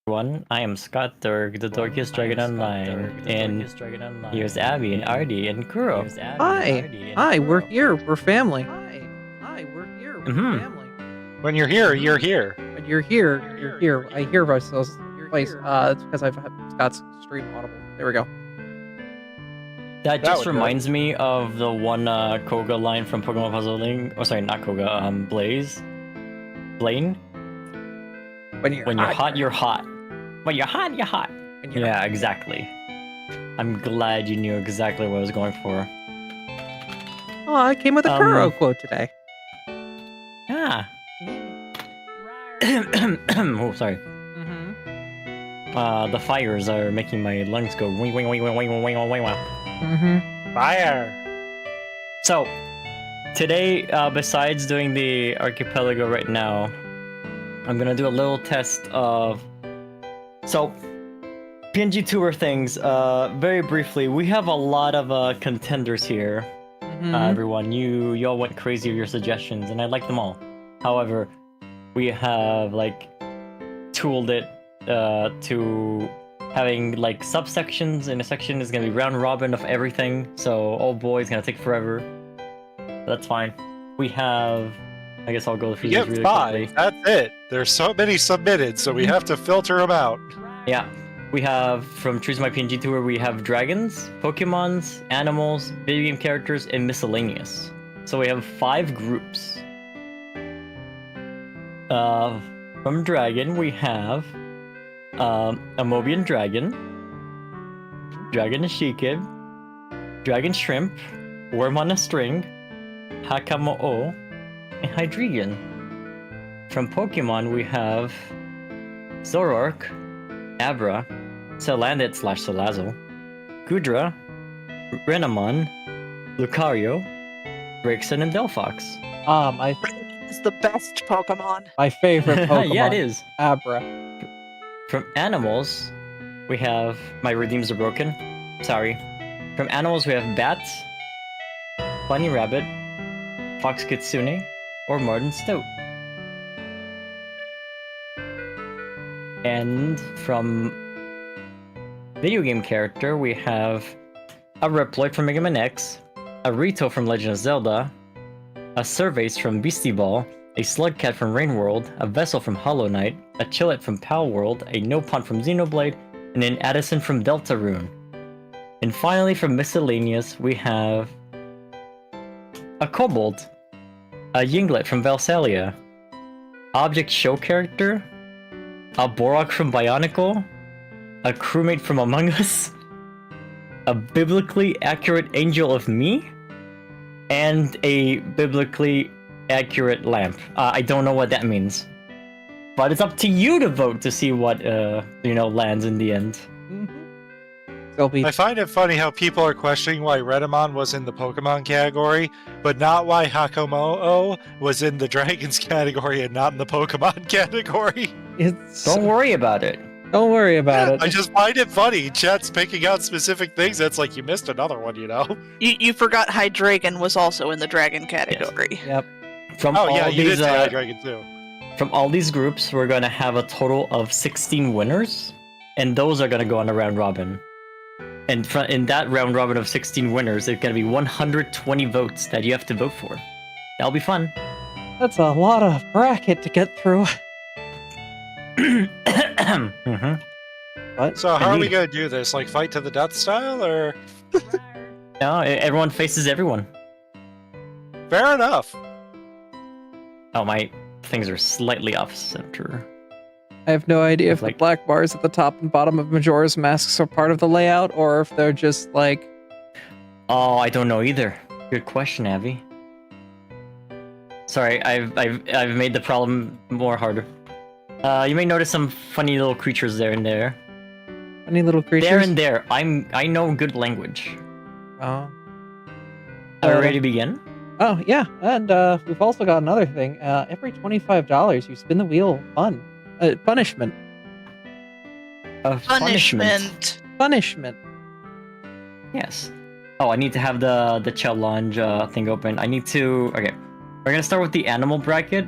Everyone, I am Scott Durg, the Dorkiest Dragon Online, and here's Abby and Artie and Kuro. Hi, we're here. We're family. When you're here, you're here. When you're here. I hear myself twice. It's because I've Scott's stream audible. There we go. That just reminds me of the one Koga line from Pokemon Puzzling. Oh, sorry, not Koga. Blaine. When you're hot, you're hot. When you're hot, you're hot. Yeah, exactly. I'm glad you knew exactly what I was going for. Oh, I came with a Kuro quote today. Yeah. Oh, sorry. The fires are making my lungs go wing wing wing wing wing wing wing wing. Fire. So, today, besides doing the Archi-poly-go right now, I'm gonna do a little test of... So, PNG Tour things, very briefly, we have a lot of contenders here. Everyone, you all went crazy with your suggestions, and I like them all. However, we have, like, tooled it to having, like, subsections, and a section is gonna be round robin of everything, so oh boy, it's gonna take forever. That's fine. We have... I guess I'll go through these really quickly. That's it. There's so many submitted, so we have to filter them out. Yeah. We have, from Choose My PNG Tour, we have dragons, Pokemons, animals, video game characters, and miscellaneous. So we have 5 groups. From Dragon, we have a Mobian Dragon, Dragon Ashikib, Dragon Shrimp, Worm on a String, Hakamo'o, and Hydreigon. From Pokemon, we have Zoroark, Abra, Salandit/Salazzle, Goodra, Renamon, Lucario, Braixen, and Delphox. It's the best Pokemon. My favorite Pokemon. Yeah, it is. Abra. From animals, we have... My redeems are broken. Sorry. From animals, we have Bats, Bunny Rabbit, Fox Kitsune, or Martin Stoat. And from video game character, we have a Reploid from Mega Man X, a Rito from Legend of Zelda, a Surveys from Beastie Ball, a Slugcat from Rain World, a Vessel from Hollow Knight, a Chillet from Pal World, a Nopont from Xenoblade, and an Addison from Deltarune. And finally, from miscellaneous, we have a Kobold, a Yinglet from Valsalia, Object Show character, a Borok from Bionicle, a crewmate from Among Us, a biblically accurate Angel of Me, and a biblically accurate lamp. I don't know what that means, but it's up to you to vote to see what lands in the end. I find it funny how people are questioning why Renamon was in the Pokemon category, but not why Hakamo'o was in the Dragons category and not in the Pokemon category. Don't worry about it. Don't worry about it. I just find it funny. Chat's picking out specific things. That's like, you missed another one, you know? You forgot Hydreigon was also in the Dragon category. Yes. Yep. From you did say Hydreigon too. From all these groups, we're going to have a total of 16 winners, and those are going to go on a round robin. And in that round robin of 16 winners, there's going to be 120 votes that you have to vote for. That'll be fun. That's a lot of bracket to get through. What? So how are we going to do this? Like fight to the death style, or? No, everyone faces everyone. Fair enough. Oh, my things are slightly off center. I have no idea if the black bars at the top and bottom of Majora's masks are part of the layout, or if they're just like... Oh, I don't know either. Good question, Abby. Sorry, I've made the problem more harder. You may notice some funny little creatures there and there. Funny little creatures? There and there. I know good language. Oh. Are we ready to begin? Oh, yeah. And we've also got another thing. Every $25, you spin the wheel punishment. Punishment. Yes. Oh, I need to have the challenge thing open. I need to... Okay. We're gonna start with the animal bracket.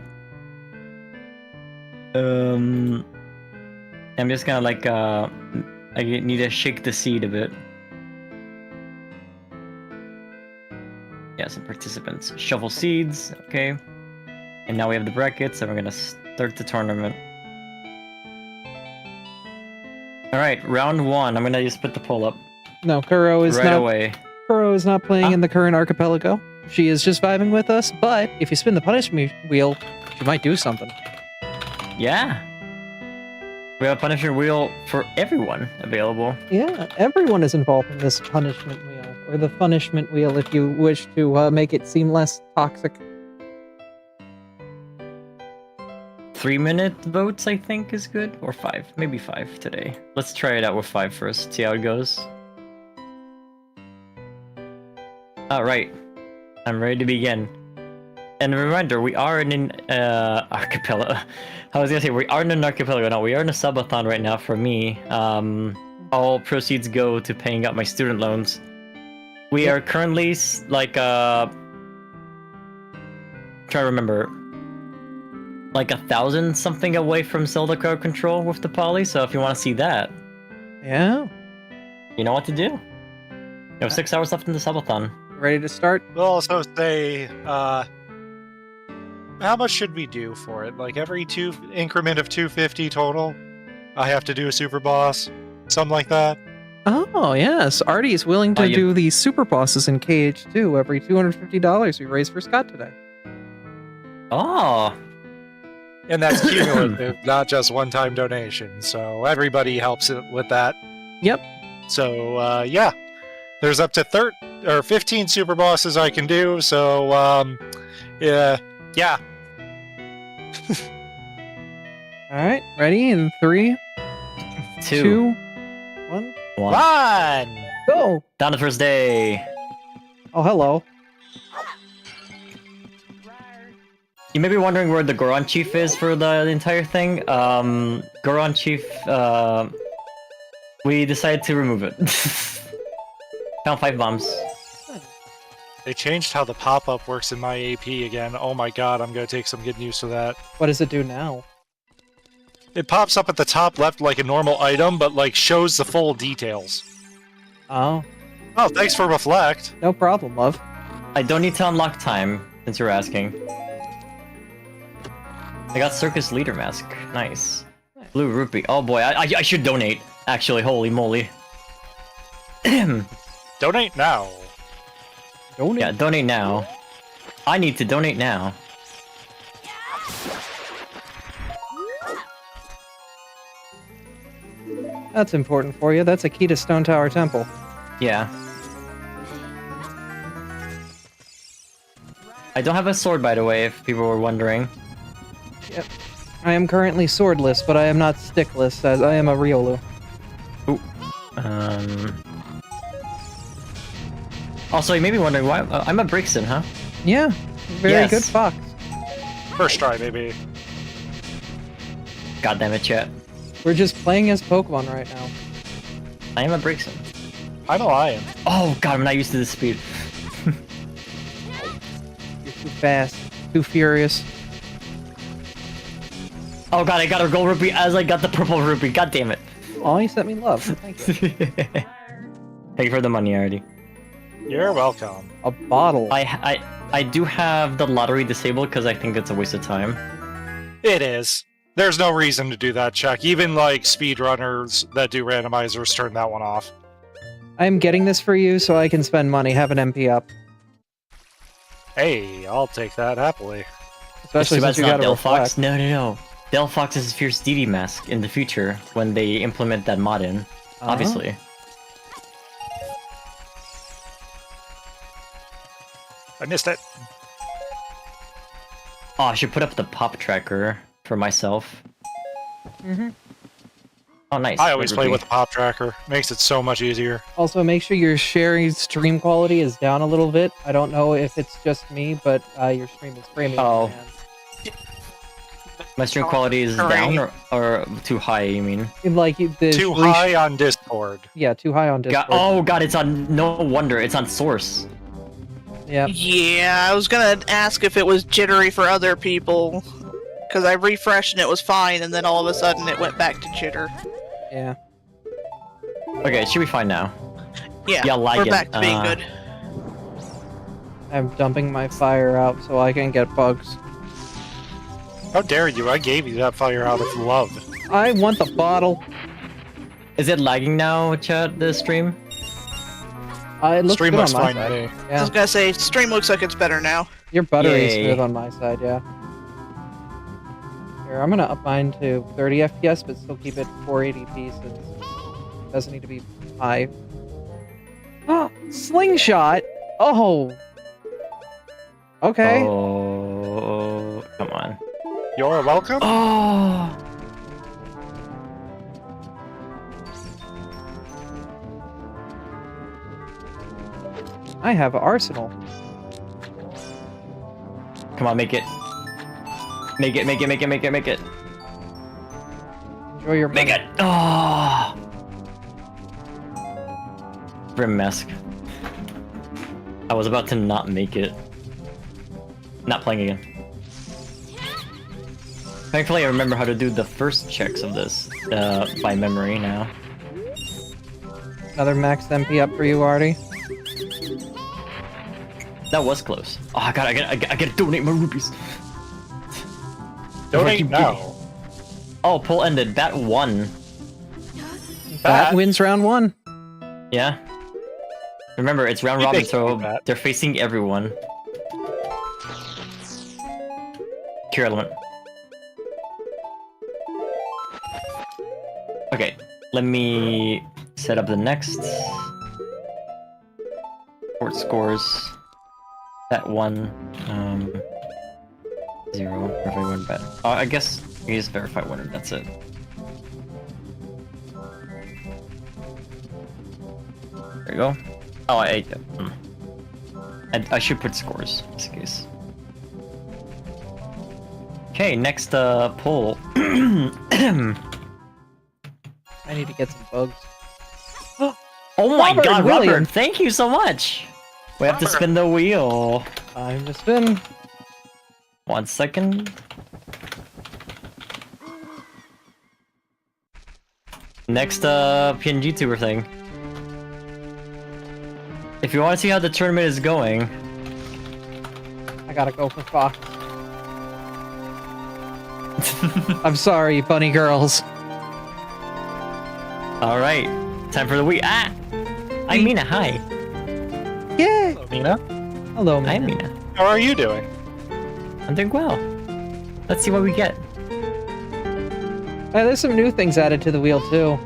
I'm just gonna like I need to shake the seed a bit. Yeah, some participants. Shovel seeds, okay. And now we have the brackets, and we're gonna start the tournament. Alright, round 1. I'm gonna just put the poll up. No, Kuro is right not. away. Kuro is not playing in the current Archi-poly-go. She is just vibing with us. But if you spin the punishment wheel, she might do something. Yeah. We have a punishment wheel for everyone available. Yeah, everyone is involved in this punishment wheel, or the punishment wheel, if you wish to make it seem less toxic. 3-minute votes, I think, is good. Or 5. Maybe 5 today. Let's try it out with 5 first. See how it goes. Alright. I'm ready to begin. And a reminder, we are in an archipelago. I was gonna say, we are in an archipelago. No, we are in a subathon right now for me. All proceeds go to paying up my student loans. We are currently, like, trying to remember, like 1,000 something away from Zelda crowd control with the poly, so if you want to see that, Yeah. you know what to do. You have 6 hours left in the subathon. Ready to start? We'll also say, how much should we do for it? Like every increment of 250 total, I have to do a super boss, something like that. Oh, yes. Artie is willing to do the super bosses in KH2 every $250 we raised for Scott today. Oh, And that's cumulative, not just one-time donation. So everybody helps it with that. Yep. So yeah, there's up to 15 super bosses I can do. So yeah. All right, ready? In 3, 2, 1, One. go! down the first day. Oh, hello. You may be wondering where the Goron Chief is for the entire thing. Goron Chief, we decided to remove it. Found 5 bombs. They changed how the pop-up works in my AP again. Oh my god, I'm gonna take some good news for that. What does it do now? It pops up at the top left like a normal item, but like shows the full details. Oh, Oh, thanks for Reflect. no problem, love. I don't need to unlock time, since you're asking. I got Circus Leader Mask. Nice. Blue Rupee. Oh boy, I should donate. Actually, holy moly. Donate now. Donate. Yeah, donate now. I need to donate now. That's important for you. That's a key to Stone Tower Temple. Yeah. I don't have a sword, by the way, if people were wondering. Yep. I am currently swordless, but I am not stickless, as I am a Riolu. Ooh. Also, you may be wondering why I'm a Brixton, huh? Yeah, very Yes. good fox. First try, maybe. God damn it, chat. We're just playing as Pokemon right now. I am a Brixton. I'm a lion. Oh god, I'm not used to this speed. You're too fast, too furious. Oh god, I got a gold rupee as I got the purple rupee. God damn it. Oh, you sent me love. Thank you. Thank you for the money already. You're welcome. A bottle. I do have the lottery disabled because I think it's a waste of time. It is. There's no reason to do that check. Even like speedrunners that do randomizers turn that one off. I'm getting this for you so I can spend money, have an MP up. Hey, I'll take that happily. Especially since you got a Delphox. reflect. No. Delphox is Fierce DD mask in the future when they implement that mod in. Obviously. I missed it. Oh, I should put up the pop tracker for myself. Mm-hmm. Oh, nice. I always Red play rupee. with the pop tracker. Makes it so much easier. Also, make sure your sharing stream quality is down a little bit. I don't know if it's just me, but your stream is framing. Oh. Man. My stream quality is down or too high, you mean? Like the Too high on Discord. Yeah, too high on Discord. Oh god, it's on. No wonder it's on source. Yeah. Yeah, I was gonna ask if it was jittery for other people. Because I refreshed and it was fine, and then all of a sudden it went back to jitter. Yeah. Okay, it should be fine now. Yeah, Yeah, we're lagging. back to being good. I'm dumping my fire out so I can get bugs. How dare you? I gave you that fire out of love. I want the bottle. Is it lagging now, chat, the stream? It looks Stream good looks on my fine to side. me. I Yeah. was gonna say, stream looks like it's better now. Your buttery's Yay. smooth on my side, yeah. Here, I'm gonna up mine to 30 FPS, but still keep it 480p since it doesn't need to be high. Slingshot! Oh! Okay. Oh, come on. You're welcome. Oh! I have Arsenal. Come on, make it. Make it, make it, make it, make it, make it. Enjoy your Make money. it! Oh! Brim mask. I was about to not make it. Not playing again. Thankfully, I remember how to do the first checks of this by memory now. Another max MP up for you, Artie. That was close. Oh, I gotta donate my rupees. Donate now. Oh, pull ended. Bat won. Bat wins round 1. Yeah. Remember, it's round You robin, think so you bet. they're facing everyone. Cure element. Okay, let me set up the next. Fort scores. That 1. 0. Verify win bet. Oh, I guess you just verify winner. That's it. There you go. Oh, I should put scores, just in case. Okay, next poll. I need to get some bugs. Oh my Robert god, William. Robert, thank you so much! We have to Robert. spin the wheel. Time to spin. 1 second. Next PNG tuber thing. If you want to see how the tournament is going, I gotta go for Fox. I'm sorry, bunny girls. alright. Time for the week. Ah! I'm Mina, hi. Yeah. Hello, Mina. Hello, man. Hi, Mina. How are you doing? I'm doing well. Let's see what we get. There's some new things added to the wheel too.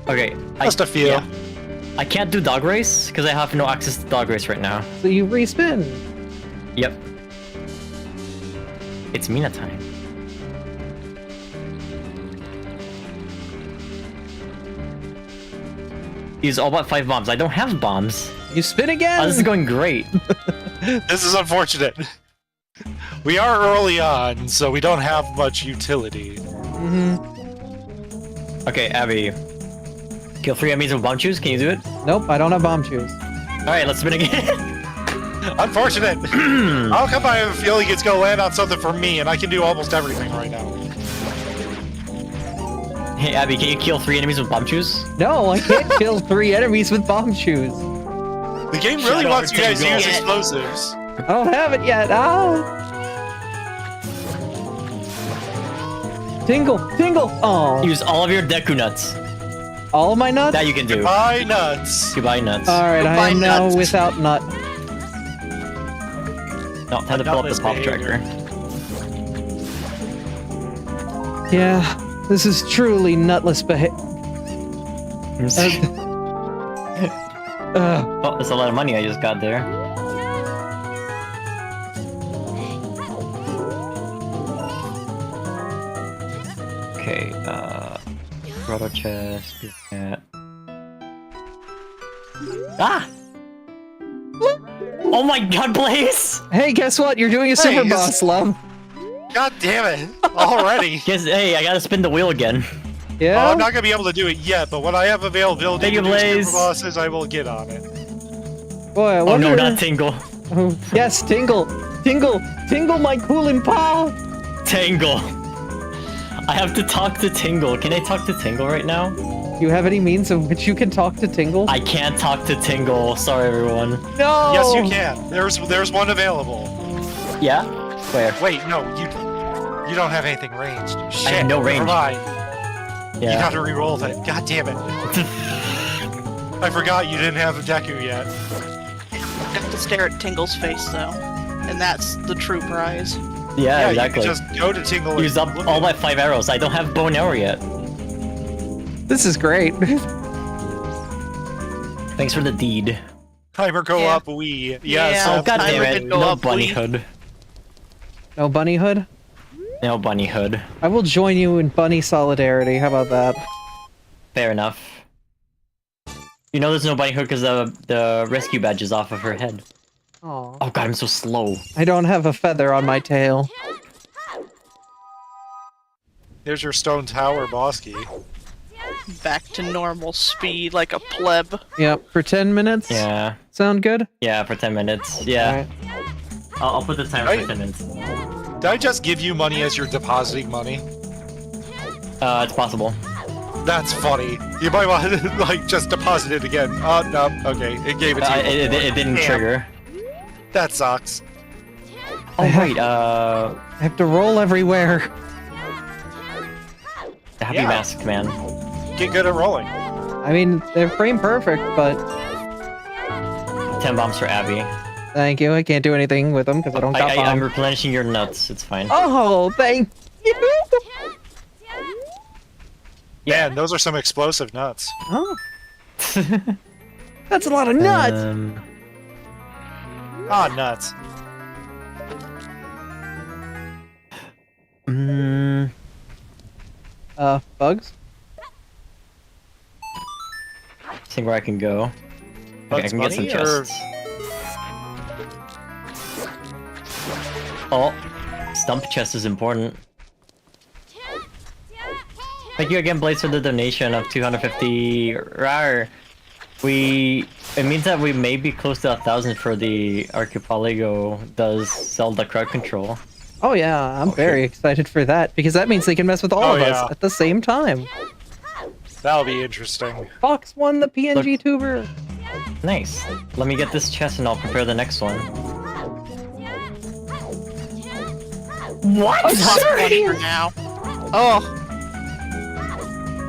Okay. Just a few. yeah. I can't do dog race because I have no access to dog race right now. So you respin. Yep. It's Mina time. Use all but 5 bombs. I don't have bombs. You spin again. Oh, this is going great. This is unfortunate. We are early on, so we don't have much utility. Okay, Abby. Kill 3 enemies with bomb shoes. Can you do it? Nope, I don't have bomb shoes. Alright, let's spin again. Unfortunate. How come I have a feeling it's gonna land on something for me, and I can do almost everything right now? Hey, Abby, can you kill 3 enemies with bomb shoes? No, I can't kill 3 enemies with bomb shoes. The game really Shadow wants you guys to use Tingle. explosives. I don't have it yet. Ah. Tingle, tingle. Oh, Use all of your Deku nuts. all of my nuts. That you can do. Bye, nuts. Goodbye, nuts. All right, I Goodbye, am now nuts. without nut. No, time to pull up the Nutless pop behavior. tracker. Yeah, this is truly nutless behavior. Oh, that's a lot of money I just got there. Okay, Grotto chest, cat. Ah! Oh my god, Blaze! Hey, guess what? You're doing a super Hey, boss, love. God damn it! Already. Guess, hey, I gotta spin the wheel again. Yeah. I'm not gonna be able to do it yet, but when I have availability Thank you, to do Blaze. super bosses, I will get on it. Boy, I Oh wonder... no, not Tingle. Oh, yes, tingle, tingle, tingle, my cooling paw. Tangle. I have to talk to Tingle. Can I talk to Tingle right now? Do you have any means of which you can talk to Tingle? I can't talk to Tingle. Sorry, everyone. No! Yes, you can. There's one available. Yeah? Where? Wait, no, you don't have anything ranged. Shit, have no range. Never mind. Yeah. You gotta re-roll that. God damn it. I forgot you didn't have a Deku yet. You have to stare at Tingle's face, though. And that's the true prize. Yeah, exactly. You can just go to Tingle Use up all my 5 arrows. I don't have bow and arrow yet. This is great. Thanks for the deed. Timer go Yeah. up, we. Yeah. Yes. Oh, god damn timer it. can go No up, bunny we. hood. No bunny hood? No bunny hood. I will join you in bunny solidarity. How about that? Fair enough. You know there's no bunny hood because the rescue badge is off of her head. Aw. Oh god, I'm so slow. I don't have a feather on my tail. There's your stone tower boss key. Back to normal speed like a pleb. Yep, for 10 minutes? Yeah. Sound good? Yeah, for 10 minutes. Yeah. Alright. I'll put the timer for 10 minutes. Did I just give you money as you're depositing money? It's possible. That's funny. You might want to, like, just deposit it again. Oh, no. Okay, it gave it to you. It didn't Damn. trigger. That sucks. Oh, wait, I have to roll everywhere. Happy Yeah. Mask, man. Get good at rolling. I mean, they're frame perfect, but 10 bombs for Abby. thank you. I can't do anything with them because I don't got I'm bomb. replenishing your nuts. It's fine. Oh, thank you! Man, those are some explosive nuts. Oh, that's a lot of nuts! Ah, nuts. Bugs? See where I can go. Okay, I Bugs can get some Bunny, or- chests. Oh, stump chest is important. Thank you again, Blaze, for the donation of 250. Rar. It means that we may be close to 1,000 for the Archi-poly-go does Zelda crowd control. Oh yeah, I'm very excited for that, because that means they can mess with all Oh, of yeah. us at the same time. That'll be interesting. Fox won the PNG tuber! Nice. Let me get this chest and I'll prepare the next one. What? For now. Oh.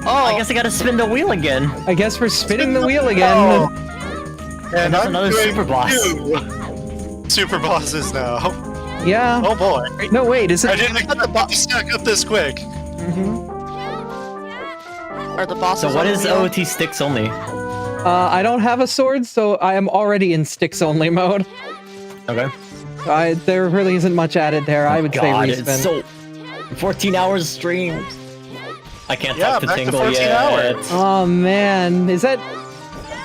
I guess I gotta spin the wheel again. I guess we're spinning the wheel again. Oh. And that's I'm another doing super boss. 2 super bosses now. Yeah. Oh boy. No, wait, is it? I didn't expect the boss to stack up this quick. Mhm. Are the bosses So what on is the wheel? OOT sticks only? I don't have a sword, so I am already in sticks only mode. Okay. There really isn't much added there. I would God, say it's respin. so 14 hours streamed. I can't Yeah, talk to back to Tingle 14 yet. hours. Oh man, is that?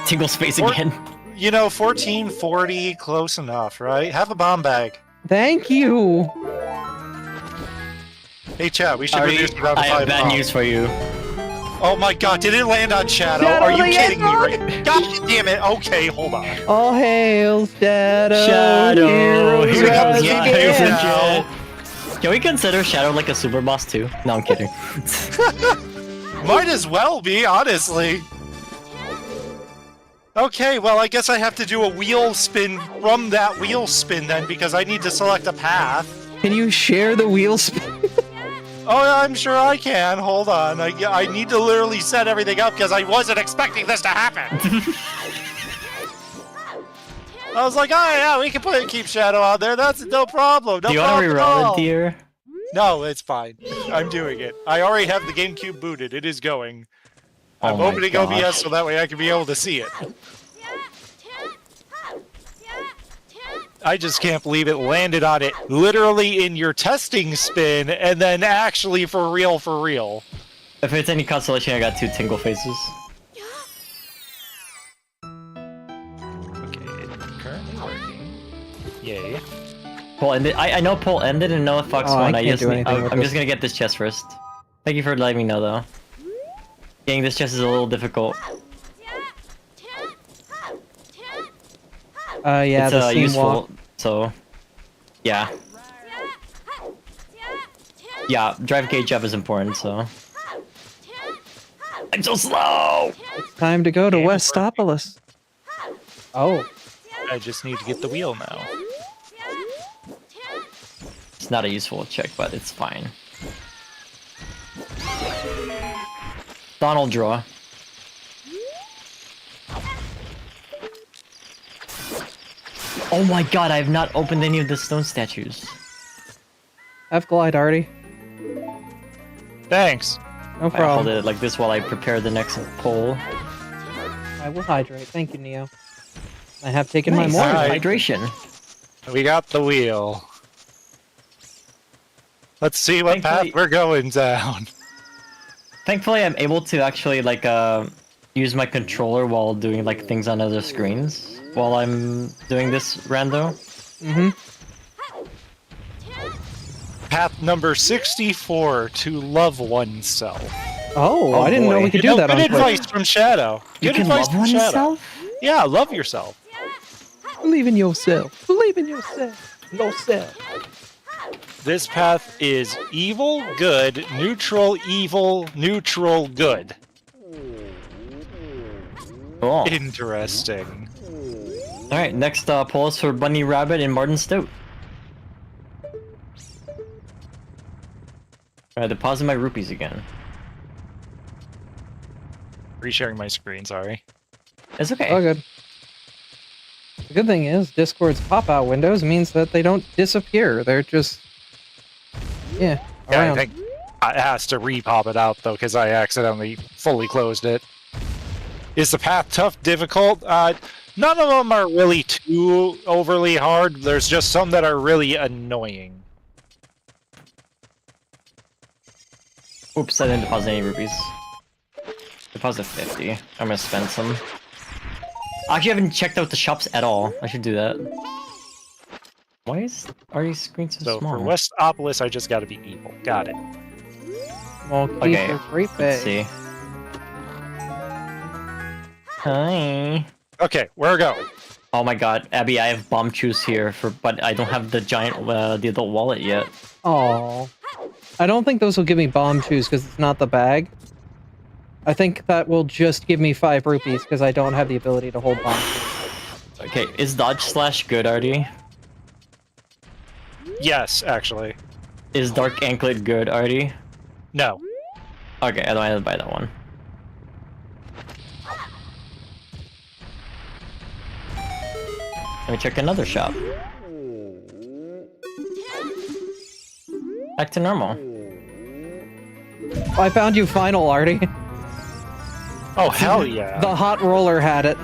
Tingle's face Or- again. You know, 1440, close enough, right? Have a bomb bag. Thank you. Hey, chat, we should Ari, reduce around I have 5 bad bombs. news for you. Oh my god, did it land on Shadow? Shadow Are you the kidding me Hedgehog! right? God damn it. Okay, hold on. All hail Shadow. Shadow, heroes here rise comes my again. hero. Can we consider Shadow like a super boss too? No, I'm kidding. Might as well be, honestly. Okay, well, I guess I have to do a wheel spin from that wheel spin then, because I need to select a path. Can you share the wheel spin? Oh, I'm sure I can. Hold on. I need to literally set everything up because I wasn't expecting this to happen. I was like, oh yeah, we can keep Shadow out there. That's no problem. No Do you want to problem at reroll all. it, dear? No, it's fine. I'm doing it. I already have the GameCube booted. It is going. I'm Oh my opening gosh. OBS so that way I can be able to see it. I just can't believe it landed on it literally in your testing spin and then actually for real, for real. If it's any consolation, I got 2 Tingle faces. Okay, currently working. Yay. Poll ended. I know Poll ended and Noah Fox Oh, I won. can't do anything with I'm this. just gonna get this chest first. Thank you for letting me know though. Getting this chest is a little difficult. Yeah, It's the steam useful, walk. so yeah. Yeah, drive gauge up is important, so... I'm so slow! It's time to go to Westopolis. Oh. I just need to get the wheel now. It's not a useful check, but it's fine. Donald draw. Oh my god, I have not opened any of the stone statues. Have glide, Artie. Thanks. No I hold problem. it like this while I prepare the next poll. I will hydrate. Thank you, Neo. I have taken Nice. my morning. Alright. Hydration. We got the wheel. Let's see what path Thankfully- we're going down. Thankfully, I'm able to actually like use my controller while doing like things on other screens while I'm doing this rando. Mm-hmm. Path number 64 to love oneself. Oh, I didn't know boy. we could You do know, that good on Twitch. advice from Shadow. You Good can advice love from Shadow. oneself? Yeah, love yourself. Believe in yourself. Believe in yourself. No self. This path is evil, good, neutral, evil, neutral, good. Cool. Interesting. Alright, next poll is for Bunny Rabbit and Martin Stout. Alright, deposit my rupees again. Resharing my screen, sorry. It's okay. Oh, good. The good thing is, Discord's pop-out windows means that they don't disappear. They're just... Yeah, Yeah, around. I think it has to re-pop it out, though, because I accidentally fully closed it. Is the path tough, difficult? None of them are really too overly hard. There's just some that are really annoying. Oops, I didn't deposit any rupees. Deposit 50. I'm gonna spend some. I actually haven't checked out the shops at all. I should do that. Why is Artie's screen so So small? for Westopolis, I just gotta be evil. Got it. Well, keep Okay, your free pay. Let's see. Hi. Okay, where are we going? Oh my god, Abby, I have bomb chews here, but I don't have the giant, the adult wallet yet. Oh, I don't think those will give me bomb shoes because it's not the bag. I think that will just give me 5 rupees because I don't have the ability to hold bomb shoes. Okay, is dodge slash good, Artie? Yes, actually. Is dark anklet good, Artie? No. Okay, I don't have to buy that one. Let me check another shop. Back to normal. I found you final, Artie. Oh, hell yeah. The hot roller had it.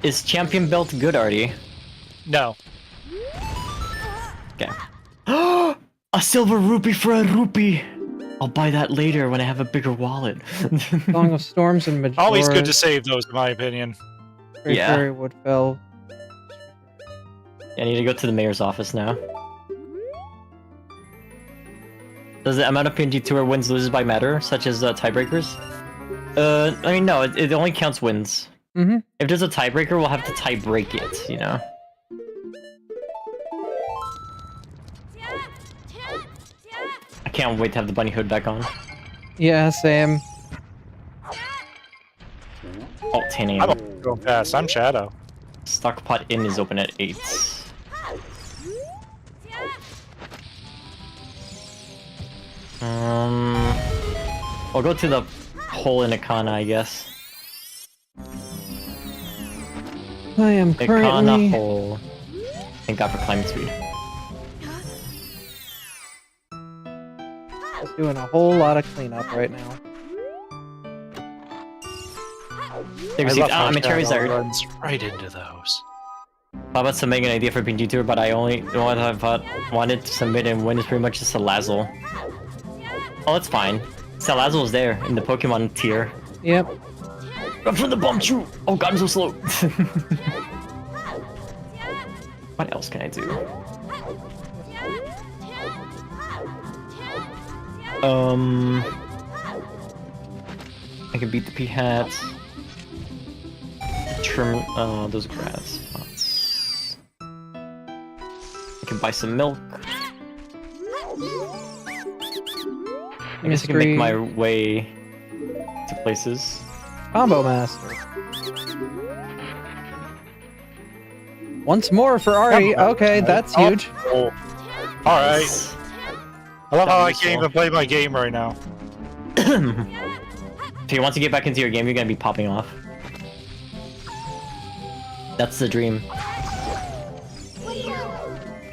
Is champion belt good, Artie? No. Okay. A silver rupee for a rupee! I'll buy that later when I have a bigger wallet. Song of Storms and Majora's. Always good to save those, in my opinion. Yeah. Fairy Woodfell. I need to go to the mayor's office now. Does the amount of PNG Tour wins loses by matter, such as tiebreakers? I mean, no, it only counts wins. Mm-hmm. If there's a tiebreaker, we'll have to tie break it, you know? I can't wait to have the bunny hood back on. Yeah, same. Oh, 10 I'm a.m. going fast. I'm Shadow. Stockpot Inn is open at 8. I'll go to the hole in Ikana, I guess. I am Ikana currently... hole. Thank God for climbing speed. Just doing a whole lot of cleanup right now. They I received love how I'm a Shadow Charizard. runs right into those. I'm about to make an idea for PNG Tour, but I only what I've wanted to submit and win is pretty much just Salazzle. Oh, that's fine. Salazzle's there in the Pokemon tier. Yep. Run from the bomb shoot! Oh god, I'm so slow. What else can I do? I can beat the P-Hats. Trim those grass spots. I can buy some milk. I guess I can make my way to places. Combo Master. Once more for Ari. Okay, that's huge. Oh. Alright. I love how I can't even play my game right now. If you want to get back into your game, you're gonna be popping off. That's the dream.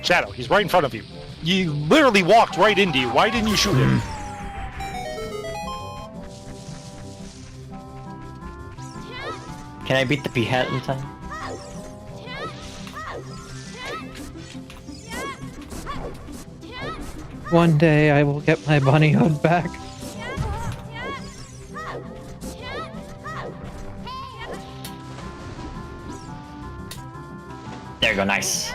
Shadow, he's right in front of you. You literally walked right into you. Why didn't you shoot him? Can I beat the P-Hat in time? One day I will get my bunny hood back. There you go, nice.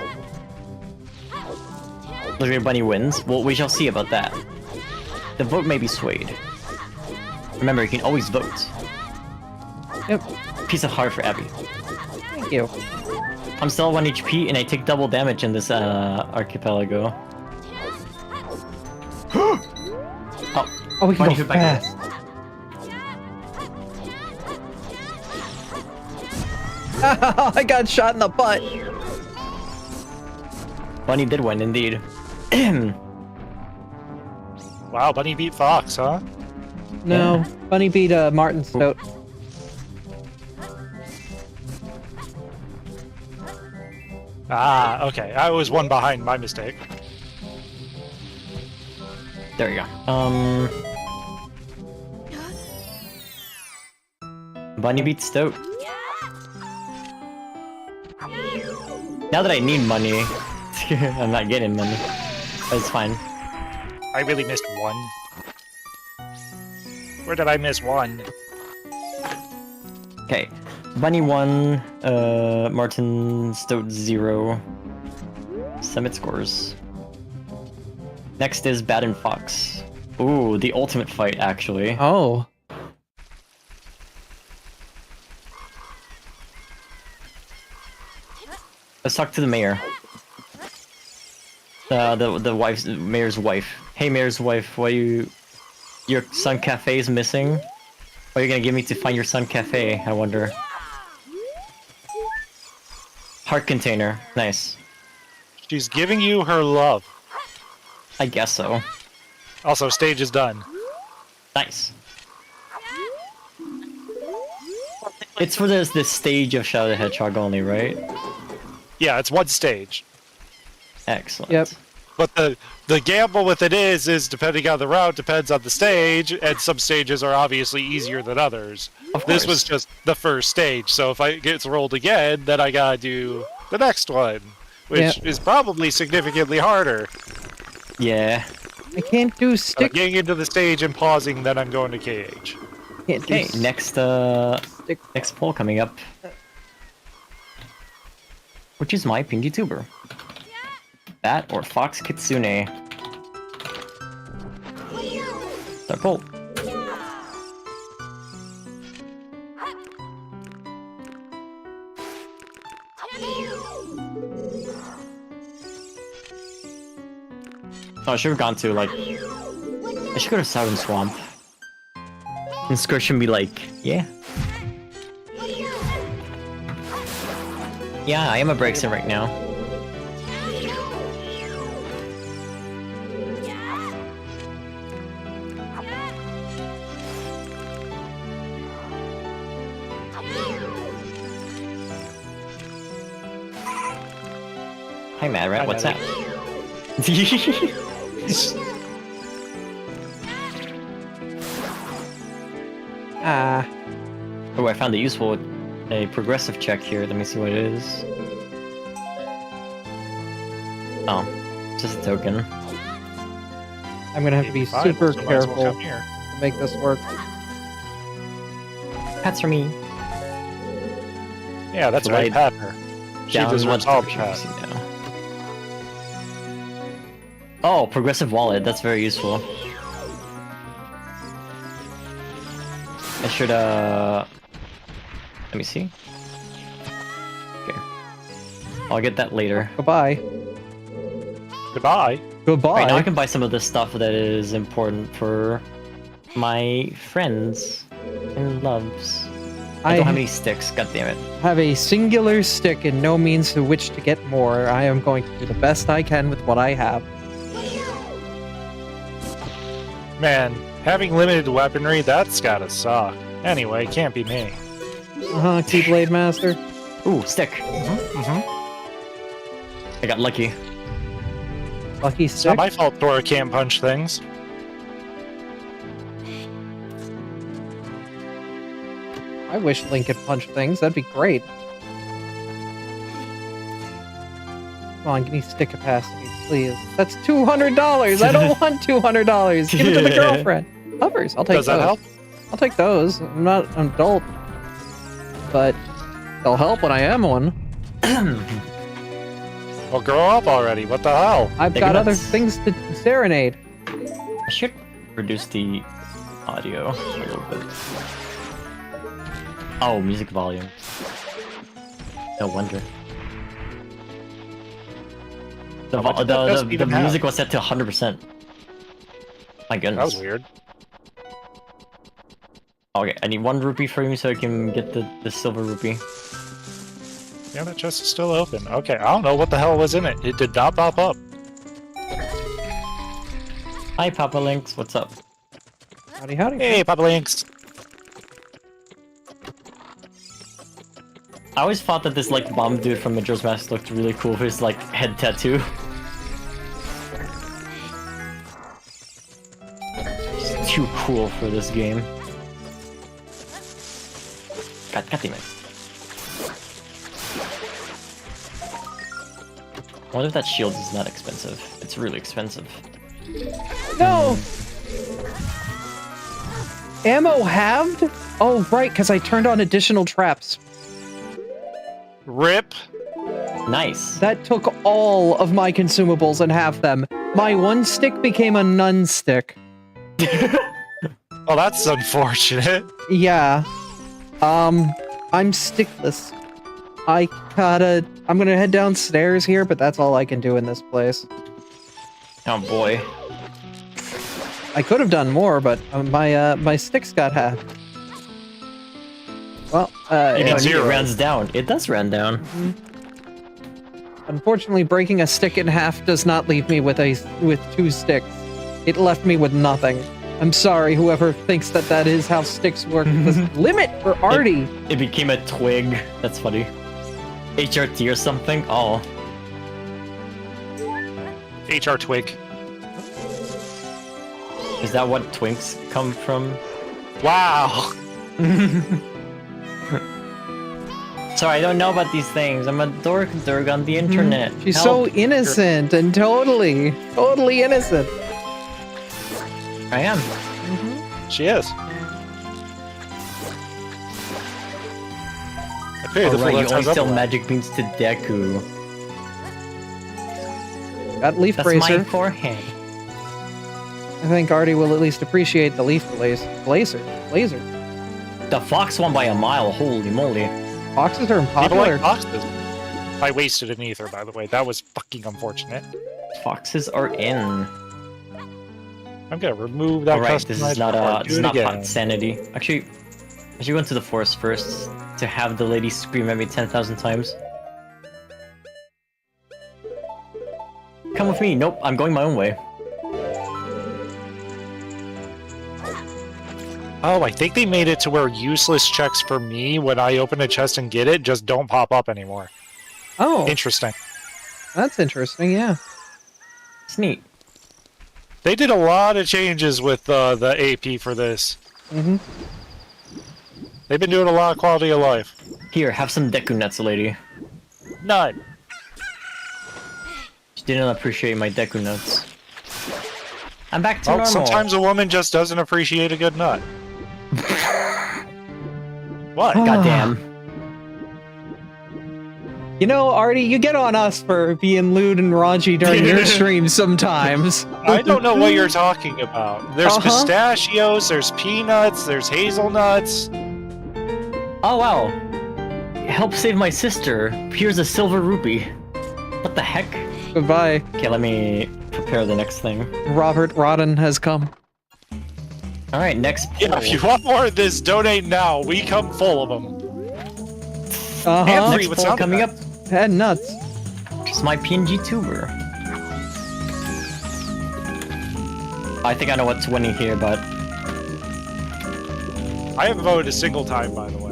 Look, your bunny wins. Well, we shall see about that. The vote may be swayed. Remember, you can always vote. Yep. Piece of heart for Abby. Thank you. I'm still 1 HP and I take double damage in this Archi-poly-go. Oh, we can Bunny go hood back fast. I got shot in the butt. Bunny did win, indeed. Wow, Bunny beat Fox, huh? No, Yeah. Bunny beat Martin Stoat. Ah, okay. I was one behind, my mistake. There you go. Bunny beats Stoat. Now that I need money, I'm not getting money. But it's fine. I really missed one. Where did I miss one? Okay. Bunny 1, Martin Stoat 0. Summit scores. Next is Bat and Fox. Ooh, the ultimate fight, actually. Oh. Let's talk to the mayor. The mayor's wife. Hey, mayor's wife, your son cafe is missing? What are you gonna give me to find your son cafe, I wonder? Heart container. Nice. She's giving you her love. I guess so. Also, stage is done. Nice. It's for this stage of Shadow the Hedgehog only, right? Yeah, it's one stage. Excellent. Yep. But the gamble with it is depending on the route, depends on the stage, and some stages are obviously easier than others. Of This course. was just the first stage, so if it gets rolled again, then I gotta do the next one, which is probably significantly harder. Yeah. I can't do I'm stick. getting into the stage and pausing, then I'm going to KH. Can't do Okay, next poll coming up. Which is my ping YouTuber? Bat or Fox Kitsune? Start poll. Oh, I should have gone to, like... I should go to Southern Swamp. And Squish and be like, yeah. Yeah, I am a Braixen right now. Hi, Mad Rat, Hi, what's Mad up? Ah. Oh, I found a progressive check here. Let me see what it is. Oh, just a token. I'm gonna have to be super careful to make this work. Pats for me. Yeah, that's right, Slide Pepper. She Down deserves one all direction, Pat. see now. Oh, progressive wallet. That's very useful. I should, let me see. Okay. I'll get that later. Goodbye. Goodbye. Goodbye. Right now I can buy some of the stuff that is important for my friends and loves. I don't have any sticks, god damn it. Have a singular stick and no means to which to get more. I am going to do the best I can with what I have. Man, having limited weaponry, that's gotta suck. Anyway, can't be me. Keyblade Master. Ooh, stick. I got lucky. Lucky It's stick. not my fault Dora can't punch things. I wish Link could punch things. That'd be great. Come on, give me stick capacity, please. That's $200. I don't want $200. Give it to the girlfriend. Hovers. I'll take those. Does that help? I'll take those. I'm not an adult, but they'll help when I am one. Well, grow up already. What the hell? I've got other things to serenade. I should reduce the audio a little bit. Oh, music volume. No wonder. The music was set to 100%. My goodness. That was weird. Okay, I need 1 rupee for me so I can get the silver rupee. Yeah, that chest is still open. Okay, I don't know what the hell was in it. It did not pop up. Hi, Papa Links. What's up? Howdy, howdy. Hey, Papa Links. I always thought that this like bomb dude from Majora's Mask looked really cool with his like head tattoo. Just too cool for this game. God damn it. I wonder if that shield is not expensive. It's really expensive. No! Ammo halved? Oh, right, because I turned on additional traps. RIP. Nice. That took all of my consumables and half them. My 1 stick became a none stick. Oh, that's unfortunate. Yeah. I'm stickless. I'm gonna head downstairs here, but that's all I can do in this place. Oh boy. I could have done more, but my sticks got halved. Well, It rounds down. It does round down. Unfortunately, breaking a stick in half does not leave me with 2 sticks. It left me with nothing. I'm sorry, whoever thinks that that is how sticks work. The limit for Artie. It became a twig. That's funny. HRT or something? Oh. HR Twig. Is that what twinks come from? Wow. Sorry, I don't know about these things. I'm a dork on the internet. She's Help. so innocent and totally innocent. I am. She is. Okay, the Alright, you full only time's sell up. magic beans to Deku. Got leaf That's bracer. my forehead. I think Artie will at least appreciate the leaf blazer. The fox won by a mile. Holy moly. Foxes are People unpopular. like foxes. I wasted an ether, by the way. That was fucking unfortunate. Foxes are in. I'm gonna remove that. Alright, this is not again. hot sanity. Actually, I should go into the forest first to have the lady scream at me 10,000 times. Come with me. Nope, I'm going my own way. Oh, I think they made it to where useless checks for me when I open a chest and get it just don't pop up anymore. Oh, Interesting. that's interesting. Yeah. It's neat. They did a lot of changes with the AP for this. Mm-hmm. They've been doing a lot of quality of life. Here, have some Deku nuts, lady. None. She didn't appreciate my Deku nuts. I'm back to Well, normal. sometimes a woman just doesn't appreciate a good nut. What? Goddamn. You know, Artie, you get on us for being lewd and raunchy during your streams sometimes. I don't know what you're talking about. There's pistachios, there's peanuts, there's hazelnuts. Oh wow. Help save my sister. Here's a silver rupee. What the heck? Goodbye. Okay, let me prepare the next thing. Robert Rodden has come. Alright, next poll. Yeah, if you want more of this, donate now. We come full of them. Uh-huh. Free Next with poll sound coming up. effects. And nuts. It's my PNG tuber. I think I know what's winning here, but I haven't voted a single time, by the way.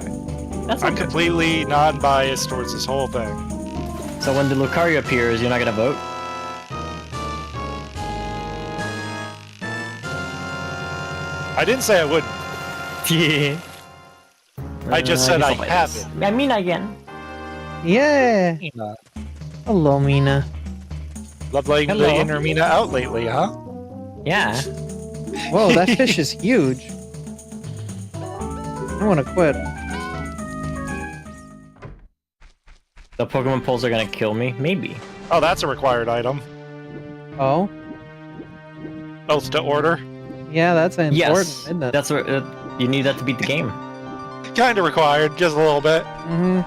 that's I'm okay. completely non-biased towards this whole thing. So when the Lucario appears, you're not gonna vote? I didn't say I wouldn't. Yeah. I just said I guess I'll haven't. I mean again. Yeah. Hello, Mina. Love letting Hello. the inner Mina out lately, huh? Yeah. Whoa, that fish is huge. I want to quit. The Pokemon polls are gonna kill me? Maybe. Oh, that's a required item. Oh? Oath to order. Yeah, that's important, Yes. isn't it? That's what you need that to beat the game. Kinda required, just a little bit. Mm-hmm.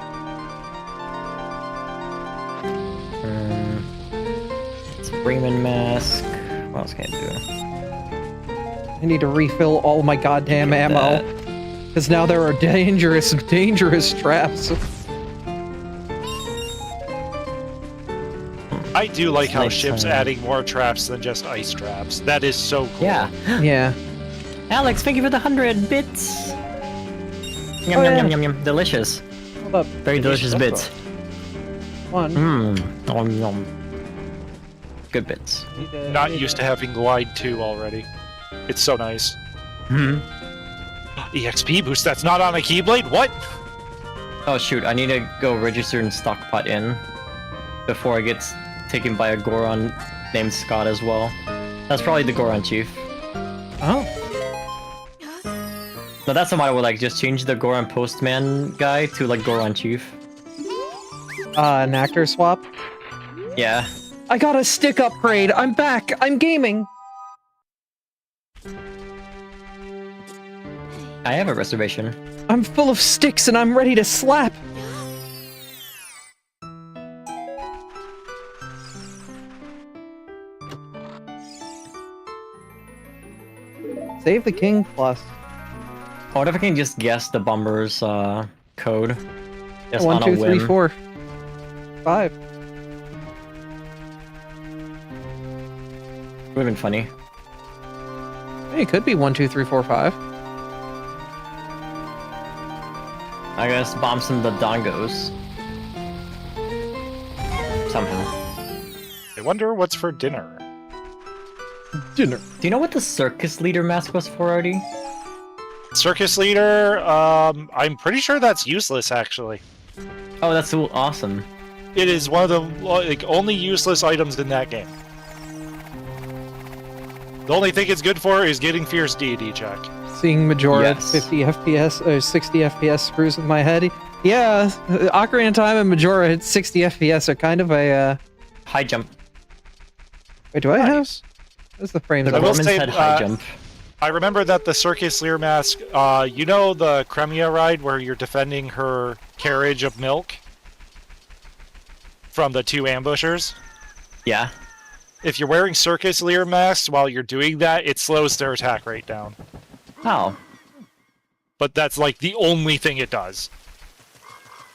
It's Raymond Mask. What else can I do? I need to refill all my goddamn ammo. Because now there are dangerous, dangerous traps. I do like how Nice ships time. adding more traps than just ice traps. That is so cool. Yeah. Yeah. Alex, thank you for the 100 bits. Yum, Oh, yum, yeah. yum, yum, yum. Delicious. Hold up. Very delicious Delicious. bits. One. Mmm. Nom, nom. Good bits. Not used to having Glide 2 already. It's so nice. Hmm. EXP boost, that's not on a Keyblade? What? Oh shoot, I need to go register and stockpot in before I get taken by a Goron named Scott as well. That's probably the Goron chief. Oh. No, that's somebody I would like just change the Goron postman guy to like Goron chief. An actor swap. Yeah. I got a stick upgrade. I'm back. I'm gaming. I have a reservation. I'm full of sticks and I'm ready to slap. Save the king plus. Oh, what if I can just guess the bomber's code? Just 1, on a 2, 3, whim. 4, 5. Would have been funny. Hey, it could be 1, 2, 3, 4, 5. I guess bomb some the dongos. Somehow. I wonder what's for dinner. Dinner. Do you know what the circus leader mask was for already? Circus leader, I'm pretty sure that's useless, actually. Oh, that's so awesome. It is one of the like only useless items in that game. The only thing it's good for is getting Fierce Deity check. Seeing Majora at Yes. 50 FPS or 60 FPS screws with my head. Yeah, Ocarina of Time and Majora at 60 FPS are kind of a. High jump. Wait, do I have? Nice. What's the frames? The I will Gormans say, had high jump. I remember that the Circus Lear mask, you know the Cremia ride where you're defending her carriage of milk from the two ambushers? Yeah. If you're wearing Circus Lear masks while you're doing that, it slows their attack rate down. Oh. But that's like the only thing it does.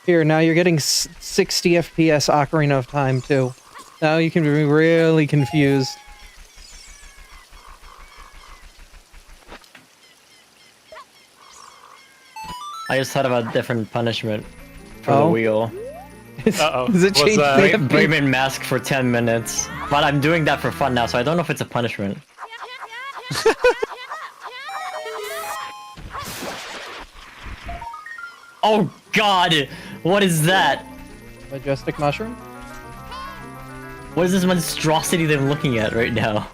Here, now you're getting 60 FPS Ocarina of Time too. Now you can be really confused. I just thought of a different punishment for the Oh. wheel. Uh-oh. Does it What's change that? the Brayman mask for 10 minutes. But I'm doing that for fun now, so I don't know if it's a punishment. Oh god! What is that? Majestic Mushroom? What is this monstrosity that I'm looking at right now?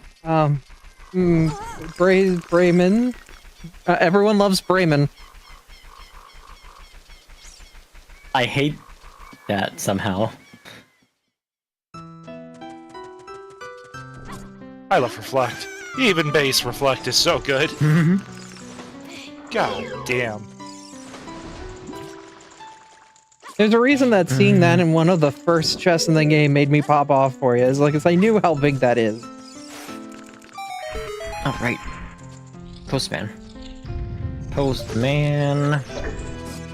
Brayman. Everyone loves Brayman. I hate that somehow. I love Reflect. Even base Reflect is so good. God damn. There's a reason that seeing that in one of the first chests in the game made me pop off for you. It's like, 'cause I knew how big that is. Oh, right. Postman. Postman.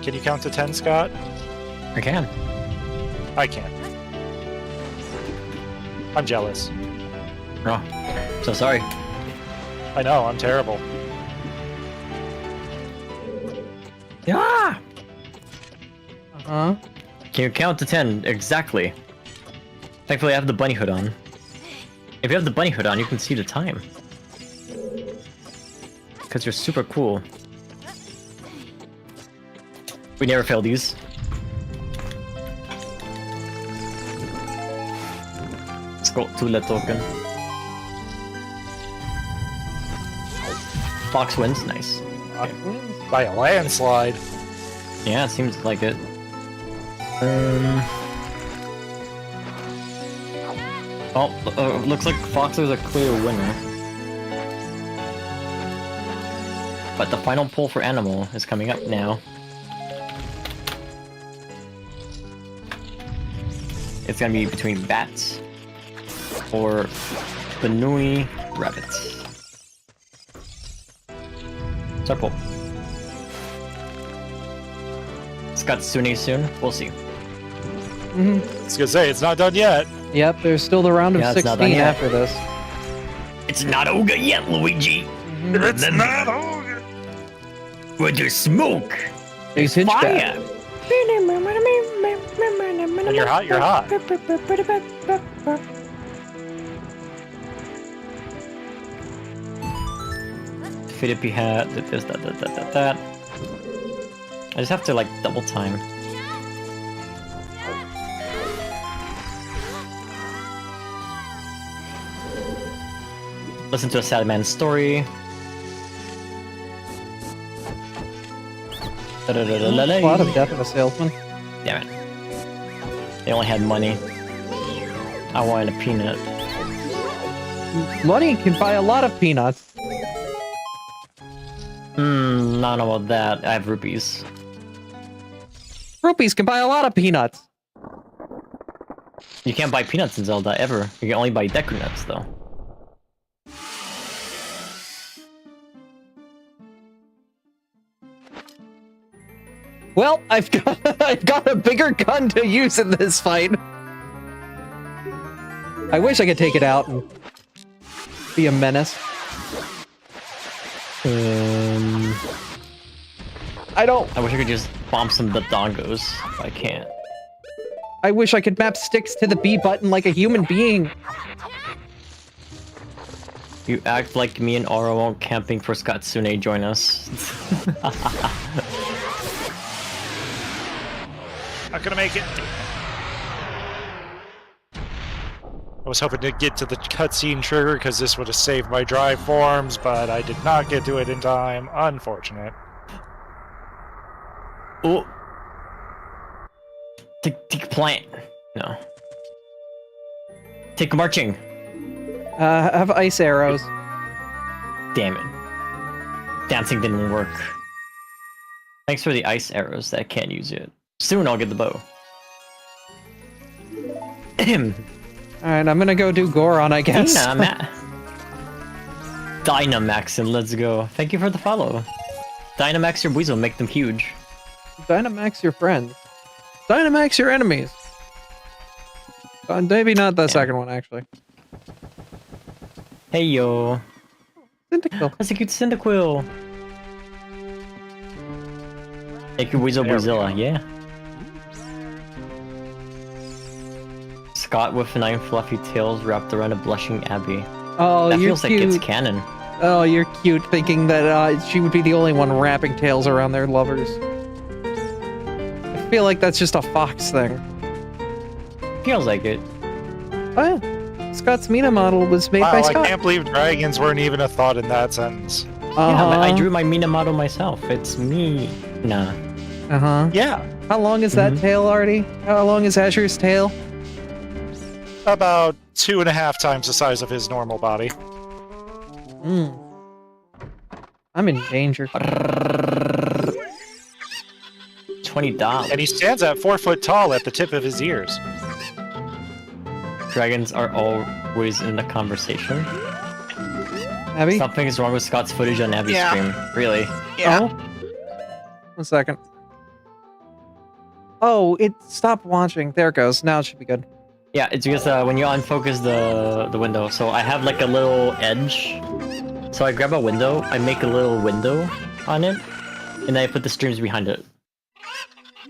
Can you count to 10, Scott? I can. I can't. I'm jealous. Oh, so sorry. I know, I'm terrible. Yeah. Huh? Can you count to 10 exactly? Thankfully, I have the bunny hood on. If you have the bunny hood on, you can see the time. Because you're super cool. We never fail these. Scroll to let token. Fox wins, nice. By a landslide. Yeah, it seems like it. Oh, looks like Fox is a clear winner. But the final poll for Animal is coming up now. It's gonna be between bats or Benui rabbits. It's our poll. Scott Sune soon. We'll see. Mm-hmm. I was gonna say, it's not done yet. Yep, there's still the round of Yeah, it's not done 16 yet. after this. It's not over yet, Luigi. It's not over. With the smoke. He's Hitchback. Fire. When you're hot, you're hot. Philippi hat, this, that. I just have to like double time. Listen to a sad man's story. A lot of Death of a Salesman. Damn it. They only had money. I wanted a peanut. Money can buy a lot of peanuts. Not know about that. I have rupees. Rupees can buy a lot of peanuts. You can't buy peanuts in Zelda, ever. You can only buy Deku nuts, though. Well, I've got a bigger gun to use in this fight. I wish I could take it out and be a menace. I wish I could just bomb some Dodongos. I can't. I wish I could map sticks to the B button like a human being. You act like me and Aura won't camping for Skatsune join us. Not gonna make it. I was hoping to get to the cutscene trigger because this would have saved my drive forms, but I did not get to it in time. Unfortunate. Oh. Take plant. No. Take marching. Have ice arrows. Damn it. Dancing didn't work. Thanks for the ice arrows that I can't use yet. Soon I'll get the bow. Alright, I'm gonna go do Goron, I guess. Dynamax and let's go. Thank you for the follow. Dynamax your weasel, make them huge. Dynamax your friends. Dynamax your enemies. Maybe not the second one, actually. Hey yo. Cyndaquil. That's a cute Cyndaquil. Make your weasel Brazilla, yeah. Scott with 9 fluffy tails wrapped around a blushing Abby. Oh, that you're feels cute. like it's canon. Oh, you're cute, thinking that she would be the only one wrapping tails around their lovers. I feel like that's just a Fox thing. Feels like it. Oh yeah. Scott's Mina model was made by Wow, Scott. I can't believe dragons weren't even a thought in that sentence. Yeah, I drew my Mina model myself. It's me. Nah. Uh-huh. Yeah. How long is that tail, Artie? How long is Azur's tail? About 2.5 times the size of his normal body. I'm in danger. $20. And he stands at 4 foot tall at the tip of his ears. Dragons are always in the conversation. Abby? Something is wrong with Scott's footage on Abby's Yeah. stream. Really? Yeah. Oh? 1 second. Oh, it stopped launching. There it goes. Now it should be good. Yeah, it's because when you unfocus the window, so I have like a little edge. So I grab a window, I make a little window on it, and then I put the streams behind it.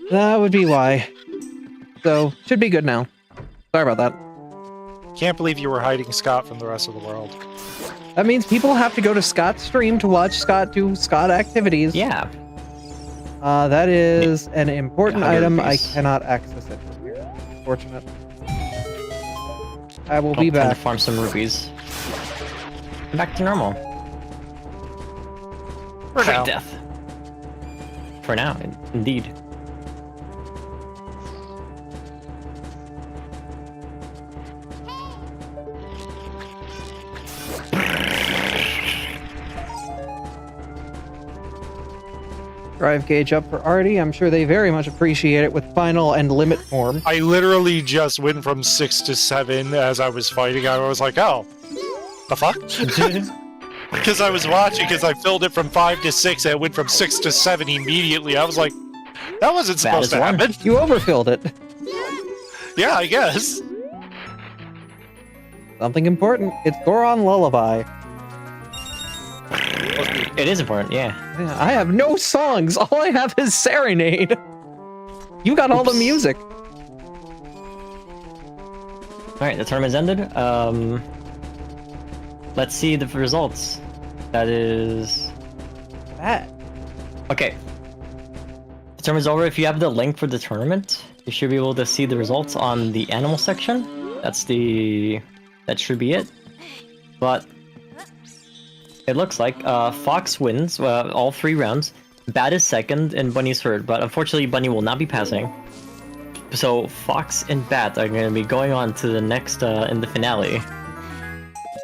That would be why. So, should be good now. Sorry about that. Can't believe you were hiding Scott from the rest of the world. That means people have to go to Scott's stream to watch Scott do Scott activities. Yeah. That is an important item. I rupees. cannot access it from here. Fortunate. I will be Time back. to farm some rupees. Back to normal. For now. Death. For now, indeed. Drive gauge up for Artie. I'm sure they very much appreciate it with final and limit form. I literally just went from 6 to 7 as I was fighting. I was like, oh, the fuck? Because I was watching, because I filled it from 5 to 6, and it went from 6 to 7 immediately. I was like, that wasn't supposed to happen. You overfilled it. Yeah, I guess. Something important. It's Goron Lullaby. It is important, yeah. Yeah, I have no songs. All I have is Serenade. You got all the Oops. music. Alright, the tournament's ended. Let's see the results. That is... That. Okay. The tournament's over. If you have the link for the tournament, you should be able to see the results on the animal section. That should be it. But it looks like Fox wins all 3 rounds. Bat is second and Bunny's third, but unfortunately Bunny will not be passing. So Fox and Bat are going to be going on to the next in the finale.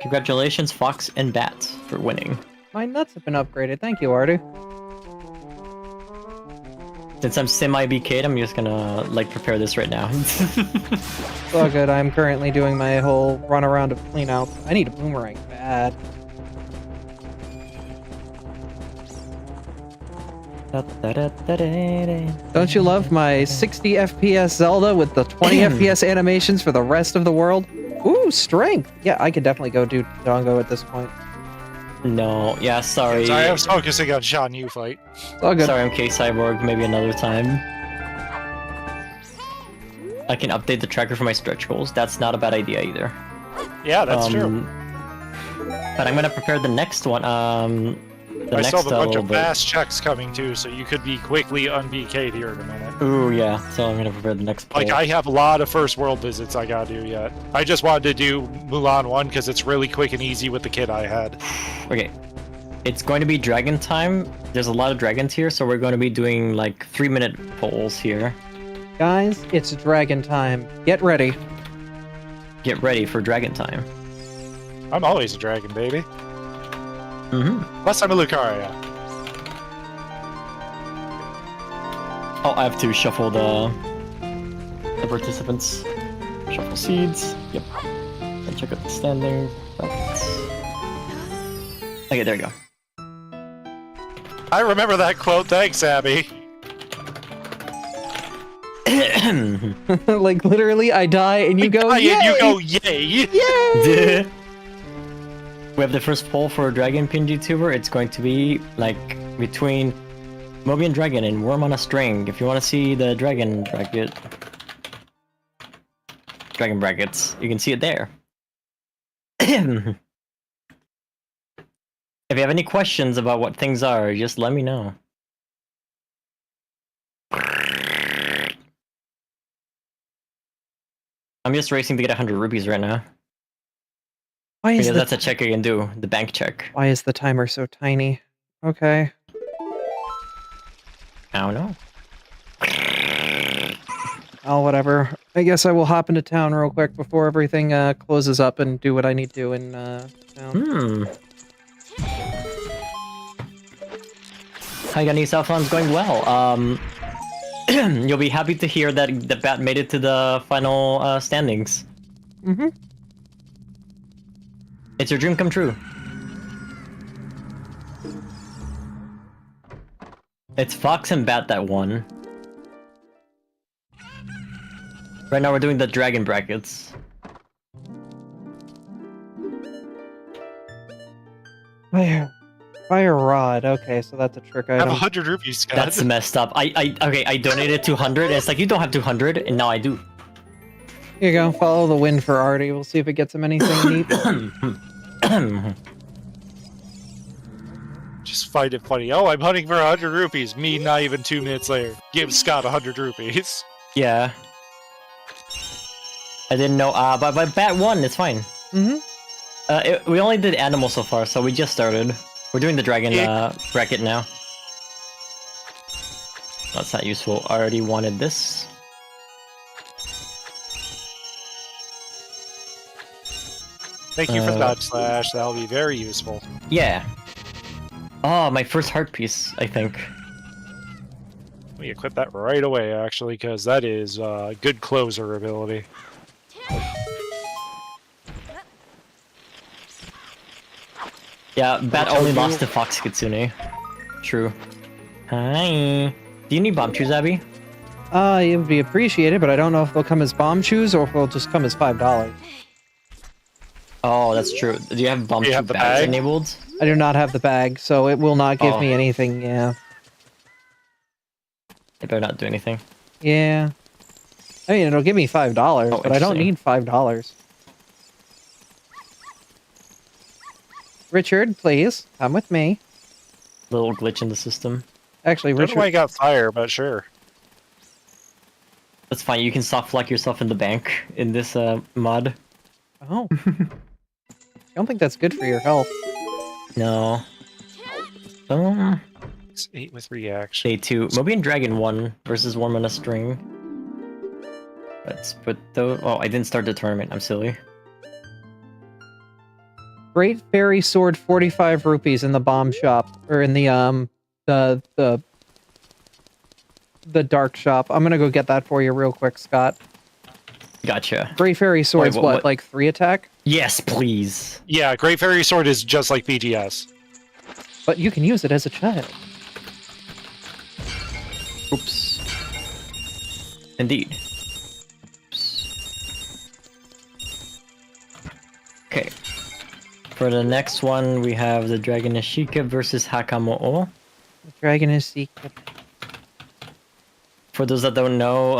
Congratulations, Fox and Bat, for winning. My nuts have been upgraded. Thank you, Artie. Since I'm semi-BK'd, I'm just gonna like prepare this right now. It's all good. I'm currently doing my whole run around of cleanouts. I need a boomerang bad. Don't you love my 60 FPS Zelda with the 20 FPS animations for the rest of the world? Ooh, strength! Yeah, I could definitely go do Dongo at this point. No, yeah, sorry. I was focusing on Shan Yu fight. It's all good. Sorry, MK Cyborg, maybe another time. I can update the tracker for my stretch goals. That's not a bad idea either. Yeah, that's true. But I'm gonna prepare the next one. I still have a bunch of fast checks coming too, so you could be quickly un-BK'd here in a minute. Ooh, yeah. So I'm gonna prepare the next poll. Like, I have a lot of first world visits I gotta do yet. I just wanted to do Mulan 1 because it's really quick and easy with the kit I had. Okay. It's going to be dragon time. There's a lot of dragons here, so we're going to be doing like 3-minute polls here. Guys, it's dragon time. Get ready. Get ready for dragon time. I'm always a dragon, baby. Plus I'm a Lucaria. Oh, I have to shuffle the participants. Shuffle seeds. Yep. And check out the standings. Okay, there you go. I remember that quote. Thanks, Abby. Like, literally, I die and you go, yay! And you go, yay! Yay! We have the first poll for Dragon Pin YouTuber. It's going to be like between Mobian Dragon and Worm on a String. If you want to see the dragon brackets, you can see it there. If you have any questions about what things are, just let me know. I'm just racing to get 100 rupees right now. Why is Because that's a check I can do, the bank check. Why is the timer so tiny? Okay. I don't know. Oh, whatever. I guess I will hop into town real quick before everything closes up and do what I need to do in town. Hi, Gunny. Subathon's going well. You'll be happy to hear that the Bat made it to the final standings. It's your dream come true. It's Fox and Bat that won. Right now we're doing the dragon brackets. Fire rod. Okay, so that's a trick I have item. 100 rupees, Scott. That's messed up. Okay, I donated 200, and it's like, you don't have 200, and now I do. Here you go. Follow the wind for Artie. We'll see if it gets him anything neat. Just find it funny. Oh, I'm hunting for 100 rupees. Me, not even 2 minutes later. Give Scott 100 rupees. Yeah. I didn't know, but Bat won, it's fine. Mm-hmm. We only did animal so far, so we just started. We're doing the dragon bracket now. That's not useful. I already wanted this. Thank you for the dodge slash. That'll be very useful. Yeah. Oh, my first heart piece, I think. We equip that right away, actually, because that is good closer ability. Yeah, Bat only lost to Fox Kitsune. True. Hi. Do you need bomb shoes, Abby? It would be appreciated, but I don't know if they'll come as bomb shoes or if they'll just come as $5. Oh, that's true. Do you have bomb shoe bags enabled? I do not have the bag, so it will not give me anything, yeah. They better not do anything. Yeah. I mean, it'll give me $5, but I don't need $5. Richard, please, come with me. Little glitch in the system. Actually, I don't Richard... know why I got fire, but sure. That's fine, you can soft lock yourself in the bank in this mod. Oh. I don't think that's good for your health. No. It's 8 with reaction. Day 2. Mobian Dragon 1 versus Worm on a String. Let's put those... Oh, I didn't start the tournament. I'm silly. Great Fairy Sword, 45 rupees in the bomb shop. Or in the dark shop. I'm gonna go get that for you real quick, Scott. Gotcha. Great Fairy Sword's what, like 3 attack? Yes, please. Yeah, Great Fairy Sword is just like BGS. But you can use it as a child. Oops. Indeed. Oops. Okay. For the next one, we have the Dragon Ashika versus Hakamo'o. The Dragon is secret. For those that don't know,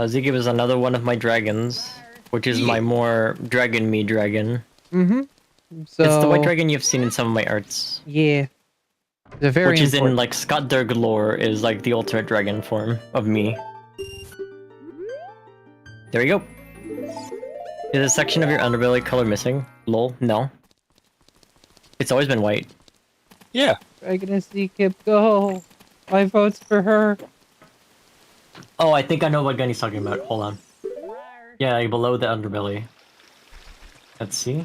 Zigib is another one of my dragons, which is my more dragon me dragon. Mm-hmm. So... It's the white dragon you've seen in some of my arts. Yeah. They're very Which is important. in, like, Scott Durg lore is, like, the ultimate dragon form of me. There you go. Is a section of your underbelly color missing? Lol, no. It's always been white. Yeah. Dragon Kip, go! My vote's for her. Oh, I think I know what gun he's talking about. Hold on. Yeah, like below the underbelly. Let's see.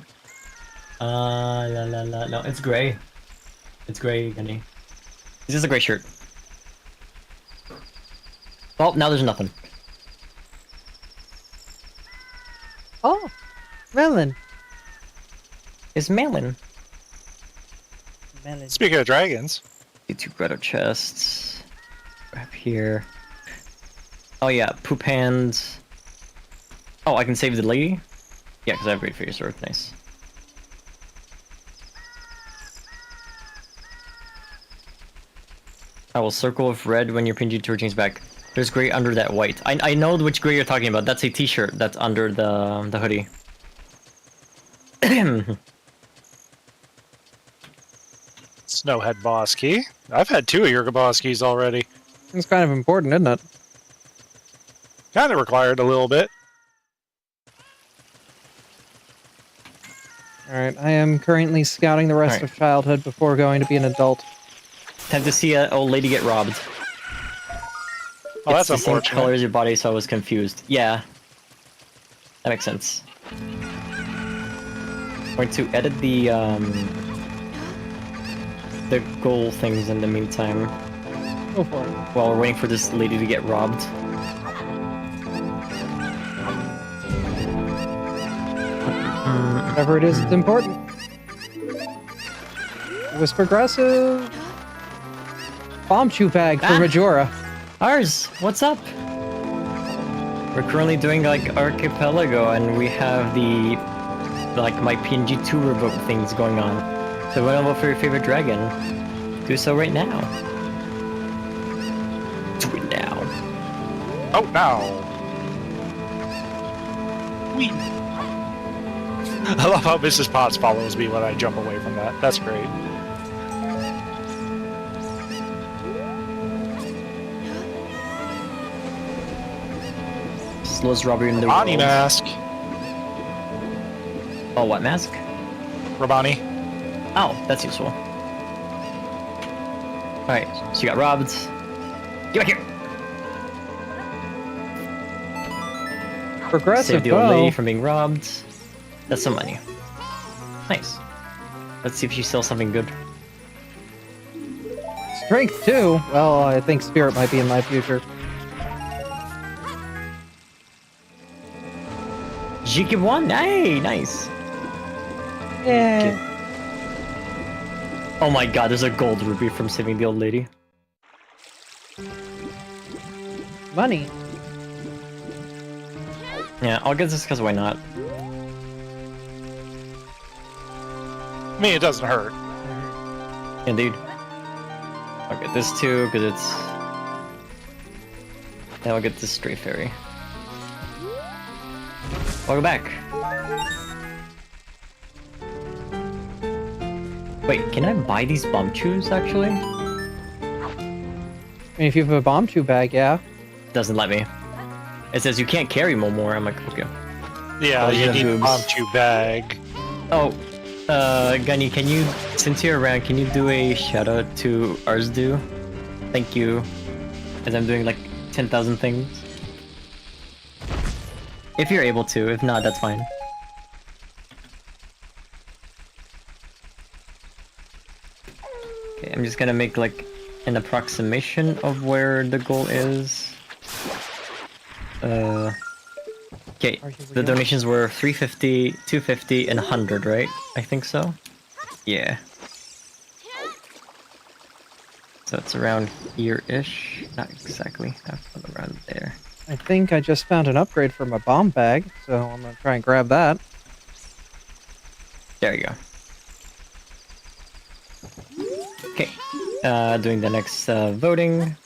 No, it's gray. It's gray, Gunny. This is a gray shirt. Oh, now there's nothing. Oh! Melon! It's Melon. Melon. Speaking of dragons. The 2 Grotto chests. Grab here. Oh yeah, poop hands. Oh, I can save the lady? Yeah, because I have Great Fairy Sword. Nice. I will circle with red when your Pinji tour changes back. There's gray under that white. I know which gray you're talking about. That's a t-shirt that's under the hoodie. Snowhead boss key. I've had 2 of your boss keys already. It's kind of important, isn't it? Kind of required a little bit. Alright, I am currently scouting the rest of childhood before going to be an adult. Time to see an old lady get robbed. Oh, that's the same unfortunate. color as your body, so I was confused. Yeah. That makes sense. Going to edit the goal things in the meantime. Go for it. While we're waiting for this lady to get robbed. Whatever it is, it's important. It was progressive. bomb chew bag for Majora. Ours, what's up? We're currently doing like Archi-poly-go, and we have the like my PNG 2 revoke things going on. So when I vote for your favorite dragon, do so right now. Do it now. Oh, no. Whee. I love how Mrs. Potts follows me when I jump away from that. That's great. Slowest robbery in the Rabani world. mask. Oh, what mask? Rabani. Oh, that's useful. Alright, so you got robbed. Get back here! Progressive Save the old lady bow. from being robbed. That's some money. Nice. Let's see if she sells something good. Strength 2. Well, I think Spirit might be in my future. Jiki won! Hey, nice! Yeah. Oh my god, there's a gold ruby from saving the old lady. Money. Yeah, I'll get this because why not? I mean, it doesn't hurt. Indeed. I'll get this too, because it's... Then I'll get this stray fairy. I'll go back. Wait, can I buy these bomb chews, actually? I mean, if you have a bomb chew bag, yeah. Doesn't let me. It says you can't carry more. I'm like, okay. Yeah, Oh, you yeah, need a boobs. bomb chew bag. Oh, Gunny, can you, since you're around, can you do a shout out to Arzdu? Thank you. As I'm doing like 10,000 things. If you're able to, if not, that's fine. Okay, I'm just gonna make like an approximation of where the goal is. Okay, the donations were 350, 250, and 100, right? I think so. Yeah. So it's around here-ish. Not exactly. Not around there. I think I just found an upgrade for my bomb bag, so I'm gonna try and grab that. There you go. Okay. Doing the next voting.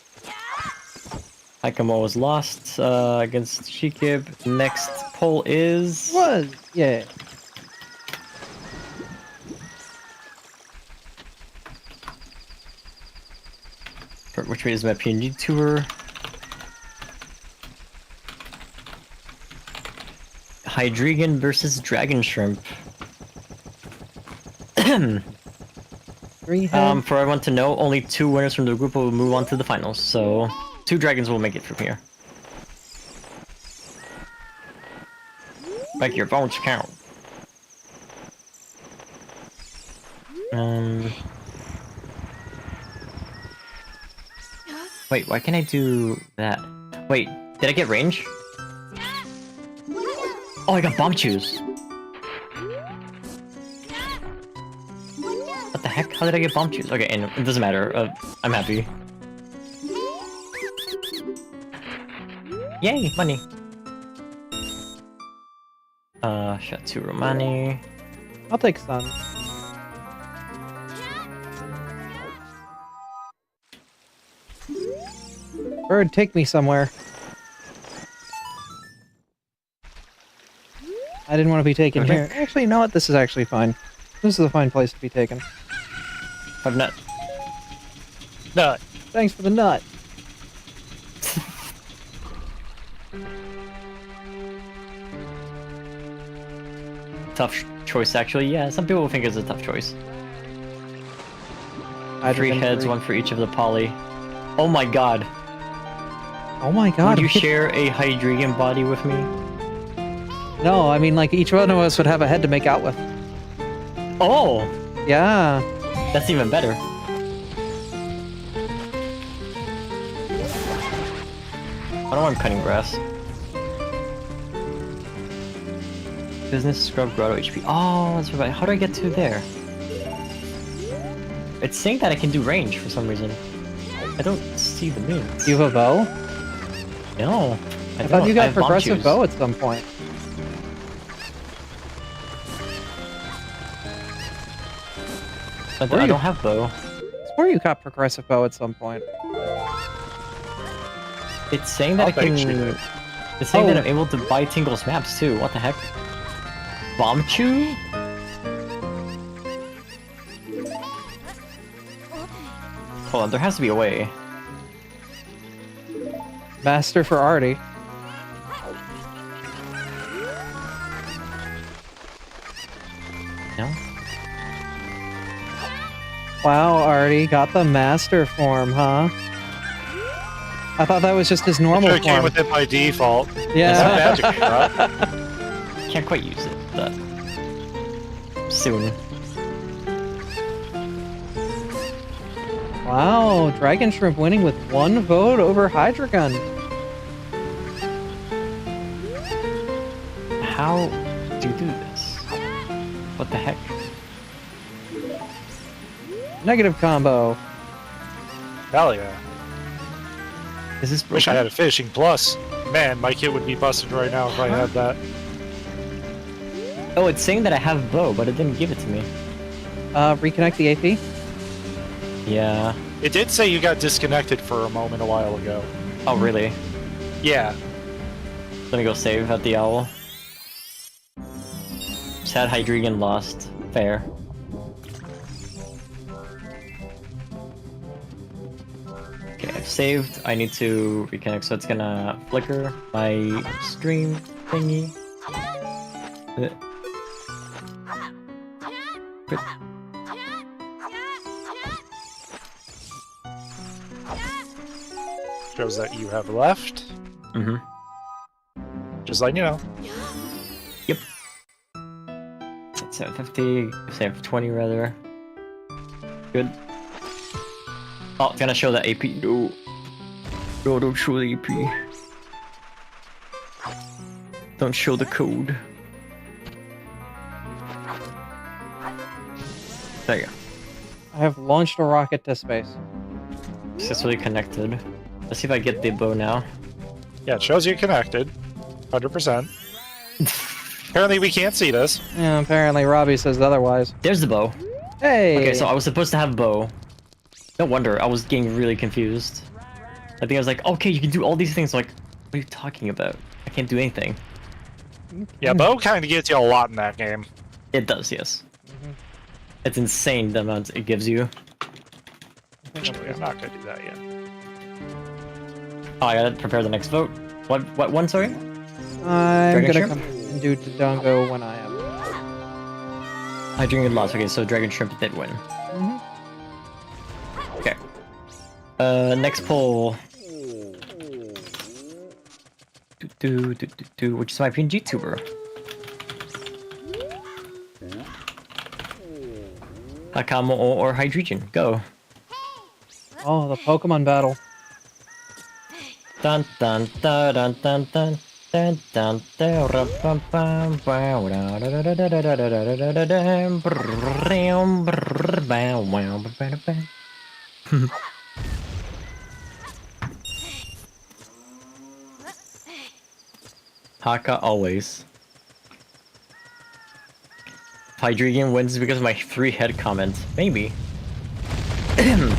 Hikamo was lost against Shikib. Next poll is... Was, yeah. Which way is my PNG tour? Hydreigon versus Dragon Shrimp. Three head. For everyone to know, only 2 winners from the group will move on to the finals, so 2 dragons will make it from here. Make your bones count. Wait, why can't I do that? Wait, did I get range? Oh, I got bomb chews. What the heck? How did I get bomb chews? Okay, and it doesn't matter. I'm happy. Yay, money. Shatsu Romani. I'll take Sun. Bird, take me somewhere. I didn't want to be taken Okay. here. Actually, you know what? This is actually fine. This is a fine place to be taken. Have nut. Nut. Thanks for the nut. Tough choice, actually. Yeah, some people think it's a tough choice. 3 heads, 1 for each of the poly. Oh my god. Oh my god. Would you share a Hydreigon body with me? No, I mean, like, each one of us would have a head to make out with. Oh! Yeah. That's even better. I don't want cutting grass. Business Scrub Grotto HP. Oh, that's right. How do I get to there? It's saying that I can do range for some reason. I don't see the means. You have a bow? No. I thought you got have bomb progressive shoes. bow at some point. But Where I you- don't have bow. I swear you got progressive bow at some point. It's saying that I'll I can. bet you did. It's saying that Oh. I'm able to buy Tingle's maps too. What the heck? Bomb chew? Hold on, there has to be a way. Master for Artie. No? Wow, Artie got the master form, huh? I thought that was just his normal It came form. with it by default. Yeah. It's magic, right? Can't quite use it, but soon. Wow, Dragon Shrimp winning with 1 vote over Hydreigon. How do you do this? What the heck? Negative combo. Hell yeah. Is this broken? Wish I had a fishing plus. Man, my kid would be busted right now if I had that. Oh, it's saying that I have bow, but it didn't give it to me. Reconnect the AP. Yeah. It did say you got disconnected for a moment a while ago. Oh, really? Yeah. Let me go save at the owl. Sad Hydreigon lost. Fair. Okay, I've saved. I need to reconnect, so it's gonna flicker my stream thingy. Uh, but- Shows that you have left. Mhm. Just letting you know. Yep. 750, 720 rather. Good. Oh, it's gonna show the AP. No. No, don't show the AP. Don't show the code. There you go. I have launched a rocket to space. Successfully connected. Let's see if I get the bow now. Yeah, it shows you connected. 100%. Apparently we can't see this. Yeah, apparently Robbie says otherwise. There's the bow. Hey! Okay, so I was supposed to have bow. No wonder, I was getting really confused. I think I was like, okay, you can do all these things. Like, what are you talking about? I can't do anything. Yeah, bow kind of gets you a lot in that game. It does, yes. It's insane the amount it gives you. Actually, I'm not going to do that yet. Oh, I gotta prepare the next vote. What one, sorry? I'm Dragon gonna Shrimp? come and do Dodongo when I am. Hydreigon lost. Okay, so Dragon Shrimp did win. Mhm. Okay. Next poll. Which is my PNG tuber? Hakamo or Hydreigon? Go. Oh, the Pokemon battle. Dun dun dun dun dun dun dun dun dun rum, bum, bum, wow, da, da, da, da, da, da, da, da, da, da, da, da, brrrr, brrrr, bow, wow, ba, ba, ba, ba. Haka always. Hydreigon wins because of my 3 head comment. Maybe. Come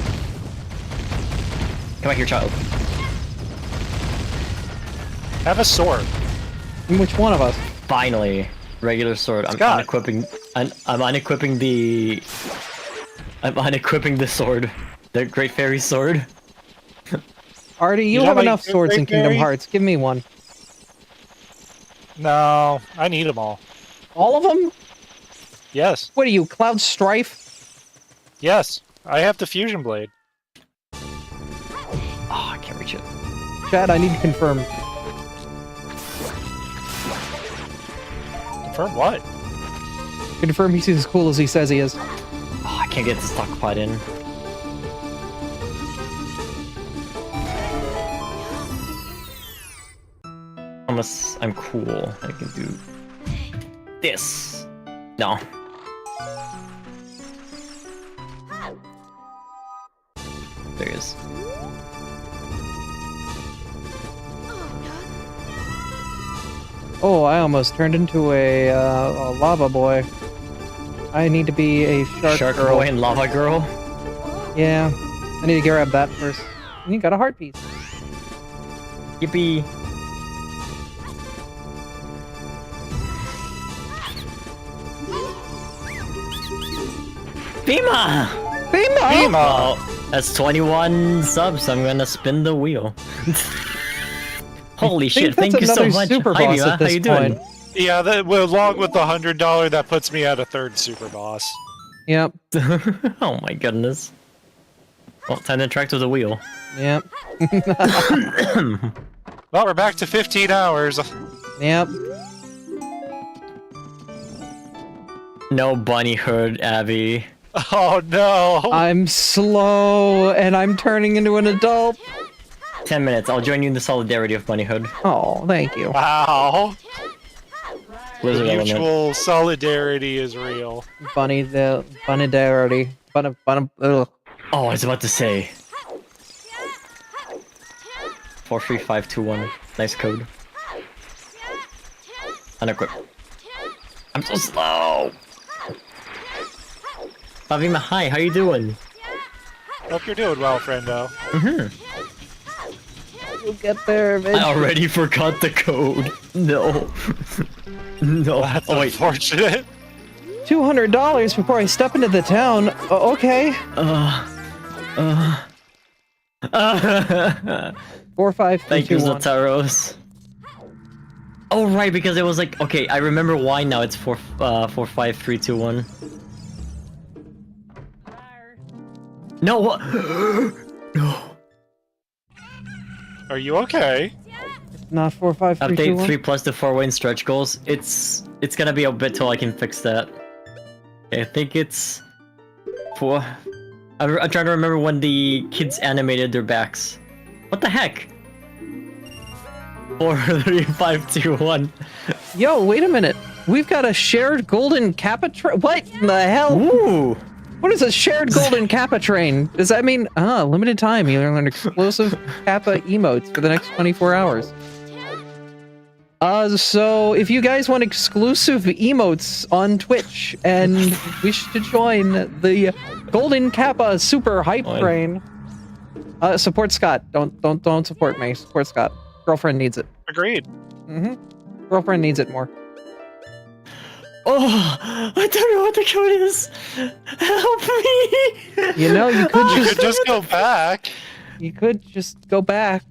back here, child. Have a sword. Which one of us? Finally, regular sword. I'm Scott. unequipping. I'm unequipping the. I'm unequipping the sword, the Great Fairy sword. Artie, you You have have enough a swords in Great Kingdom Fairy? Hearts. Give me one. No, I need them all. All of them? Yes. What are you, Cloud Strife? Yes. I have the fusion blade. Oh, I can't reach it. Chad, I need to confirm. Confirm what? Confirm he's as cool as he says he is. Oh, I can't get the stockpot in. Unless I'm cool, I can do this. No. There he is. Oh, I almost turned into a lava boy. I need to be a shark girl. boy and lava girl. Yeah, I need to grab that first. And you got a heart piece. Yippee. Bima! Bima! Oh, that's 21 subs. I'm gonna spin the wheel. Holy shit! Thank you so much. Super Hi, boss Bima. at this How you doing? point. Yeah, along with the $100, that puts me at a third super boss. Yep. Oh my goodness. Well, time to interact with the wheel. Yep. Well, we're back to 15 hours. Yep. No bunny hood, Abby. Oh no! I'm slow, and I'm turning into an adult. 10 minutes. I'll join you in the solidarity of bunny hood. Oh, thank you. Wow. Lizard element. Mutual solidarity is real. Bunnidarity. Ugh. Oh, I was about to say. 43521. Nice code. Unequip. I'm so slow. Favima, hi. How you doing? Hope you're doing well, friendo. We'll get there I eventually. already forgot the code. No. No. That's Oh wait. unfortunate. $200 before I step into the town. Okay. 4, 5, 3, Thank you, 2, 1. Zotaros. Oh right, because it was like okay. I remember why now. It's 4, 5, 3, 2, 1. No. What? No. Are you okay? Not 4, 5, 3, 2, Update 1. 3 plus the 4-win stretch goals. It's gonna be a bit till I can fix that. Okay, I think it's 4. I'm trying to remember when the kids animated their backs. What the heck? 4, 3, 5, 2, 1. Yo, wait a minute. We've got a shared golden Kappa train. What in the hell? Ooh! What is a shared golden Kappa train? Does that mean, limited time, you learn explosive Kappa emotes for the next 24 hours? So if you guys want exclusive emotes on Twitch and wish to join the Golden Kappa Super Hype Train, support Scott. Don't support me. Support Scott. Girlfriend needs it. Agreed. Girlfriend needs it more. Oh, I don't know what the code is. Help me! You know, you could You just could just go back. you could just go back.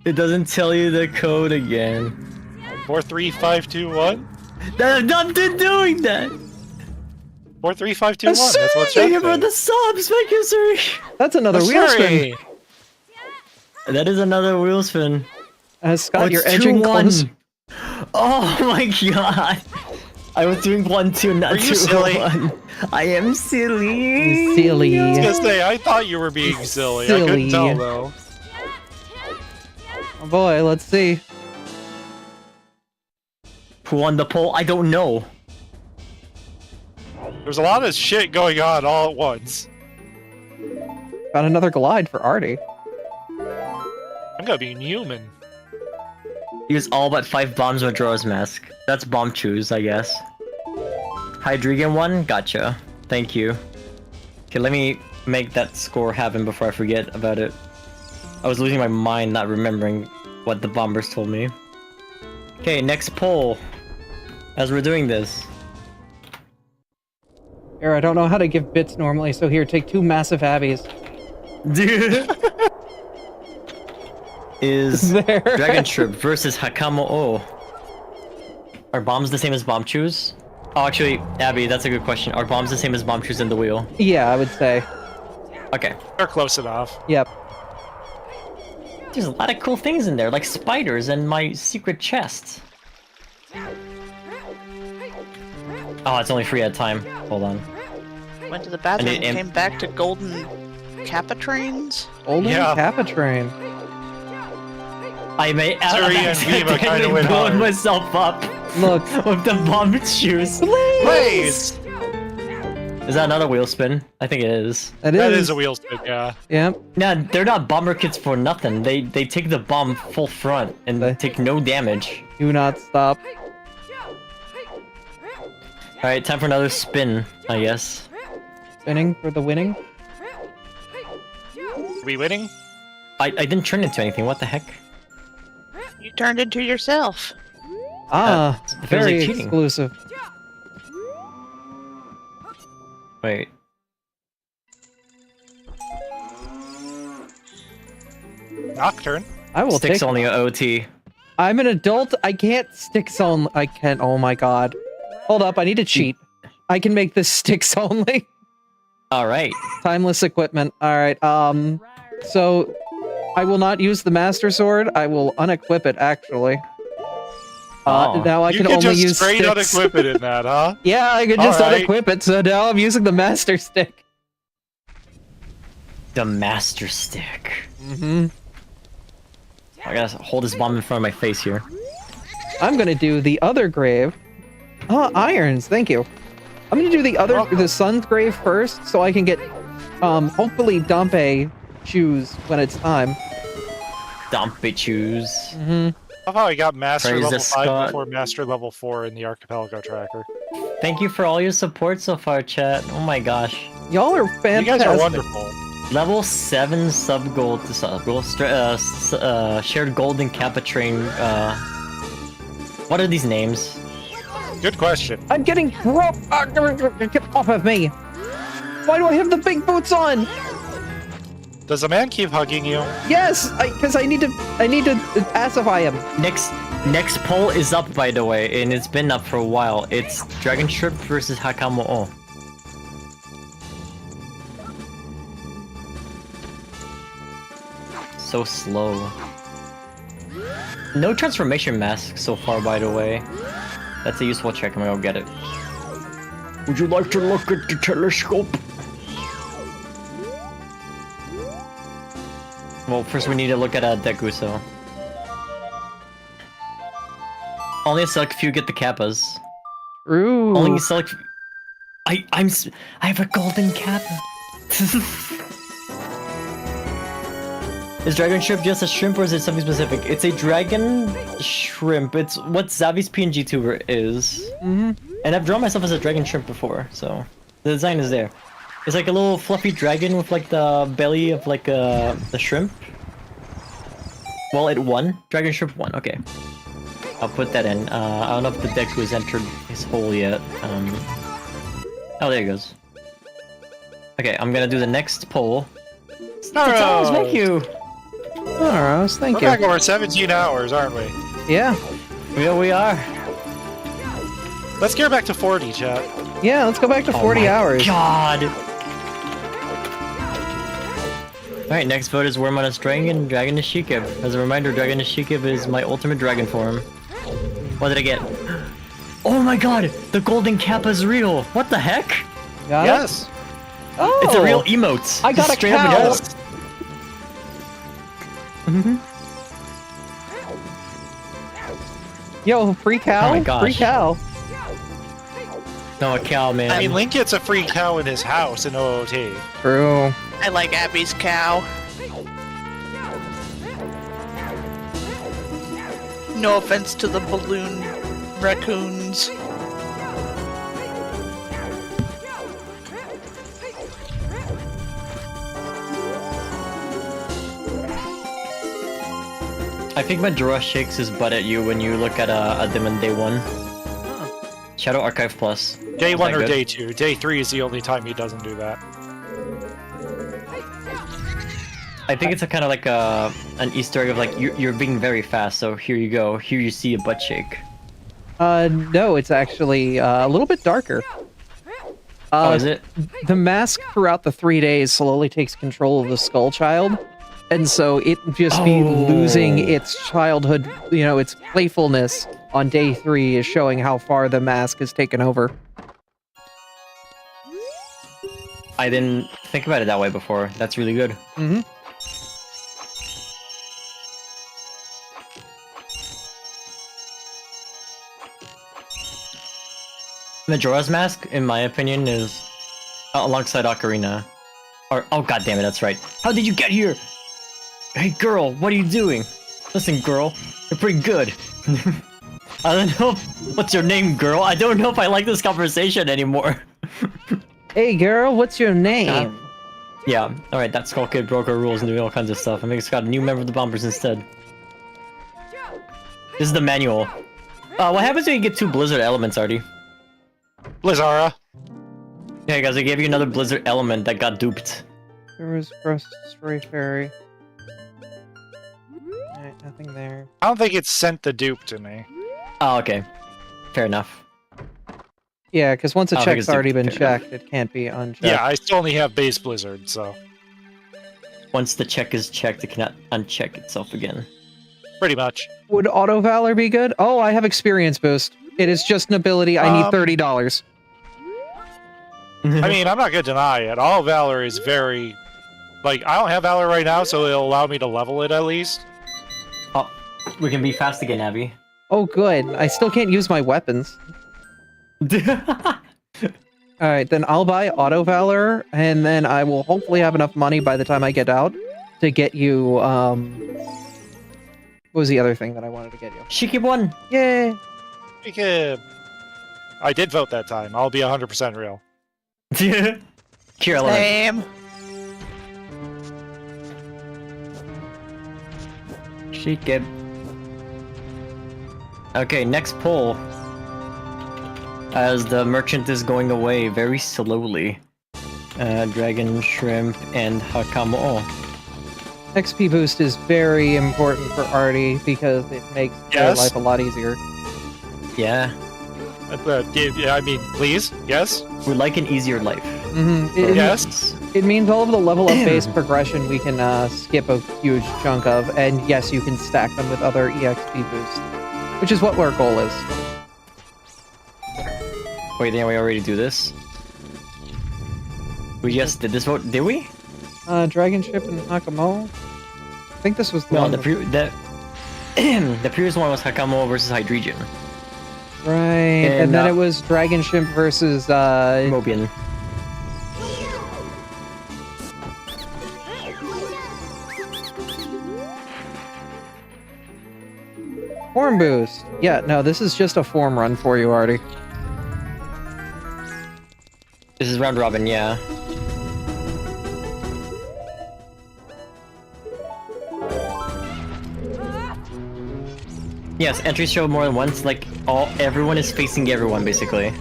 It doesn't tell you the code again. 43521. I'm not doing that. 43521. That's what's Thank you for happening. the subs, thank you, sir. That's another wheel spin. Sorry. That is another wheel spin. Scott, you're it's edging 2-1. close. Oh my god. I was doing 1-2, not Are you silly? 2-1. I am silly. You silly. I was gonna say, I thought you were being silly. I couldn't tell though. Oh boy, let's see. Who won the poll? I don't know. There's a lot of shit going on all at once. Got another glide for Artie. I'm gonna be inhuman. Use all but 5 bombs with Majora's Mask. That's bomb choose, I guess. Hydreigon 1? Gotcha. Thank you. Okay, let me make that score happen before I forget about it. I was losing my mind not remembering what the bombers told me. Okay, next poll. As we're doing this. Here, I don't know how to give bits normally, so here, take 2 massive abbies. Dude. Is There. Dragon Strip versus Hakamo O. Are bombs the same as bomb choose? Oh, actually, Abby, that's a good question. Are bombs the same as bomb choose in the wheel? Yeah, I would say. Okay. They're close enough. Yep. There's a lot of cool things in there, like spiders and my secret chest. Oh, it's only free at time. Hold on. Went to the bathroom and And- came back to golden Kappa trains. Golden Yeah. Kappa train. I may Suri and Viva kinda accidentally went blown hard. myself up Look. with the bomb shoes. Please! Is that another wheel spin? I think it is. That is a wheel spin, yeah. Yep. Nah, they're not bomber kits for nothing. They take the bomb full front and They- take no damage. Do not stop. Alright, time for another spin, I guess. Spinning for the winning. Are we winning? I didn't turn into anything, what the heck? You turned into yourself. Ah, feels very like cheating. exclusive. Wait. Nocturne. I will Sticks take. only a OT. I'm an adult. I can't sticks only. I can't. Oh my god. Hold up. I need to cheat. I can make this sticks only. Alright. Timeless equipment. All right. So I will not use the Master Sword. I will unequip it. Actually. Oh. Now I You can can only just use straight sticks. unequip it in that, huh? Yeah, I can just Alright. unequip it. So now I'm using the Master Stick. The Master Stick. Mm-hmm. I gotta hold this bomb in front of my face here. I'm gonna do the other grave. Oh, irons. Thank you. I'm gonna do the sun's grave first, so I can get, hopefully Dompe shoes when it's time. Dompe choose. Mm-hmm. How about I got Master Praise level the 5 Scott. before Master level 4 in the Archi-poly-go tracker? Thank you for all your support so far, chat. Oh my gosh. Y'all are fantastic. You guys are wonderful. Level 7 sub gold to sub gold. Shared golden kappa train. What are these names? Good question. I'm getting get off of me. Why do I have the big boots on? Does the man keep hugging you? Yes, because I need to pacify him. Next poll is up, by the way, and it's been up for a while. It's Dragon Shrimp versus Hakamo'o. So slow. No transformation mask so far, by the way. That's a useful check. I'm gonna go get it. Would you like to look at the telescope? Well, first we need to look at Dekuso. Only a select few get the kappas. True. Only a select. I have a golden kappa. Is Dragon Shrimp just a shrimp or is it something specific? It's a dragon shrimp. It's what Zavi's PNG tuber is. Mm-hmm. And I've drawn myself as a dragon shrimp before, so the design is there. It's like a little fluffy dragon with like the belly of like the shrimp. Well, it won. Dragon shrimp won. Okay. I'll put that in. I don't know if the Deku has entered his hole yet. Oh, there it goes. Okay, I'm gonna do the next poll. Charles, thank you! Alright, thank We're you. back over 17 hours, aren't we? Yeah. Yeah, we are. Let's get back to 40, chat. Yeah, let's go back to 40 hours. God! Alright, next vote is Wormonus Dragon, Dragon Nishikib. As a reminder, Dragon Nishikib is my ultimate dragon form. What did I get? Oh my god! The golden kappa is real! What the heck? Got it? Yes. Oh, It's a real emote! I got Just a straight up and cow. down. Yes. Yo, free cow? Oh my gosh. Free cow. No, a cow, man. I mean, Link gets a free cow in his house in OOT. True. I like Abby's cow. No offense to the balloon raccoons. I think Majora shakes his butt at you when you look at a Demon Day 1. Shadow Archive Plus. Day Is 1 that or good? day 2. Day 3 is the only time he doesn't do that. I think it's a kind of like an Easter egg of like you're being very fast, so here you go. Here you see a butt shake. No, it's actually a little bit darker. Oh, is it? The mask throughout the 3 days slowly takes control of the Skull Child, and so it just be losing its childhood, you know, its playfulness on day 3 is showing how far the mask has taken over. I didn't think about it that way before. That's really good. Mm-hmm. Majora's Mask, in my opinion, is alongside Ocarina. Or, oh god damn it, that's right. How did you get here? Hey girl, what are you doing? Listen girl, you're pretty good. I don't know. What's your name, girl? I don't know if I like this conversation anymore. Hey girl, what's your name? Yeah, alright, that Skull Kid broke our rules and doing all kinds of stuff. I think it's got a new member of the Bombers instead. This is the manual. What happens when you get 2 Blizzard elements, Artie? Blizzara. Yeah, guys, I gave you another Blizzard element that got duped. There was Gross Stray Fairy. Alright, nothing there. I don't think it sent the dupe to me. Oh, okay. Fair enough. Yeah, because once a I don't think check's it's already been fair. checked, it can't be unchecked. Yeah, I still only have base Blizzard, so Once the check is checked, it cannot uncheck itself again. pretty much. Would Auto Valor be good? Oh, I have experience boost. It is just an ability. I need $30. I mean, I'm not gonna deny it. All Valor is very... Like, I don't have Valor right now, so it'll allow me to level it at least. Oh, we can be fast again, Abby. Oh, good. I still can't use my weapons. Alright, then I'll buy Auto Valor, and then I will hopefully have enough money by the time I get out to get you, what was the other thing that I wanted to get you? Shiki won! Yay! I did vote that time. I'll be 100% real. Kira element. Same. Shiki. Okay, next poll. As the merchant is going away very slowly. Dragon, Shrimp, and Hakamo. XP boost is very important for Artie because it makes their Yes. life a lot easier. Yeah, I mean, please? Yes? we like an easier life. Yes? It means all of the level up base progression we can skip a huge chunk of, and yes, you can stack them with other EXP boosts, which is what our goal is. Wait, didn't we already do this? We just did this vote, did we? Dragon Ship and Hakamo? I think this was the No, one. the previous one was Hakamo versus Hydreigon. Right, and then uh, it was Dragon Ship versus Mobian. Form Boost. Yeah, no, this is just a form run for you, Artie. This is round robin, yeah. Yes, entries show more than once, like everyone is facing everyone basically.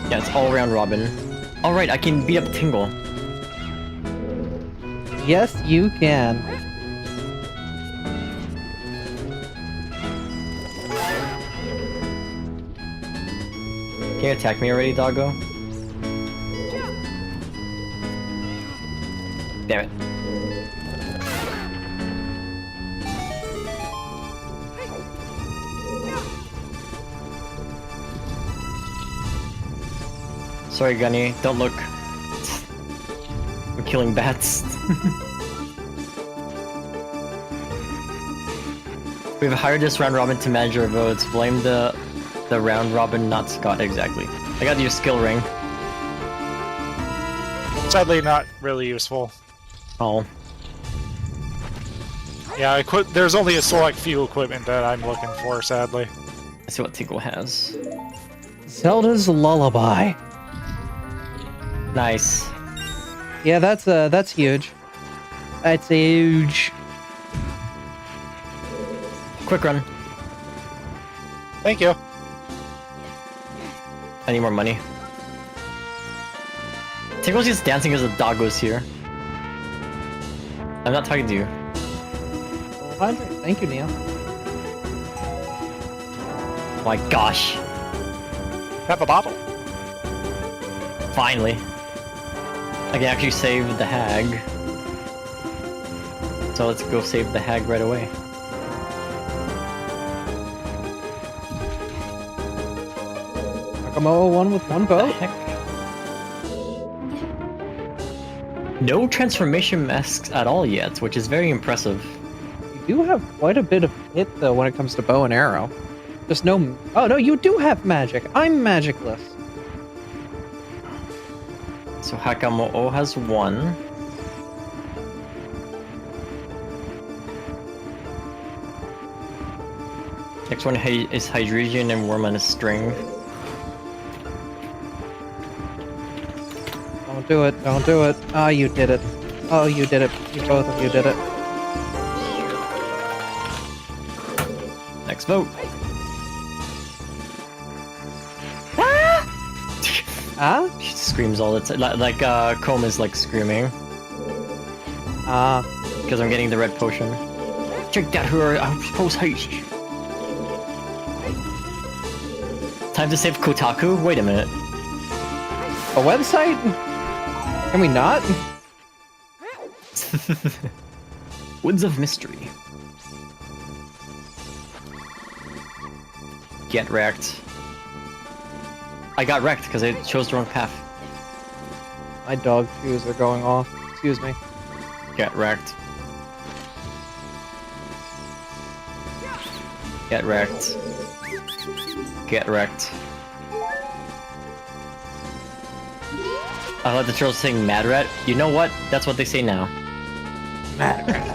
Yeah, it's all round robin. Alright, I can beat up Tingle. Yes, you can. Can you attack me already, doggo? Damn it. Sorry, Gunny. Don't look. I'm killing bats. We've hired this round robin to manage our votes. Blame the round robin, not Scott, exactly. I got your skill ring. Sadly, not really useful. Oh. Yeah, there's only a select few equipment that I'm looking for, sadly. Let's see what Tingle has. Zelda's Lullaby. Nice. Yeah, that's huge. That's huge. Quick run. Thank you. I need more money. Tingle's just dancing as the doggo's here. I'm not talking to you. 100. Thank you, Neil. My gosh. Have a bottle. Finally. I can actually save the hag. So let's go save the hag right away. Hakamo won with one vote. Heck? no transformation masks at all yet, which is very impressive. You do have quite a bit of hit, though, when it comes to bow and arrow. Just no... Oh, no, you do have magic. I'm magicless. So Hakamo'o has 1. Next one is Hydrogen and Worm on a String. Don't do it. Don't do it. Oh, you did it. Oh, you did it. You both of you did it. Next vote. Ah? She screams all the time. Like Comb is like screaming. Ah. Because I'm getting the red potion. Check that her post haste. Time to save Kotaku? Wait a minute. A website? Can we not? Woods of Mystery. Get wrecked. I got wrecked because I chose the wrong path. My dog shoes are going off. Excuse me. Get wrecked. Get wrecked. Get wrecked. I thought the trolls saying Mad Rat. You know what? That's what they say now. Mad Rat.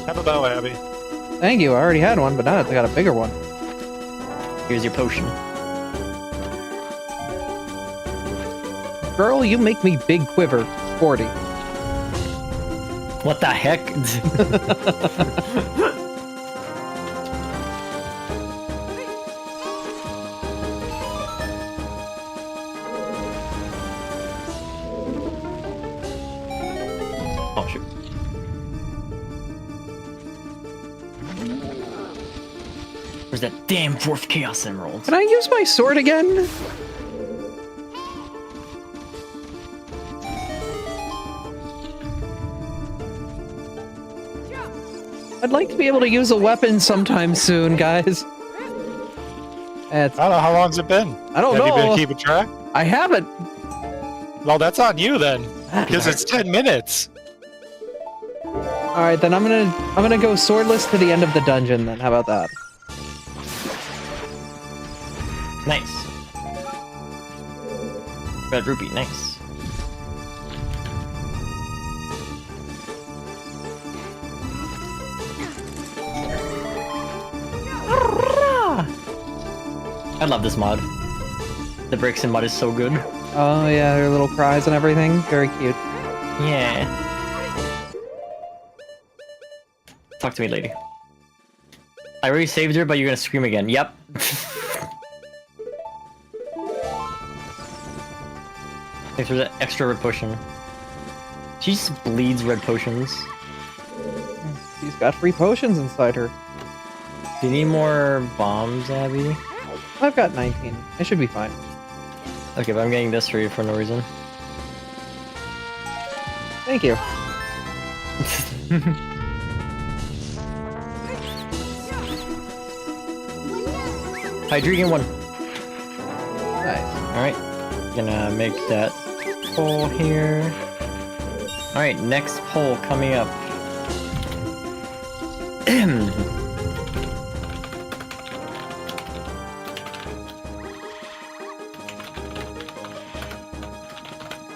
Have a bow, Abby. Thank you. I already had one, but now I got a bigger one. Here's your potion. Girl, you make me big quiver. 40. What the heck? Oh, shoot. Where's that damn 4th Chaos Emerald? Can I use my sword again? I'd like to be able to use a weapon sometime soon, guys. I don't know, how long's it been? I don't Have know. you been keeping track? I haven't. Well, that's on you then, because it's 10 minutes. All right, then I'm gonna go swordless to the end of the dungeon. Then how about that? Nice. Red rupee, nice. I love this mod. The breaks in mod is so good. Oh yeah, their little cries and everything. Very cute. Yeah. Talk to me, lady. I already saved her, but you're gonna scream again. Yep. Thanks for the extra red potion. She just bleeds red potions. She's got free potions inside her. Do you need more bombs, Abby? I've got 19. I should be fine. Okay, but I'm getting this for you for no reason. Thank you. Hydrogen 1. Nice. Alright. Gonna make that pole here. Alright, next pole coming up.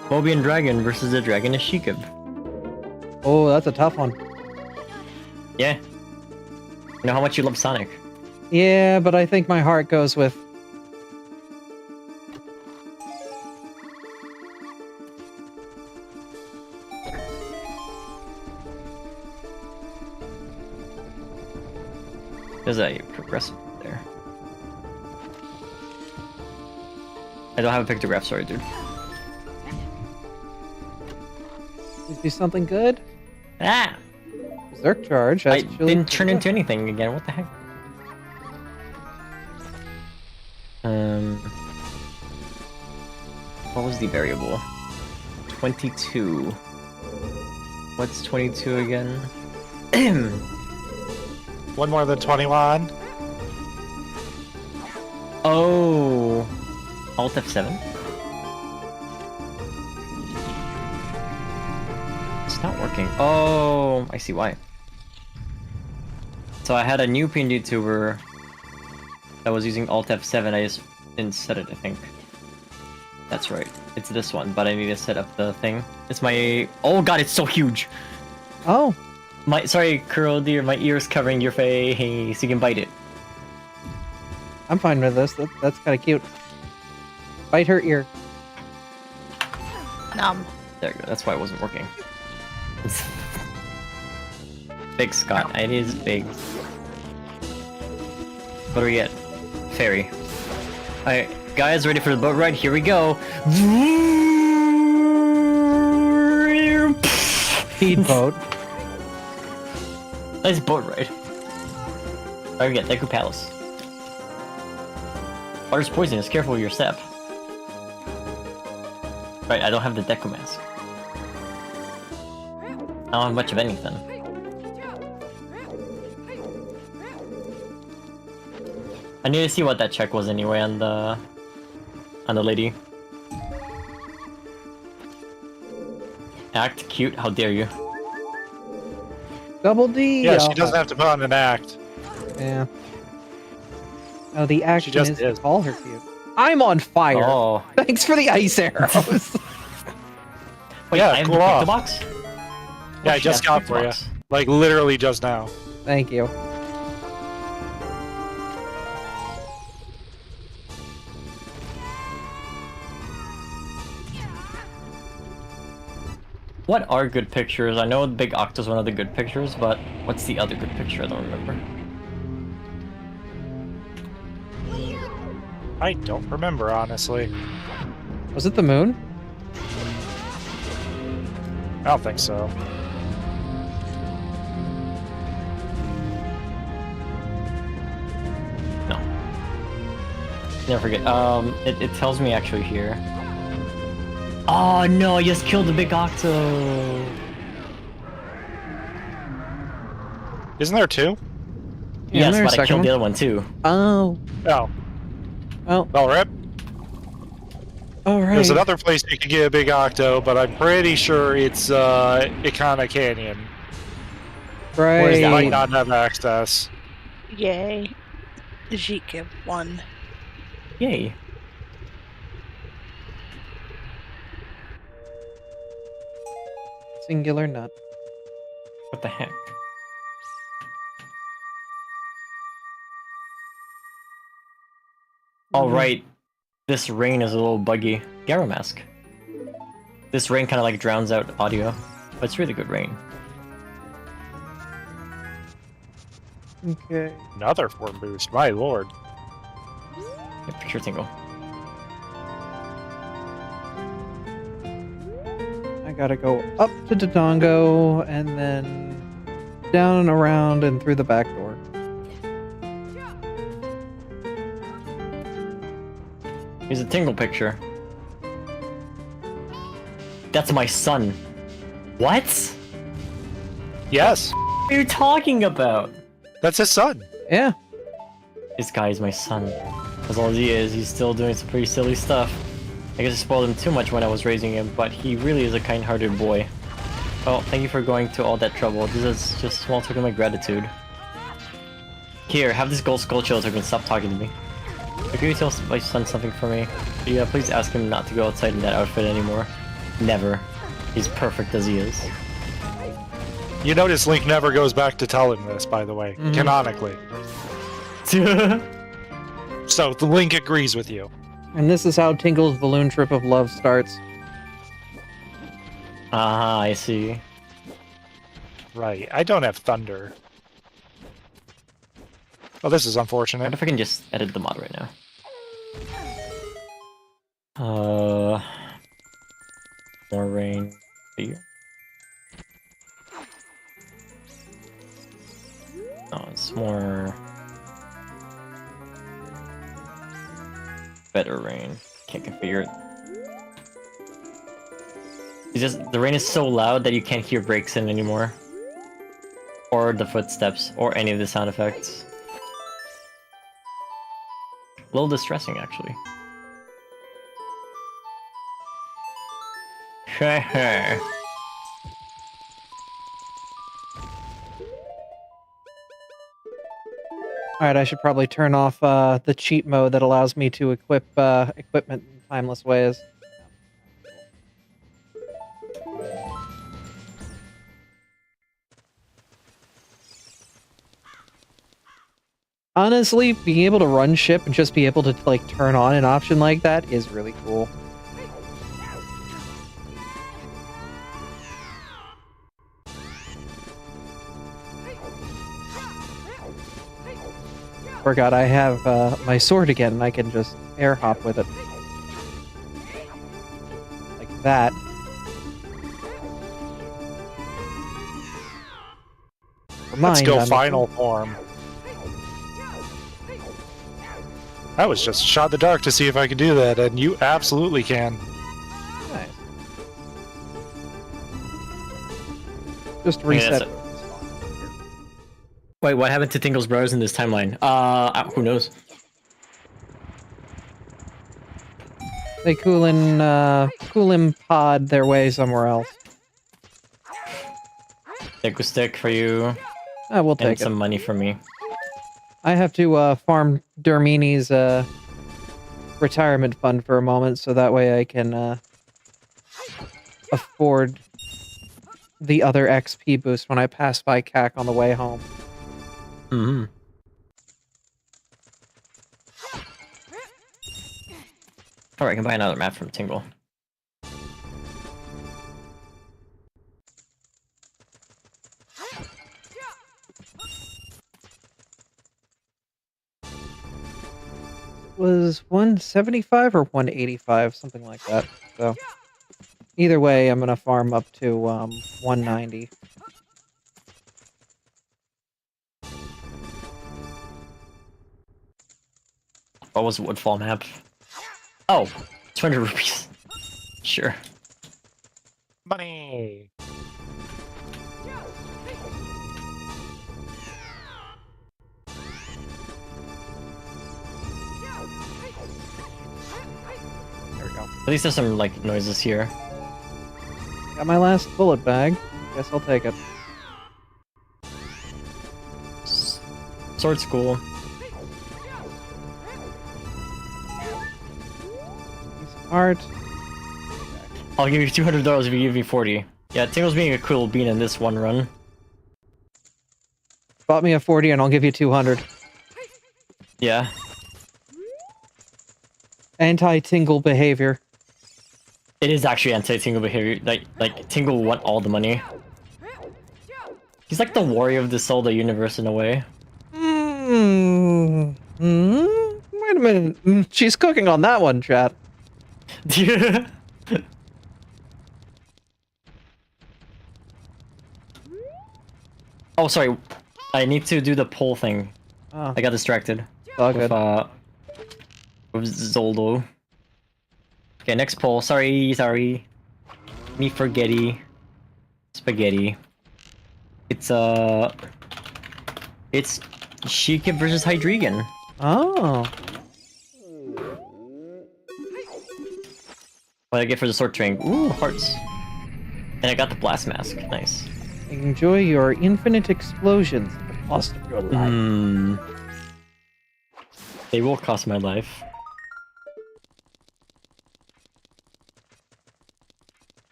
Mobian Dragon versus the Dragon Ashikib. Oh, that's a tough one. Yeah. You know how much you love Sonic. Yeah, but I think my heart goes with... There's a progressive there. I don't have a pictograph, sorry, dude. Do something good? Ah! Berserk charge. I That's really didn't turn good. into anything again, what the heck? What was the variable? 22. What's 22 again? One more than 21. Oh! Alt F7? working. Oh, I see why. So I had a new pinned YouTuber that was using Alt F7. I just didn't set it, I think. That's right. It's this one, but I need to set up the thing. It's my... Oh god, it's so huge! Oh. Sorry, Curl Deer, my ear's covering your face. You can bite it. I'm fine with this. That's kind of cute. Bite her ear. Nom. There you go, that's why it wasn't working. Big Scott, it is big. What do we get? Fairy. Alright, guys, ready for the boat ride? Here we go! Speedboat. Nice boat ride. Alright, we got Deku Palace. Water's poisonous, careful with your step. Right, I don't have the Deku mask. I don't have much of anything. I need to see what that check was anyway on the lady. Act cute, how dare you. Double D. Yeah, she doesn't have to put on an act. Yeah. Oh, the action just is is. to call her cute. I'm on fire. Oh. Thanks for the ice arrows. Wait, Yeah, I have cool the off. box? Yeah, I just got for you. Like, literally just now. Thank you. What are good pictures? I know the Big Octo's one of the good pictures, but what's the other good picture? I don't remember. I don't remember, honestly. Was it the moon? I don't think so. No. Never forget. It tells me actually here. Oh no, I just killed the Big Octo! Isn't there two? Yeah, Yes, there's but I a second killed one. the other one too. Oh. Oh. Well, Well, rip. alright. There's another place you can get a big octo, but I'm pretty sure it's Ikana Canyon. Where you might Right. not have access. Yay. Jike won. Yay. Singular nut. What the heck? All right. This rain is a little buggy. Gyro mask. This rain kind of like drowns out audio, but it's really good rain. Okay. Another form boost, my lord. Yeah, picture tingle. I gotta go up to Dodongo and then down and around and through the back door. Here's a tingle picture. That's my son. What? Yes, What are you talking about? that's his son. Yeah. This guy is my son. As long as he is, he's still doing some pretty silly stuff. I guess I spoiled him too much when I was raising him, but he really is a kind-hearted boy. Well, thank you for going to all that trouble. This is just a small token of my gratitude. Here, have this gold skull chill token. Stop talking to me. Can you tell my son something for me? Yeah, please ask him not to go outside in that outfit anymore. Never. He's perfect as he is. You notice Link never goes back to tell him this, by the way, canonically. So the Link agrees with you. And this is how Tingle's balloon trip of love starts. Ah, I see. Right, I don't have thunder. Oh, this is I unfortunate. wonder if I can just edit the mod right now. More rain here. Oh, it's more better rain. Can't configure it. It's just the rain is so loud that you can't hear brakes in anymore, or the footsteps, or any of the sound effects. A little distressing, actually. Alright, I should probably turn off the cheat mode that allows me to equip equipment in timeless ways. Honestly, being able to run ship and just be able to like turn on an option like that is really cool. Forgot I have my sword again and I can just air hop with it. Like that. Let's go I'm- final form. I was just shot in the dark to see if I could do that, and you absolutely can. Nice. Just Yeah, reset. that's Wait, what happened to Tingle's brothers in this timeline? Who knows? They coolin pod their way somewhere else. Take a stick for you, We'll and take some it. money for me. I have to farm Dermini's retirement fund for a moment, so that way I can afford the other XP boost when I pass by CAC on the way home. Mm-hmm. Alright, I can buy another map from Tingle. Was 175 or 185, something like that. So either way, I'm gonna farm up to 190. What was the Woodfall map? Oh, 200 rupees. Sure. Money! There we go. At least there's some, like, noises here. Got my last bullet bag. Guess I'll take it. Sword's cool. Art. I'll give you $200 if you give me 40. Yeah, Tingle's being a cool bean in this one run. Bought me a 40 and I'll give you 200. Yeah. Anti-tingle behavior. It is actually anti-Tingle behavior. Like Tingle want all the money. He's like the warrior of the Zelda universe in a way. Wait a minute. She's cooking on that one, chat. Oh, sorry. I need to do the pull thing. Oh, I got distracted all with good. with Zoldo. Okay, next poll. Sorry. Me forgetty. Spaghetti. It's Sheikah versus Hydreigon. Oh. What did I get for the sword training? Ooh, hearts. And I got the blast mask. Nice. Enjoy your infinite explosions at the cost of your life. Hmm. They will cost my life.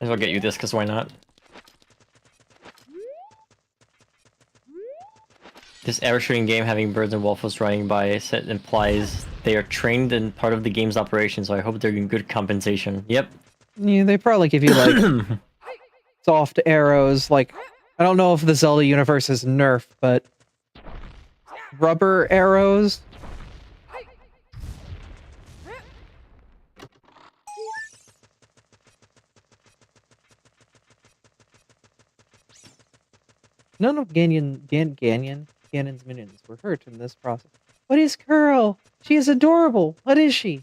I'll get you this, because why not? This arrow shooting game having birds and waffles running by implies they are trained in part of the game's operation, so I hope they're getting good compensation. Yep. Yeah, they probably give you like soft arrows. Like, I don't know if the Zelda universe is nerfed, but rubber arrows. None of Ganon's minions were hurt in this process. What is Curl? She is adorable. What is she?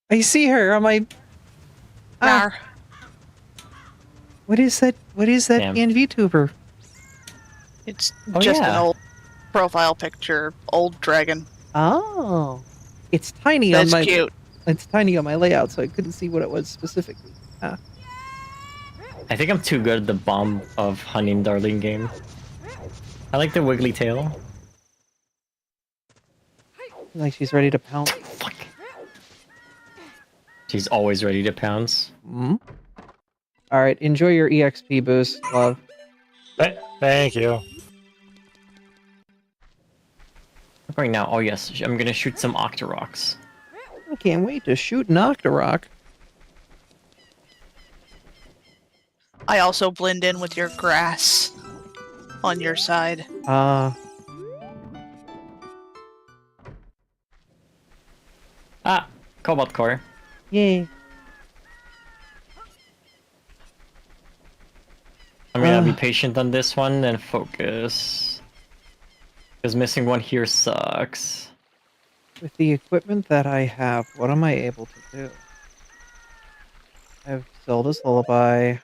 I see her on my... Nar. What is that? What is that Damn. VTuber? It's Oh, just yeah. an old profile picture, old dragon. Oh, it's tiny That's on my. cute. It's tiny on my layout, so I couldn't see what it was specifically. Ah. I think I'm too good at the bomb of Honey and Darling game. I like the wiggly tail. Like she's ready to pounce. Fuck. She's always ready to pounce. Hmm? Alright, enjoy your EXP boost, love. Thank you. I'm going now. Oh yes, I'm gonna shoot some Octoroks. I can't wait to shoot an Octorok. I also blend in with your grass on your side. Cobalt Core. Yay. I'm gonna be patient on this one and focus. Because missing one here sucks. With the equipment that I have, what am I able to do? I have Zelda's Lullaby.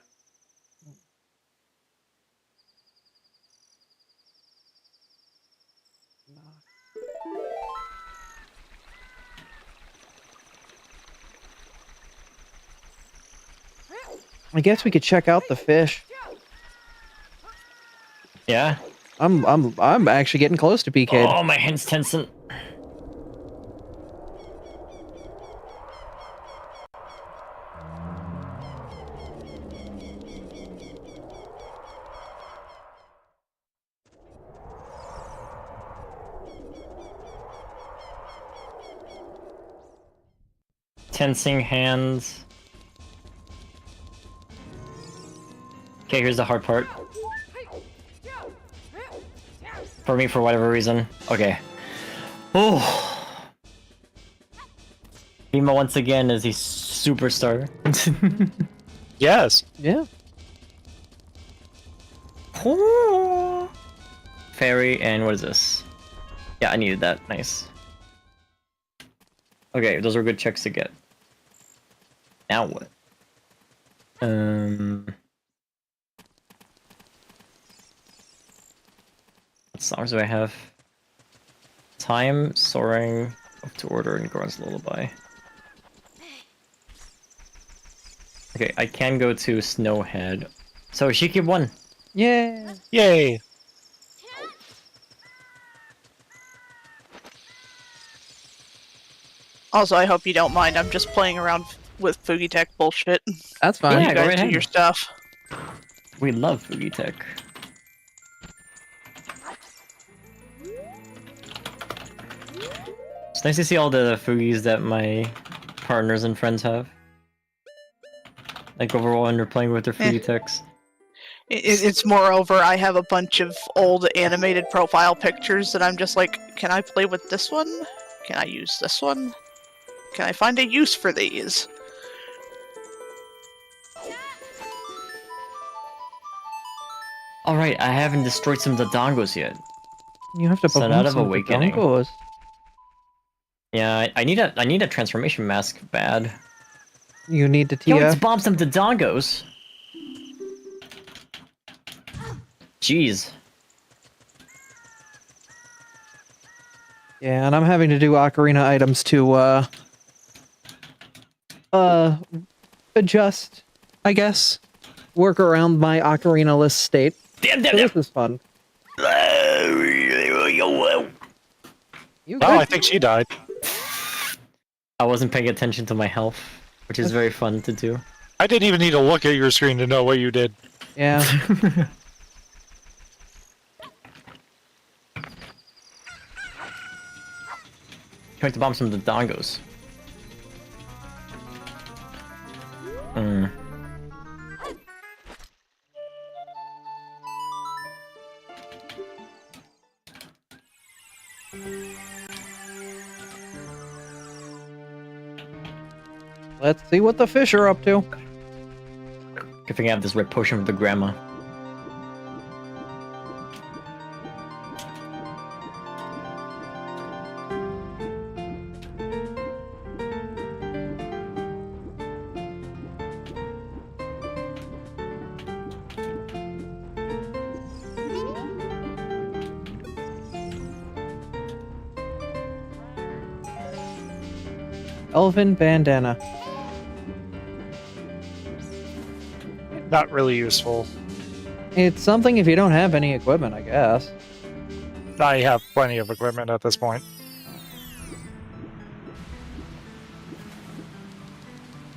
I guess we could check out the fish. Yeah? I'm actually getting close to PK. Oh, my hand's tensing. Tensing hands. Okay, here's the hard part. For me, for whatever reason. Okay. Oh. Mima once again is a superstar. Yes. Yeah. Fairy and what is this? Yeah, I needed that. Nice. Okay, those are good checks to get. Now what? What songs do I have? Time, Soaring, Up to Order, and Goron's Lullaby. Okay, I can go to Snowhead. So Shiki won! Yeah. Yay. Also, I hope you don't mind. I'm just playing around with Fugi Tech bullshit. That's fine. Yeah, You go guys right do ahead. your stuff. We love Fugi Tech. It's nice to see all the Fugis that my partners and friends have. Like overall when they're playing with their Fugi Techs. It's moreover, I have a bunch of old animated profile pictures that I'm just like, can I play with this one? Can I use this one? Can I find a use for these? Alright, I haven't destroyed some Dodongos yet. You have to Son perform out of some Awakening. Dodongos. Yeah, I need a transformation mask bad. You need to Yo, Tia. let's bomb some Dodongos! Jeez. Yeah, and I'm having to do Ocarina items to, adjust, I guess. Work around my Ocarina list state. Damn, So this is fun. You Oh, I good? think she died. I wasn't paying attention to my health, which is very fun to do. I didn't even need to look at your screen to know what you did. Yeah. Trying to bomb some of the Dongos. Let's see what the fish are up to. Good thing I have this red potion with the grandma. Elven bandana. Not really useful. It's something if you don't have any equipment, I guess. I have plenty of equipment at this point.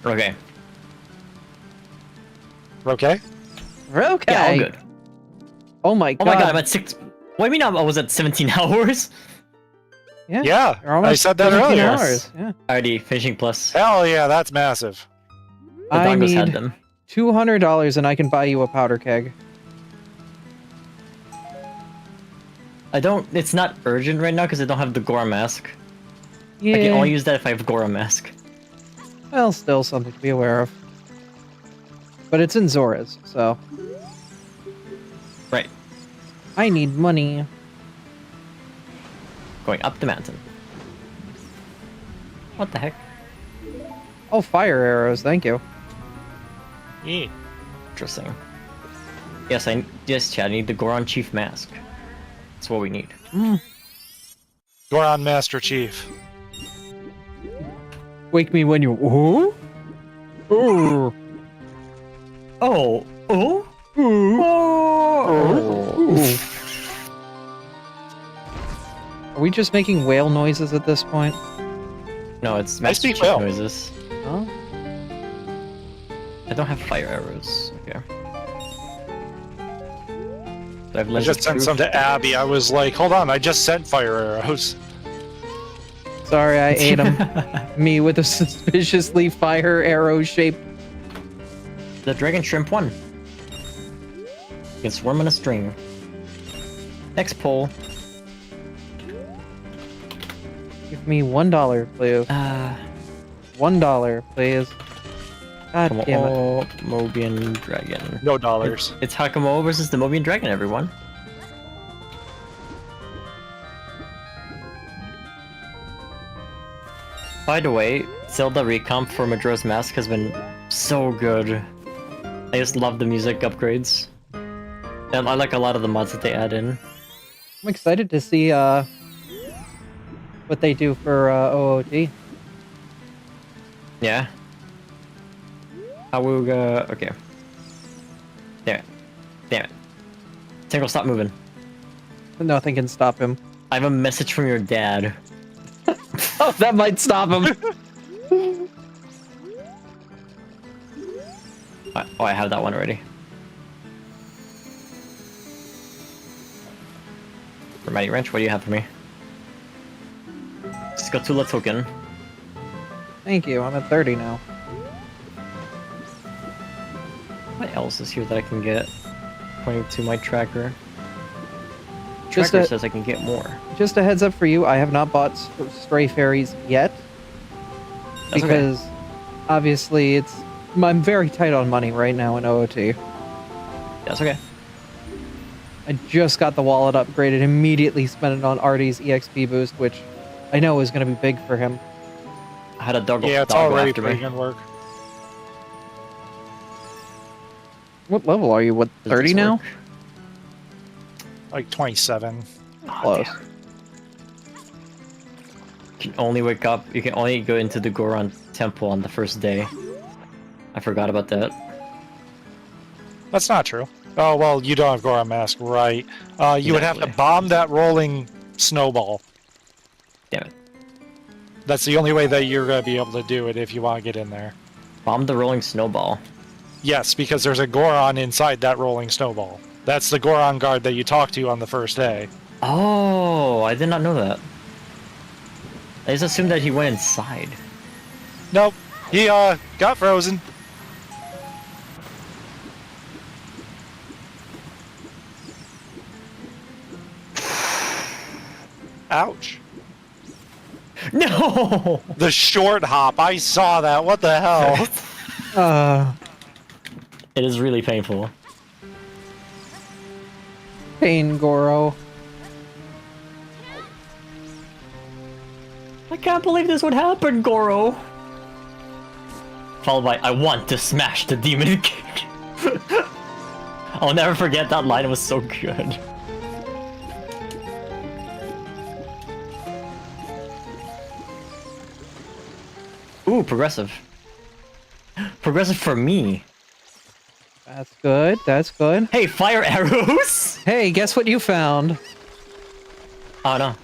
Okay. Okay. Okay. Yeah, all good. Oh my Oh god. my god, I'm at 6. What do you mean I was at 17 hours? Yeah. Yeah, You're almost I said that 17 earlier. hours. Yeah. Already finishing plus. Hell yeah, that's massive. The I dongos had need them. $200 and I can buy you a powder keg. It's not urgent right now because I don't have the Gora mask. Yeah. I can only use that if I have Gora mask. Well, still something to be aware of. But it's in Zora's, so. Right. I need money. Going up the mountain. What the heck? Oh, fire arrows, thank you. Yeah. Interesting. Yes, Chad, I need the Goron Chief mask. That's what we need. Goron Master Chief. Wake me when you. Ooh? Ooh. Oh! Oh! Ooh. Oh! Ooh. Are we just making whale noises at this point? No, it's I Master speak Chief well. noises. Huh? I don't have fire arrows. Okay. Do I have I lens just of sent truth? some to Abby. I was like, hold on, I just sent fire arrows. Sorry, I ate them. Me with a suspiciously fire arrow shape. The dragon shrimp won. You can swarm on a string. Next poll. Give me $1, please. $1, please. God damn it. Hakumo Mobian Dragon. No dollars. It's Hakumo versus the Mobian Dragon, everyone. By the way, Zelda Recomp for Majora's Mask has been so good. I just love the music upgrades. And I like a lot of the mods that they add in. I'm excited to see what they do for OOT. Yeah. Awuga. Okay. Damn it. Damn it. Tingle, stop moving. Nothing can stop him. I have a message from your dad. Oh, that might stop him. Oh, I have that one already. For Mighty Wrench, what do you have for me? Scatula token. Thank you, I'm at 30 now. What else is here that I can get? Pointing to my tracker. Just Tracker a- says I can get more. Just a heads up for you, I have not bought Stray Fairies yet. That's Because obviously I'm very tight on money right now in OOT. That's okay. I just got the wallet upgraded, immediately spent it on Artie's EXP boost, which I know is going to be big for him. I had a dog, Yeah, it's doggo already after pretty me. good work. What level are you? What, Does 30 this now? work? Like 27. Close. Damn. You can only wake up. You can only go into the Goron temple on the first day. I forgot about that. That's not true. Oh, well, you don't have Goron Mask, right. You would have to Exactly. bomb that rolling snowball. Damn it. That's the only way that you're going to be able to do it if you want to get in there. Bomb the rolling snowball. Yes, because there's a Goron inside that rolling snowball. That's the Goron guard that you talk to on the first day. Oh, I did not know that. I just assumed that he went inside. Nope. He, got frozen. Ouch. No! The short hop. I saw that. What the hell? It is really painful. Pain Goro. I can't believe this would happen, Goro! Followed by, I want to smash the demon king. I'll never forget that line, it was so good. Ooh, progressive. Progressive for me. That's good, that's good. Hey, fire arrows! Hey, guess what you found? Oh no.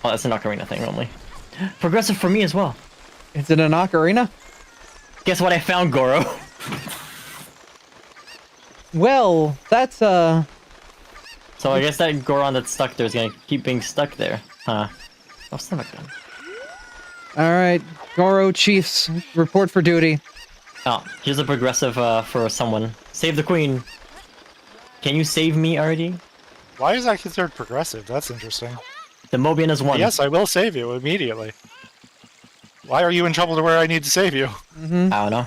Oh, that's an ocarina thing only. Progressive for me as well. Is it an ocarina? Guess what I found, Goro? Well, that's So I guess that Goron that's stuck there is gonna keep being stuck there. Huh. Oh, stomach gun. Alright, Goro Chiefs, report for duty. Oh, here's a progressive for someone. Save the queen. Can you save me already? Why is that considered progressive? That's interesting. The Mobian is one. Yes, I will save you immediately. Why are you in trouble to where I need to save you? Mm-hmm. I don't know.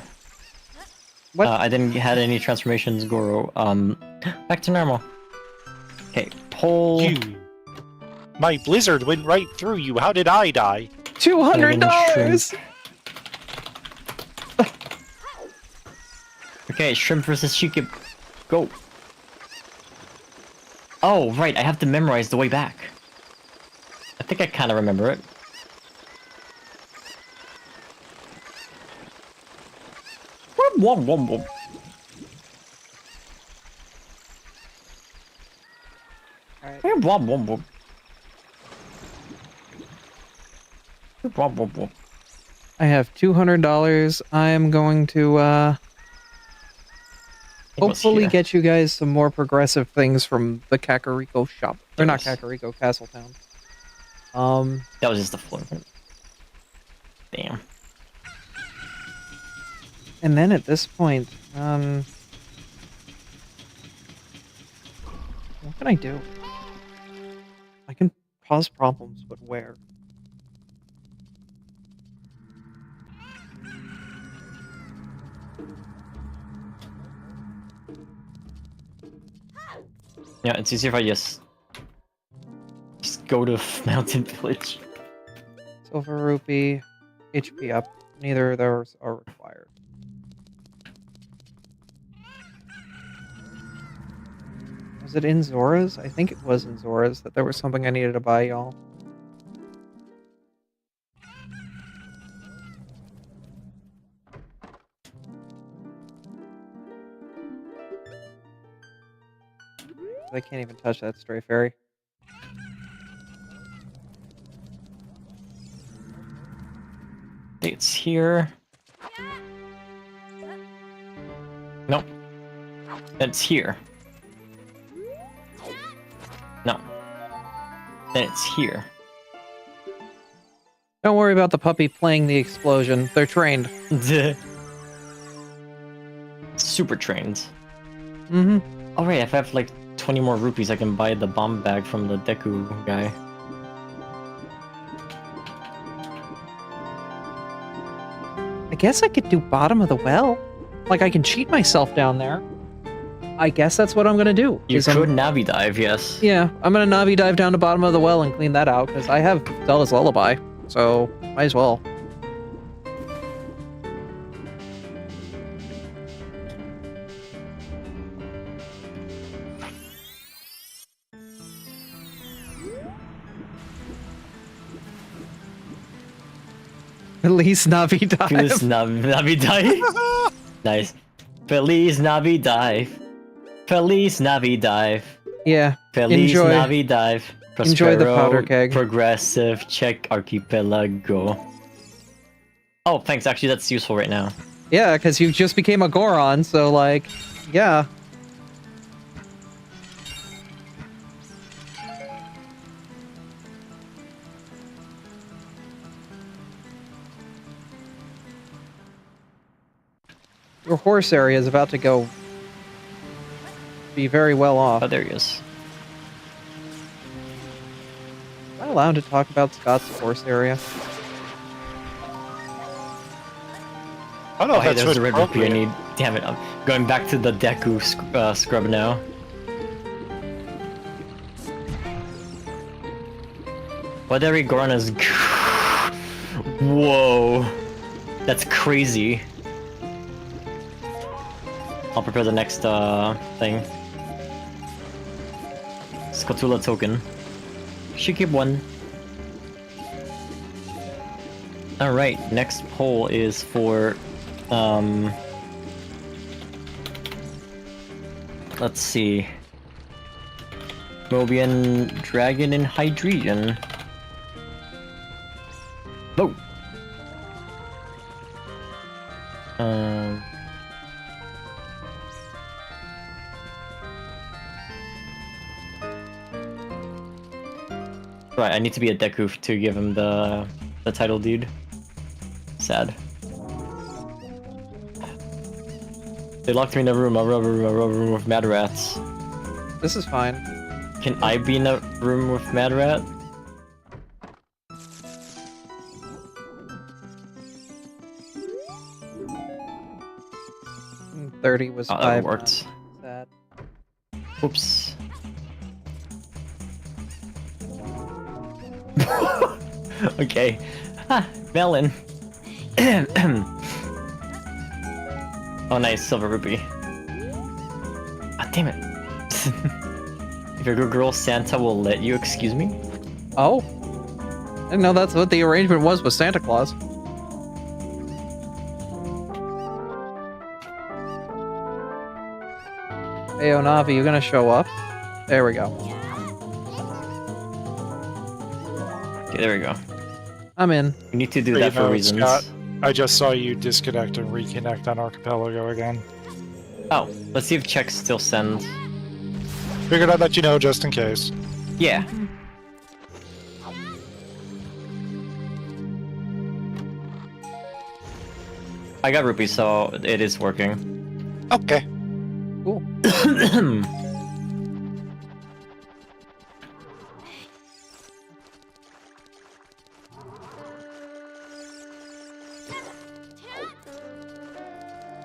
What? I didn't had any transformations, Goro. Back to normal. Okay, pull. You. My blizzard went right through you. How did I die? $200! Okay, shrimp versus Shikib. Go. Oh, right, I have to memorize the way back. I think I kind of remember it. I have $200. I'm going to, hopefully here. get you guys some more progressive things from the Kakariko shop. Or not Yes. Kakariko, Castletown. That was just the floor. Damn. And then at this point, what can I do? I can pause problems, but where? Yeah, it's easier if I just go to Mountain Village. Silver Rupee, HP up. Neither of those are required. Was it in Zora's? I think it was in Zora's that there was something I needed to buy, y'all. I can't even touch that stray fairy. It's here. Nope. It's here. No. Then it's here. Don't worry about the puppy playing the explosion. They're trained. Super trained. Mm-hmm. Alright, if I have like 20 more rupees, I can buy the bomb bag from the Deku guy. I guess I could do bottom of the well. Like, I can cheat myself down there. I guess that's what I'm gonna do. You is I'm- could Navi dive, yes. Yeah, I'm gonna Navi dive down to bottom of the well and clean that out, because I have Zelda's Lullaby, so might as well. Feliz Navi dive. Feliz Navi dive. Nice. Feliz Navi dive. Feliz Navi dive. Yeah. Feliz Enjoy. Navi dive. Enjoy the Prospero, powder keg. Progressive, check Archi-poly-go. Oh, thanks. Actually, that's useful right now. Yeah, because you just became a Goron, so like, yeah. Your horse area is about to go be very well off. Oh, there he is. Am I allowed to talk about Scott's horse area? I don't know Oh, if hey, that's there's what's the red rupee I appropriate. need. Damn it. I'm going back to the Deku scrub now. Whatever Goron is. Whoa. That's crazy. I'll prepare the next thing. Scatula token. Should keep one. Alright, next poll is for let's see. Mobian Dragon and Hydreigon. Oh! Right, I need to be a Deku to give him the title deed. Sad. They locked me in a room with mad rats. This is fine. Can I be in a room with mad rat? 30 was Oh, 5. that worked. Sad. Oops. Okay. Ah, melon. Oh, nice, silver rupee. Ah, damn it. If you're a good girl, Santa will let you. Excuse me? Oh. I didn't know that's what the arrangement was with Santa Claus. Hey, Onavi, you gonna show up? There we go. Okay, there we go. I'm in. We need to do that for reasons. Scott, I just saw you disconnect and reconnect on Archi-poly-go again. Oh, let's see if checks still send. Figured I'd let you know just in case. Yeah. I got rupees, so it is working. Okay. Cool.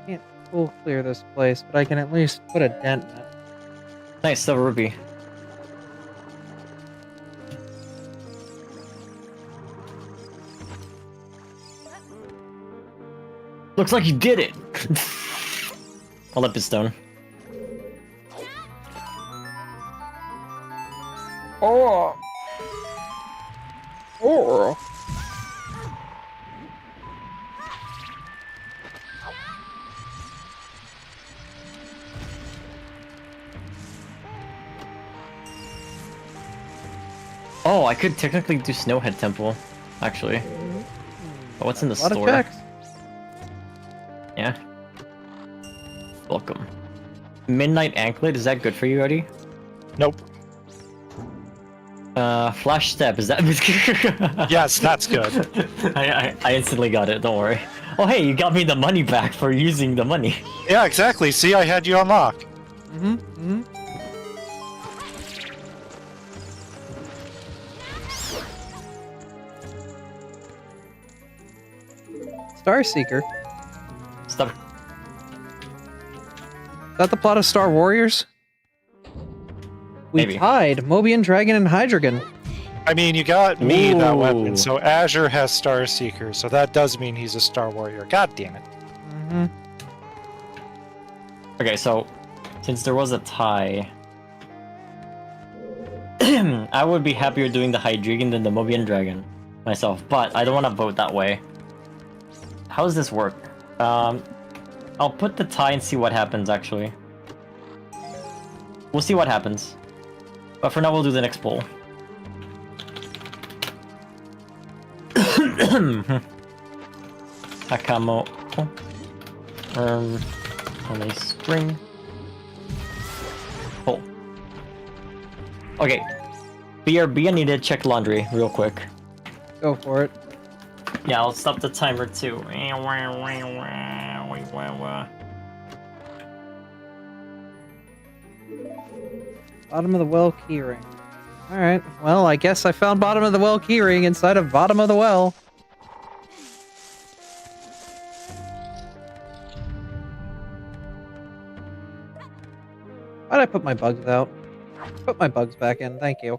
Can't full clear this place, but I can at least put a dent in it. Nice, silver rupee. Looks like you did it! Olympus stone. Oh! Oh! Oh, I could technically do Snowhead Temple, actually. But what's in the A lot store? of checks. Yeah. Welcome. Midnight Anklet, is that good for you, Eddie? Nope. Flash Step, is that... Yes, that's good. I instantly got it, don't worry. Oh hey, you got me the money back for using the money. Yeah, exactly. See, I had you on lock. Mm-hmm. Mm-hmm. Starseeker. Stop. Is that the plot of Star Warriors? We Maybe. tied Mobian Dragon and Hydreigon. I mean, you got me that Ooh. weapon, so Azure has Star Seeker, so that does mean he's a Star Warrior. God damn it. Mm-hmm. Okay, so since there was a tie, I would be happier doing the Hydreigon than the Mobian Dragon myself, but I don't want to vote that way. How does this work? I'll put the tie and see what happens, actually. We'll see what happens. But for now, we'll do the next poll. Hakamo. On a spring. Poll. Okay. BRB, I need to check laundry real quick. Go for it. Yeah, I'll stop the timer too. Bottom of the well keyring. Alright, well, I guess I found bottom of the well keyring inside of bottom of the well. Why'd I put my bugs out? Put my bugs back in, thank you.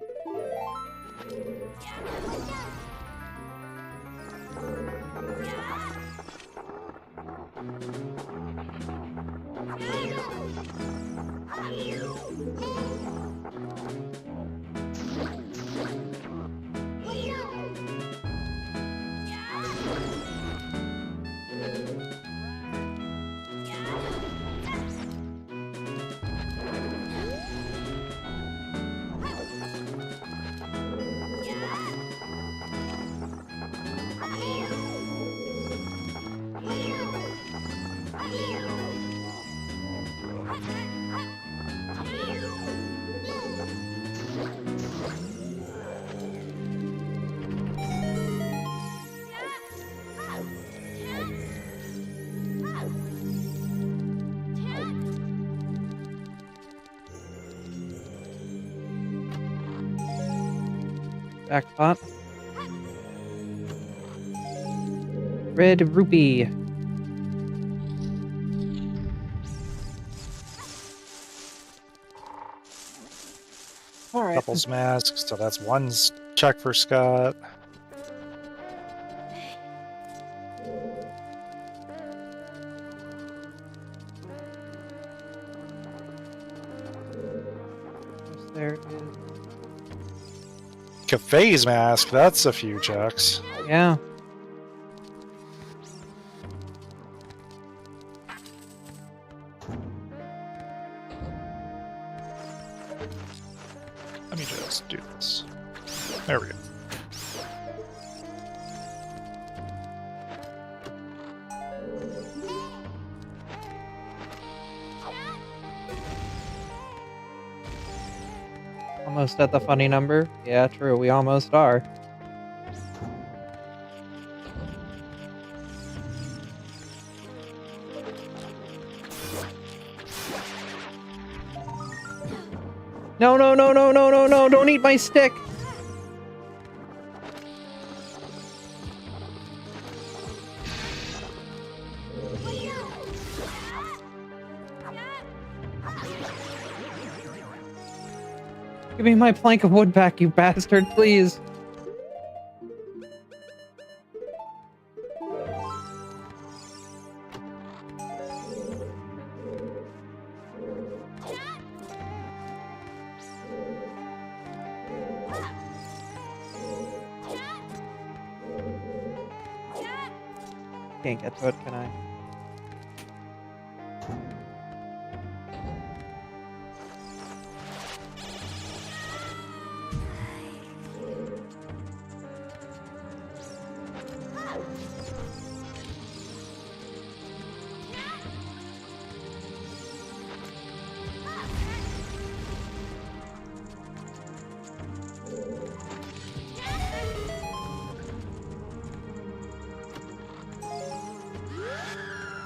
Jackpot. Red rupee. All right. Couples masks, so that's one check for Scott. There is. Cafe's mask, that's a few checks. Yeah. Let me just do this. There we go. Almost at the funny number. Yeah, true. We almost are. No, no, no, no, no, no, no. Don't eat my stick. Give me my plank of wood back, you bastard, please. Can't get to it, can I?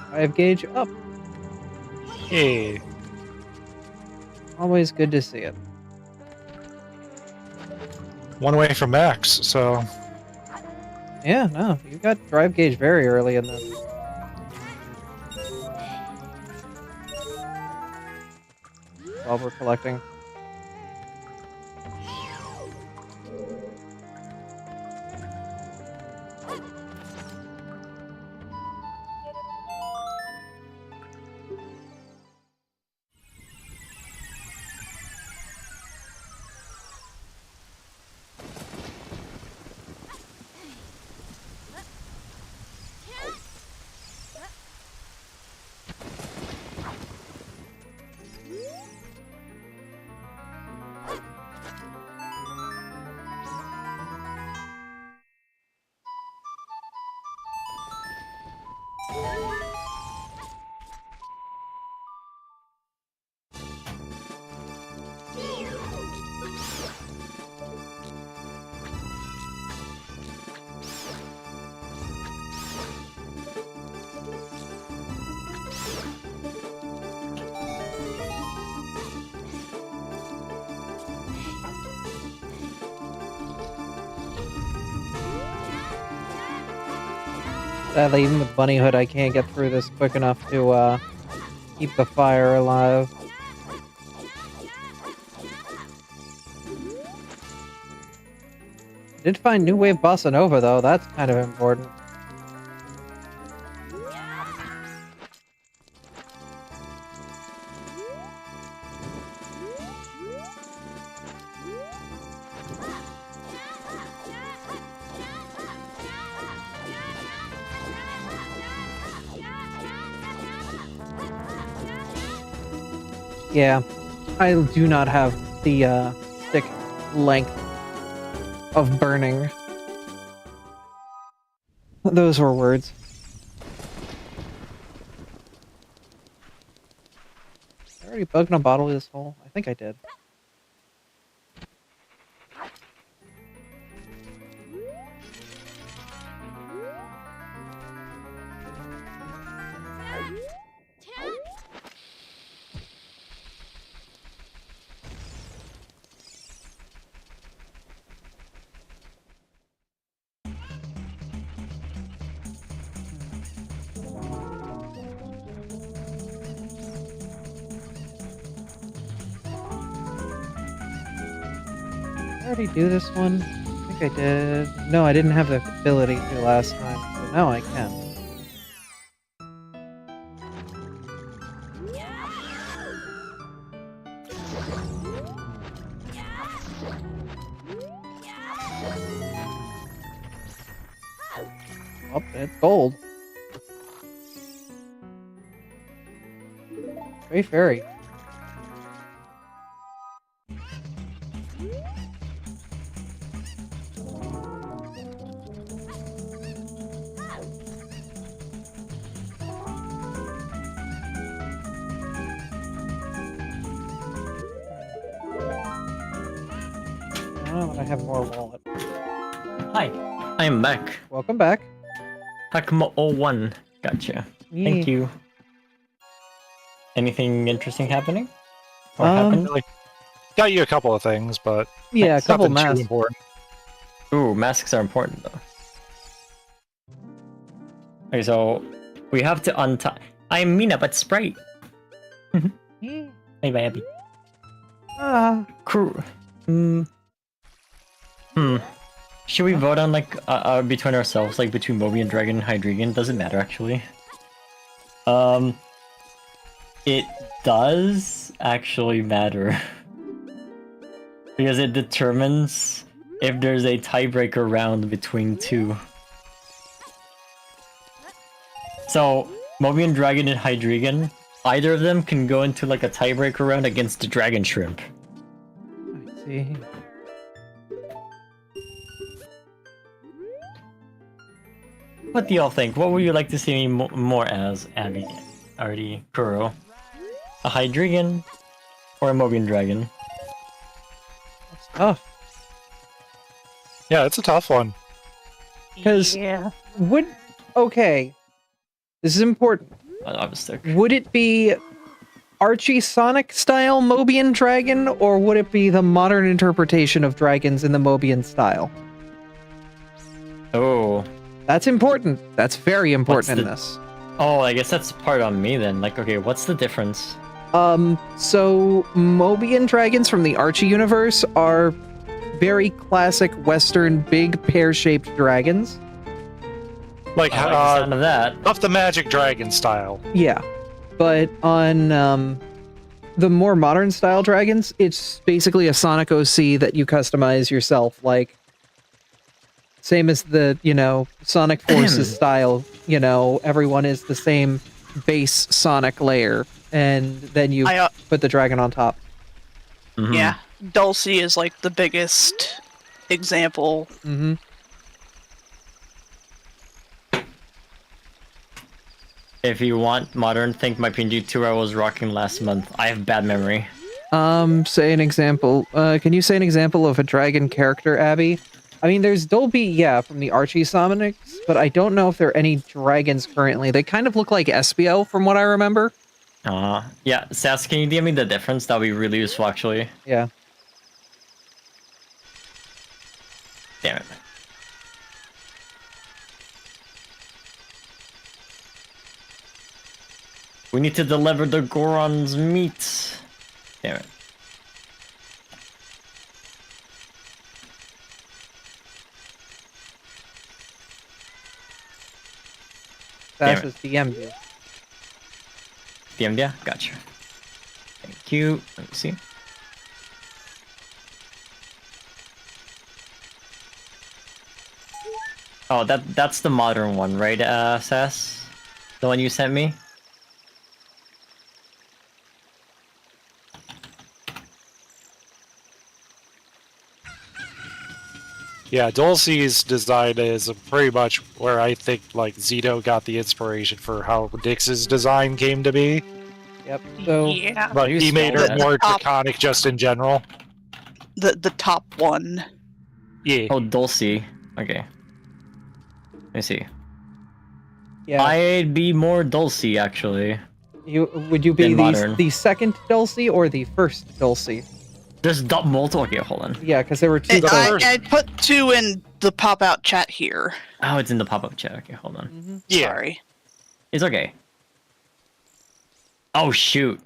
I have gauge up. Hey. Always good to see it. One way from max, so Yeah, no, you got drive gauge very early in this. While we're collecting. Sadly, even with Bunny Hood, I can't get through this quick enough to keep the fire alive. I did find New Wave Bossa Nova, though. That's kind of important. Yeah, I do not have the stick length of burning. Those were words. Did I already bugged in a bottle of this hole? I think I did. already do this one? I think I did. No, I didn't have the ability to last time, so now I can. Oh, it's gold. Very fairy. I have more wallet. Hi, I am back. Welcome back. Hakumo01. Gotcha. Thank you. Anything interesting happening? Or happened? Really, got you a couple of things, but Yeah, a couple nothing too masks. important. Ooh, masks are important though. Okay, so we have to untie. I'm Mina, but Sprite. Hey, bye, Abby. Crew. Should we vote on like between ourselves, like between Mobian Dragon and Hydreigon? Doesn't matter actually. It does actually matter because it determines if there's a tiebreaker round between two. So Mobian Dragon and Hydreigon, either of them can go into like a tiebreaker round against the Dragon Shrimp. I see. What do y'all think? What would you like to see me more as, Abby, Artie, Kuro? A Hydreigon or a Mobian Dragon? That's tough. Yeah, it's a tough one. Because okay, this is important. I'm stuck. Would it be Archie Sonic style Mobian Dragon, or would it be the modern interpretation of dragons in the Mobian style? Oh. That's important. That's very important in this. Oh, I guess that's part on me then. Like, okay, what's the difference? So Mobian dragons from the Archie universe are very classic Western big pear-shaped dragons. Like, I like the sound of that. Of the Magic Dragon style. Yeah, but on the more modern style dragons, it's basically a Sonic OC that you customize yourself, like same as the, Sonic Forces style, everyone is the same base Sonic layer, and then you put the dragon on top. Mm-hmm. Yeah, Dulcie is like the biggest example. Mm-hmm. If you want modern, think my PNG2 I was rocking last month. I have bad memory. Say an example. Can you say an example of a dragon character, Abby? I mean, there's Dolby, yeah, from the Archie Sonics, but I don't know if there are any dragons currently. They kind of look like Espio, from what I remember. Yeah, Sass, can you DM me the difference? That'll be really useful, actually. Yeah. Damn it. We need to deliver the Goron's meat. Damn it. That's just DM'd you. DM'd ya? Gotcha. Thank you. Let me see. Oh, that's the modern one, right, Sass? The one you sent me? Yeah, Dulcie's design is pretty much where I think like Zito got the inspiration for how Dix's design came to be. Yep. So yeah, But he made her that. more draconic just in general. The top one. Yeah. Oh, Dulcie. Okay. Let me see. yeah, I'd be more Dulcie, actually. would you be Then modern. the second Dulcie or the first Dulcie? There's multiple. Okay, hold on. Yeah, because there were two. I put two in the pop-out chat here. Oh, it's in the pop-up chat. Okay, hold on. Yeah. Sorry. It's okay. Oh, shoot.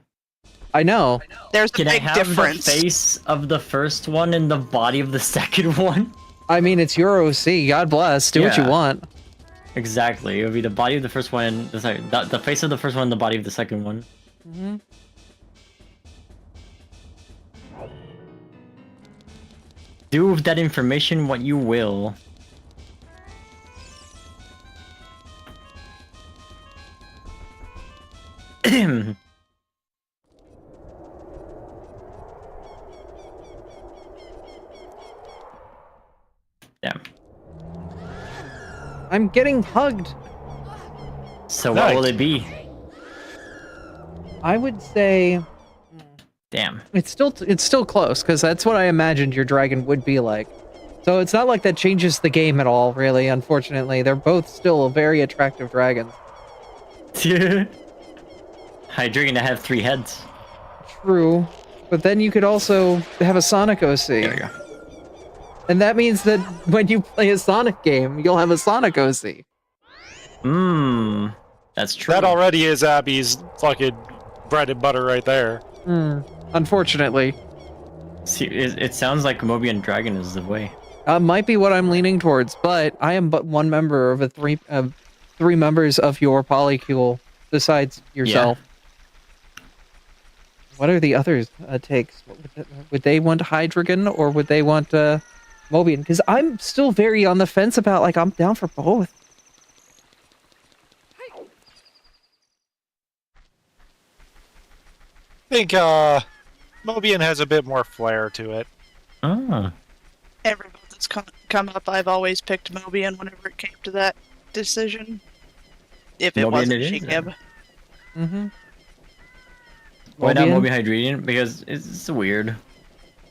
I know. There's a Can I big have difference. the face of the first one and the body of the second one? I mean, it's your OC. God bless. Do what you Yeah. want. Exactly. It would be the body of the first one, the face of the first one, and the body of the second one. Mm-hmm. Do with that information what you will. Damn. I'm getting hugged. So what will it be? I would say Damn. it's still close because that's what I imagined your dragon would be like. So it's not like that changes the game at all, really. Unfortunately, they're both still very attractive dragons. Hydra gonna have 3 heads. True, but then you could also have a Sonic OC. There we go. And that means that when you play a Sonic game, you'll have a Sonic OC. Mmm. That's true. That already is Abby's fucking bread and butter right there. Unfortunately. See, it sounds like Mobian Dragon is the way. Might be what I'm leaning towards, but I am but one member of three members of your polycule besides yourself. Yeah. What are the other takes? Would they want Hydreigon or would they want Mobian? Because I'm still very on the fence about, like, I'm down for both. I think Mobian has a bit more flair to it. Oh. Every vote that's come up, I've always picked Mobian whenever it came to that decision. If it wasn't Shigib. Mm-hmm. Why not Mobian Hydreigon? Because it's weird.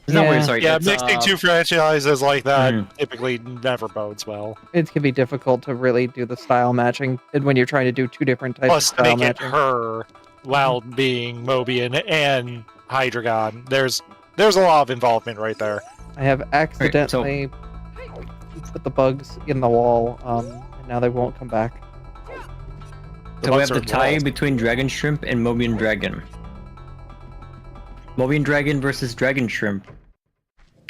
It's not weird, sorry. Yeah, it's, mixing two franchises like that typically never bodes well. It can be difficult to really do the style matching when you're trying to do two different types of style matching. Plus, make it her while being Mobian and Hydreigon. There's a lot of involvement right there. I have accidentally put the bugs in the wall, and now they won't come back. So we have the tie between Dragon Shrimp and Mobian Dragon. Mobian Dragon versus Dragon Shrimp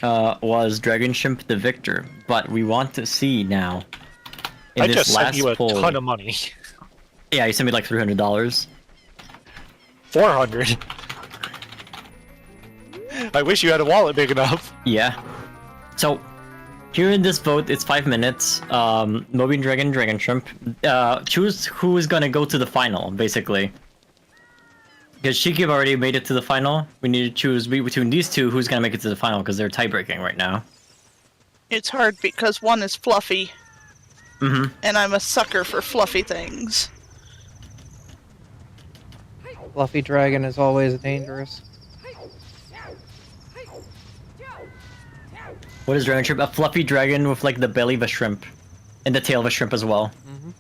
was Dragon Shrimp the victor, but we want to see now in this just last sent you a poll. ton of money. Yeah, you sent me like $300. 400. I wish you had a wallet big enough. Yeah. So here in this vote, it's 5 minutes. Mobian Dragon, Dragon Shrimp. Choose who is gonna go to the final, basically. Because Shikib already made it to the final. We need to choose between these two who's gonna make it to the final because they're tie-breaking right now. It's hard because one is fluffy. Mm-hmm. And I'm a sucker for fluffy things. Fluffy dragon is always dangerous. What is Dragon Shrimp? A fluffy dragon with like the belly of a shrimp. And the tail of a shrimp as well. Mm-hmm.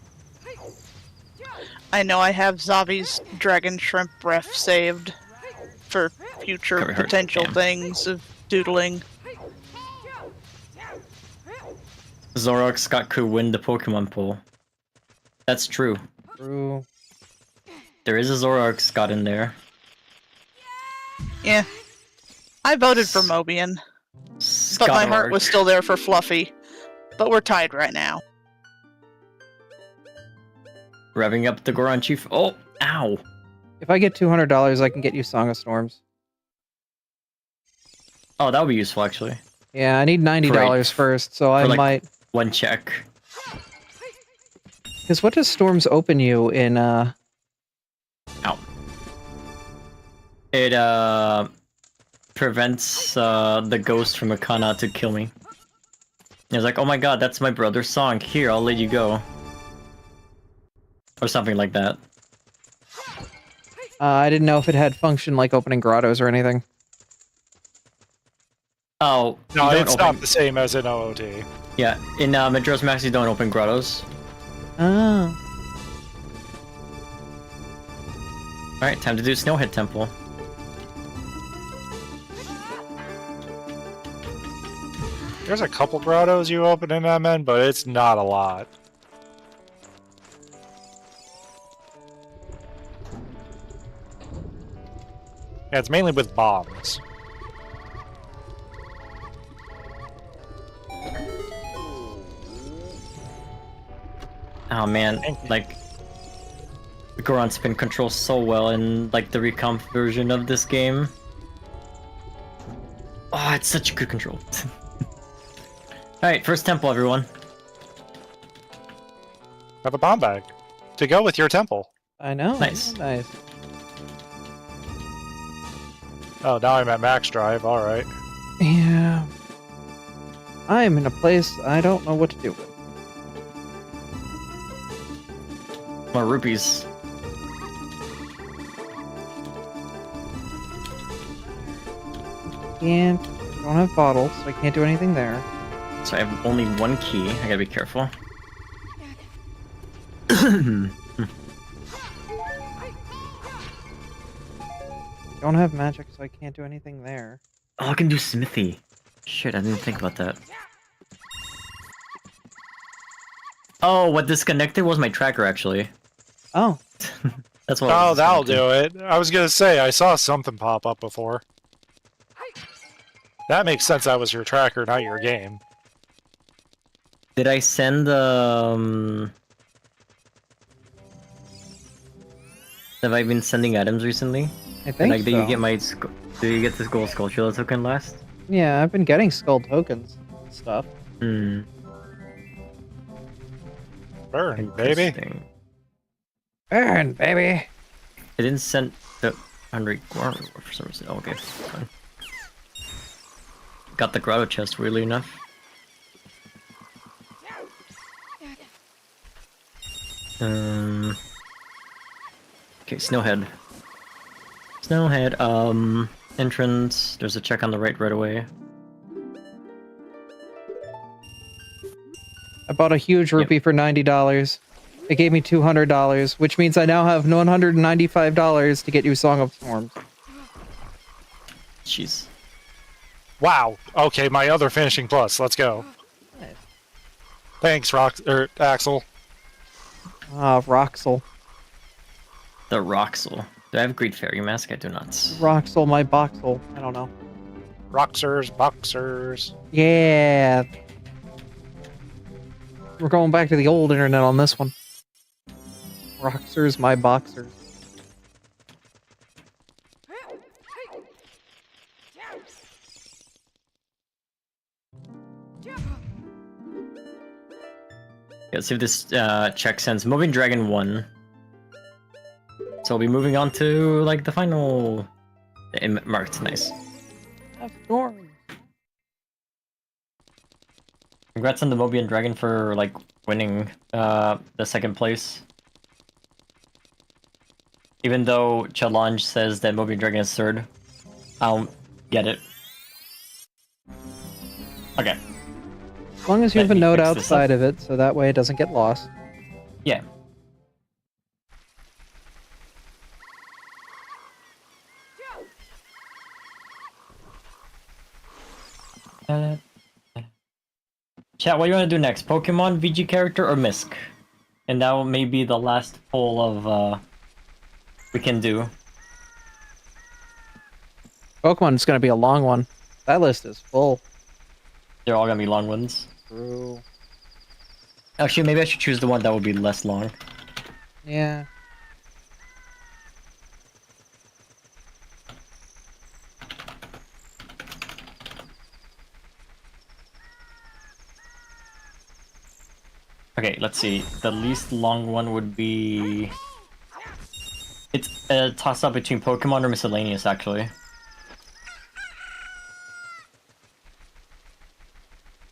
I know I have Zavi's Dragon Shrimp Breath saved for future potential things of doodling. Zoroark Scott could win the Pokemon poll. That's true. True. There is a Zoroark Scott in there. Yeah. I voted for Mobian. But my heart was still there for Fluffy. But we're tied right now. Revving up the Goron Chief. Oh, ow. If I get $200, I can get you Song of Storms. Oh, that would be useful, actually. Yeah, I need $90 first, so I might... One check. Because what does Storms open you in, Ow. It, prevents, the ghost from Akana to kill me. It's like, oh my god, that's my brother's song. Here, I'll let you go. Or something like that. I didn't know if it had function like opening grottos or anything. Oh, no, it's not the same as in OOT. Yeah, in Majora's Mask you don't open grottos. Oh. Alright, time to do Snowhead Temple. There's a couple grottos you open in MN, but it's not a lot. Yeah, it's mainly with bombs. Oh man, like Goron spin controls so well in like the recomp version of this game. Oh, it's such a good control. Alright, first temple, everyone. Have a bomb bag to go with your temple. I know. Nice. Nice. Oh, now I'm at max drive. All right. Yeah. I'm in a place I don't know what to do with. More rupees. And don't have bottles, so I can't do anything there. So I have only one key. I gotta be careful. Don't have magic, so I can't do anything there. Oh, I can do smithy. Shit, I didn't think about that. Oh, what disconnected was my tracker, actually. Oh. That's what. Oh, that'll do it. I was gonna say I saw something pop up before. That makes sense. That was your tracker, not your game. Did I send Have I been sending items recently? I think like, so. did you get my? Did you get this gold sculpture token last? Yeah, I've been getting skull tokens and stuff. Hmm. Burn, baby. Interesting. Burn, baby! I didn't send the 100 Guar for some reason. Oh, okay, fine. Got the grotto chest, weirdly enough. Okay, Snowhead. Snowhead, entrance. There's a check on the right away. I bought a huge rupee for $90. It gave me $200, which means I now have $195 to get you Song of Storms. Jeez. Wow. Okay, my other finishing plus. Let's go. Nice. Thanks, Axel. Ah, Roxel. The Roxel. Do I have Great Fairy Mask? I do not. Roxel, my Boxel. I don't know. Roxers, boxers. Yeah. We're going back to the old internet on this one. Roxers, my boxers. Let's see if this check sends Moving Dragon 1. So we'll be moving on to like the final marked. Nice. Have storms. Congrats on the Mobian Dragon for like winning the second place. Even though Challenge says that Mobian Dragon is third, I don't get it. Okay. As long as you Let have a me note fix this outside up. of it, so that way it doesn't get lost. Yeah. Chat, what do you want to do next? Pokemon, VG character, or Misk? And that may be the last poll of we can do. Pokemon is going to be a long one. That list is full. They're all gonna be long ones. True. Actually, maybe I should choose the one that would be less long. Yeah. Okay, let's see. The least long one would be... It's a toss-up between Pokemon or Miscellaneous, actually.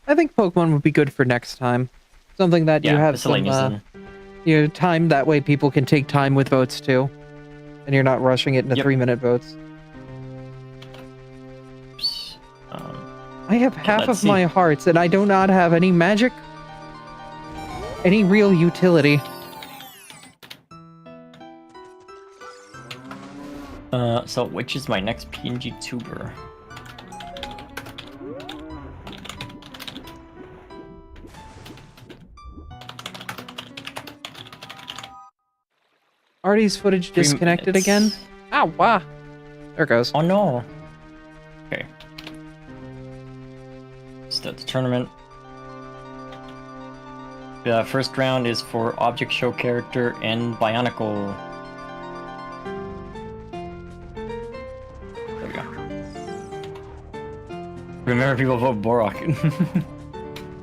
I think Pokemon would be good for next time. Something that you Yeah, have some, Miscellaneous then. time, that way people can take time with votes too. And you're not rushing it into Yep. 3-minute votes. I have half of let's see. my hearts, and I do not have any magic. Any real utility. So which is my next PNG tuber? Artie's footage 3 disconnected minutes. again? Ow, wow. There it goes. Oh no. Okay. Start the tournament. The first round is for Object Show Character and Bionicle. There we go. Remember, people vote Borok.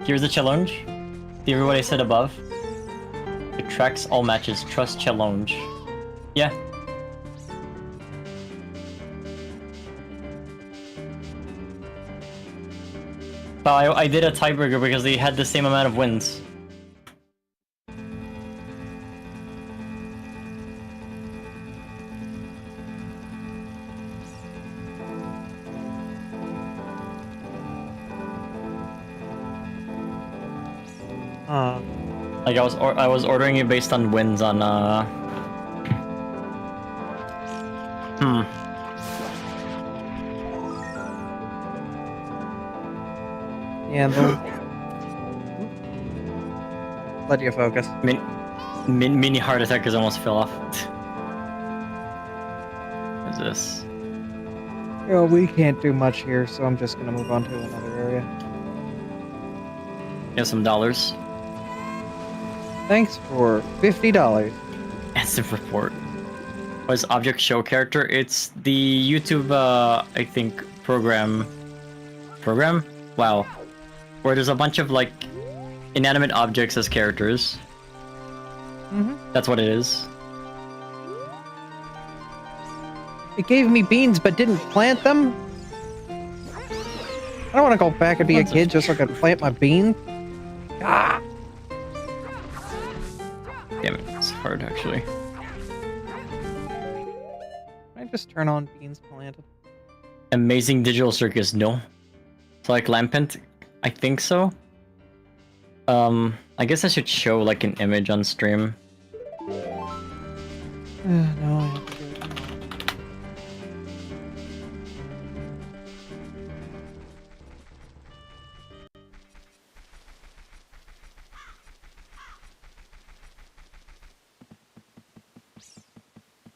Here's the challenge. See what I said above? It tracks all matches. Trust challenge. Yeah. But I did a tiebreaker because they had the same amount of wins. Like I was ordering it based on wins on Yeah, let you focus. Mini heart attack because I almost fell off. What is this? Well, we can't do much here, so I'm just gonna move on to another area. Here's some dollars. Thanks for $50. Massive report. What is Object Show Character? It's the YouTube, I think, program? Wow. Where there's a bunch of, like, inanimate objects as characters. That's what it is. It gave me beans but didn't plant them? I don't want to go back and be a kid just so I can plant my bean. Ah! Damn it, it's hard actually. Can I just turn on beans planted? Amazing Digital Circus, no. It's like Lampent? I think so. I guess I should show like an image on stream. No, I have to do it.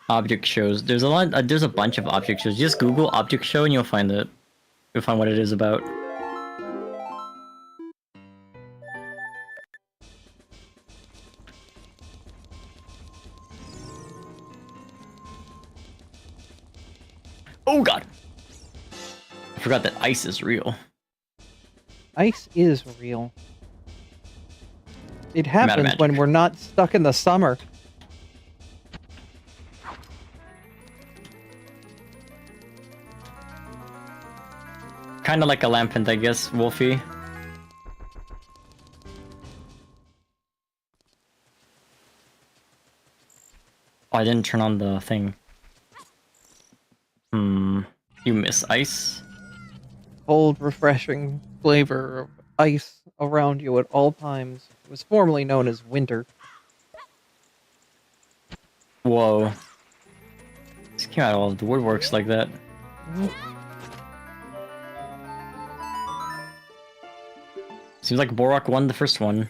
Object shows. There's a lot. There's a bunch of object shows. Just Google object show and you'll find it. You'll find what it is about. Oh god! I forgot that ice is real. Ice is real. It happens when we're not stuck in the summer. Kinda like a Lampent, I guess, Wolfie. Oh, I didn't turn on the thing. You miss ice? Cold, refreshing flavor of ice around you at all times. It was formerly known as winter. Whoa. This came out of the woodworks like that. Seems like Borok won the first one.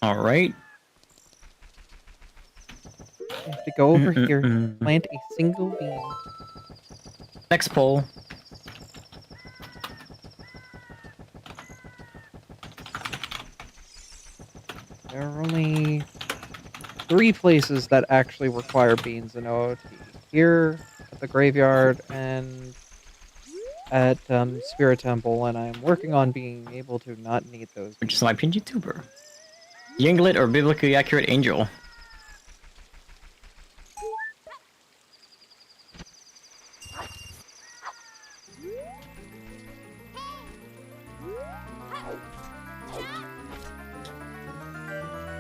Alright. You have to go over here, plant a single bean. Next poll. There are only 3 places that actually require beans in OOT. Here, at the graveyard, and at Spirit Temple, and I'm working on being able to not need those. Which is my pin YouTuber. Yinglet or biblically accurate angel?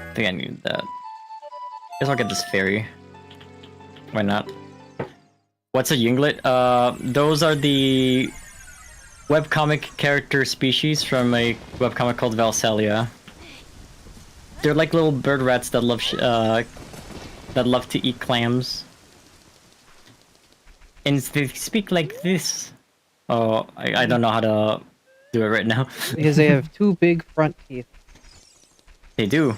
I think I need that. Guess I'll get this fairy. Why not? What's a Yinglet? Those are the webcomic character species from a webcomic called Valsalia. They're like little bird rats that love to eat clams. And they speak like this. Oh, I don't know how to do it right now. Because they have 2 big front teeth. They do.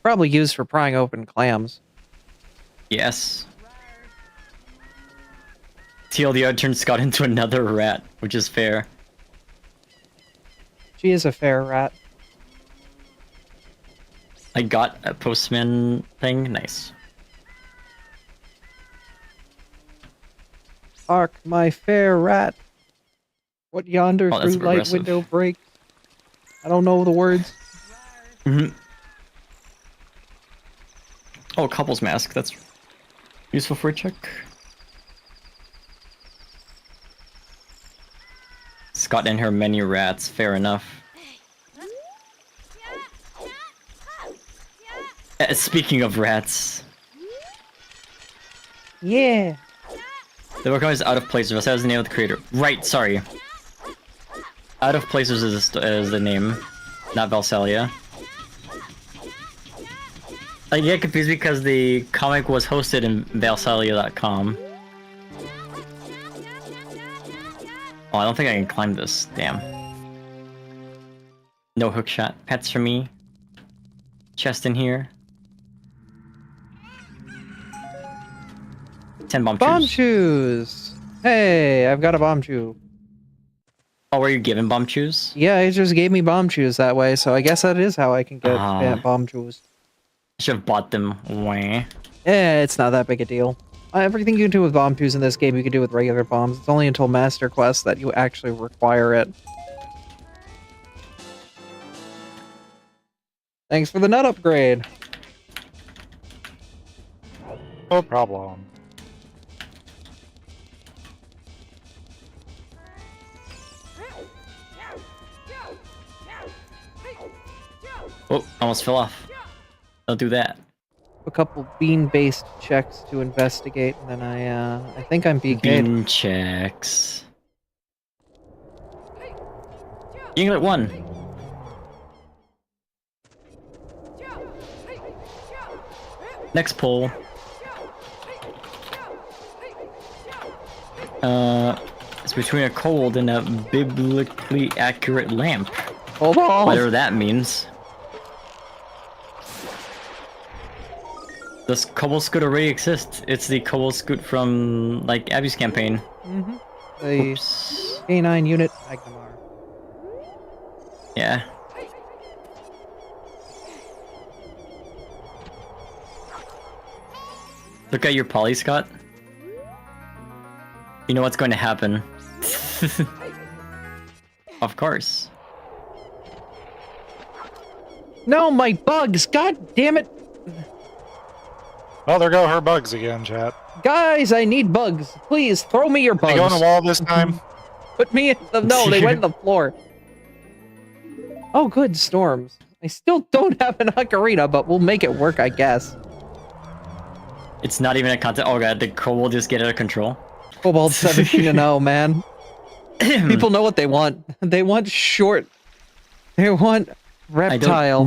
Probably used for prying open clams. Yes. TLDR turned Scott into another rat, which is fair. She is a fair rat. I got a postman thing. Nice. Hark, my fair rat. What yonder Oh, that's through light progressive. window break? I don't know the words. Mm-hmm. Oh, couple's mask. That's useful for a check. Scott and her many rats. Fair enough. Speaking of rats, Yeah. the Pokemon is out of place. That was the name of the creator. Right. Sorry. Out of Places is the name, not Valsalia. I get confused because the comic was hosted in Valsalia.com. Oh, I don't think I can climb this. Damn. No hook shot. Pets for me. Chest in here. 10 bomb Bomb shoes. shoes. Hey, I've got a bomb shoe. Oh, were you given bomb shoes? Yeah, it just gave me bomb shoes that way, so I guess that is how I can get Ah. bomb shoes. I should have bought them. Wah. It's not that big a deal. Everything you can do with bomb shoes in this game, you can do with regular bombs. It's only until Master Quest that you actually require it. Thanks for the nut upgrade. No problem. Oh, almost fell off. Don't do that. A couple bean-based checks to investigate, and then I think I'm BK'd. Bean checks. You can get one. Next poll. It's between a cold and a biblically accurate lamp. Hold on. Whatever that means. Does Cobble Scoot already exist? It's the Cobble Scoot from, like, Abby's campaign. Mm-hmm. The Oops. K9 unit Magnamar. Yeah. Look at your poly, Scott. You know what's going to happen. Of course. No, my bugs! God damn it! Well, there go her bugs again, chat. Guys, I need bugs. Please, throw me your bugs. They go on the wall this time? Put me in the... No, they went in the floor. Oh, good, storms. I still don't have an ocarina, but we'll make it work, I guess. It's not even a content. Oh god, the Kobold just get out of control. Cobalt 17-0, man. People know what they want. They want short. They want reptile.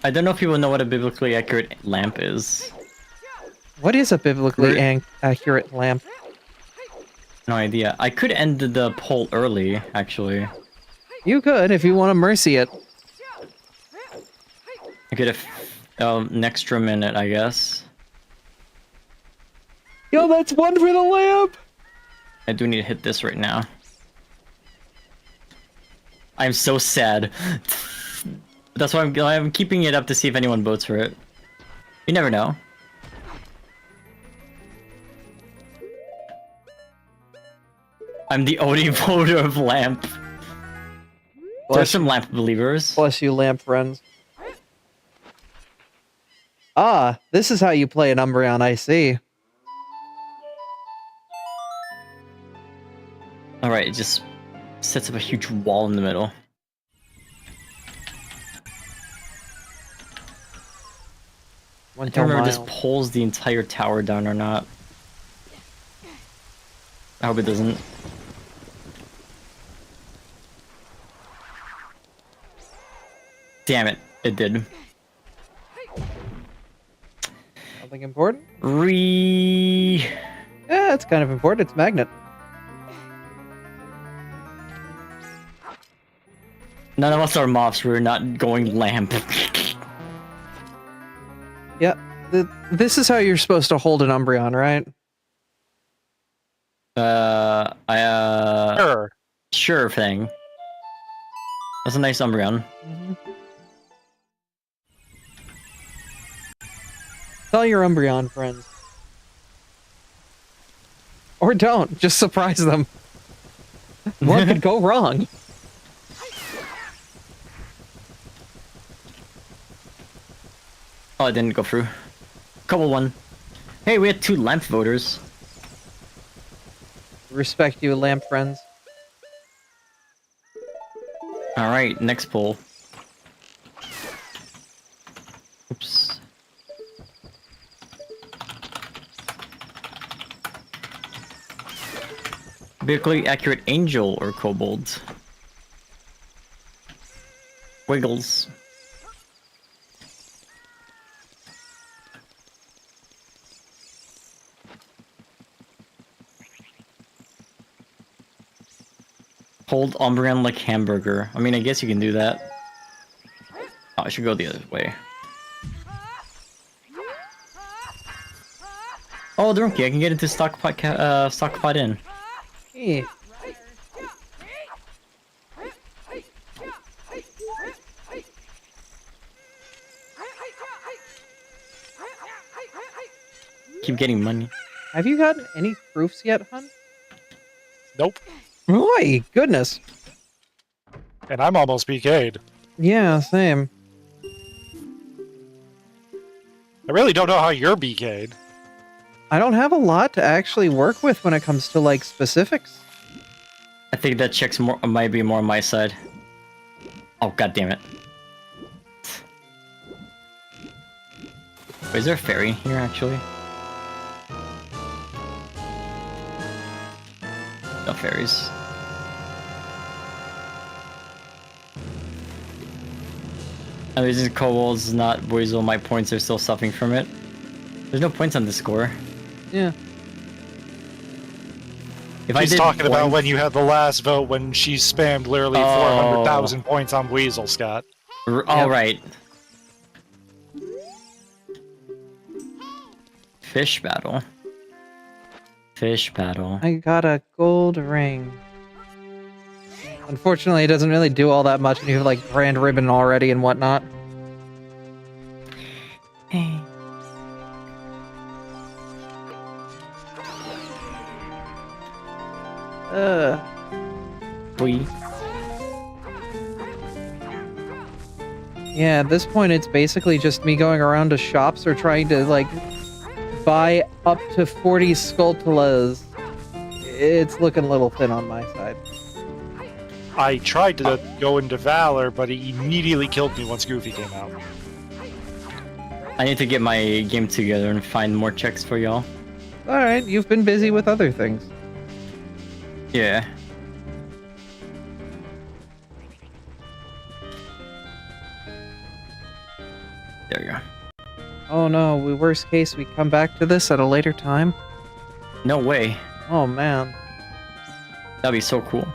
I don't know if people know what a biblically accurate lamp is. What is a biblically accurate lamp? No idea. I could end the poll early, actually. You could, if you want to mercy it. I could have an extra minute, I guess. Yo, that's one for the lamp! I do need to hit this right now. I'm so sad. That's why I'm keeping it up to see if anyone votes for it. You never know. I'm the only voter of lamp. There's some lamp believers. Bless you, lamp friends. Ah, this is how you play an Umbreon, I see. Alright, it just sets up a huge wall in the middle. I don't remember if this pulls the entire tower down or not. I hope it doesn't. Damn it, it did. Something important? Yeah, it's kind of important. It's magnet. None of us are moths, we're not going lamp. Yeah, this is how you're supposed to hold an Umbreon, right? Sure. Sure thing. That's a nice Umbreon. Tell your Umbreon friends. Or don't, just surprise them. What could go wrong? Oh, it didn't go through. Couple one. Hey, we had 2 lamp voters. Respect you, lamp friends. Alright, next poll. Oops. Biblically accurate angel or kobold? Wiggles. Hold Umbreon like hamburger. I mean, I guess you can do that. Oh, I should go the other way. Oh, Drunky, I can get into stockpot in. Hey. Keep getting money. Have you gotten any proofs yet, hun? Nope. My goodness. And I'm almost BK'd. Yeah, same. I really don't know how you're BK'd. I don't have a lot to actually work with when it comes to, like, specifics. I think that check's more might be more on my side. Oh, god damn it. Wait, is there a fairy here, actually? No fairies. I'm using kobolds, not Weasel. My points are still suffering from it. There's no points on the score. Yeah. If She's talking about when you had the last vote when she spammed literally 400,000 points on Weasel, Scott. All right. Fish battle. Fish battle. I got a gold ring. Unfortunately, it doesn't really do all that much when you have, like, brand ribbon already and whatnot. Hey. We. Yeah, at this point, it's basically just me going around to shops or trying to, like, buy up to 40 Skulltulas. It's looking a little thin on my side. I tried to go into Valor, but he immediately killed me once Goofy came out. I need to get my game together and find more checks for y'all. Alright, you've been busy with other things. Yeah. There you go. Oh no, worst case, we come back to this at a later time? No way. Oh man. That'd be so cool.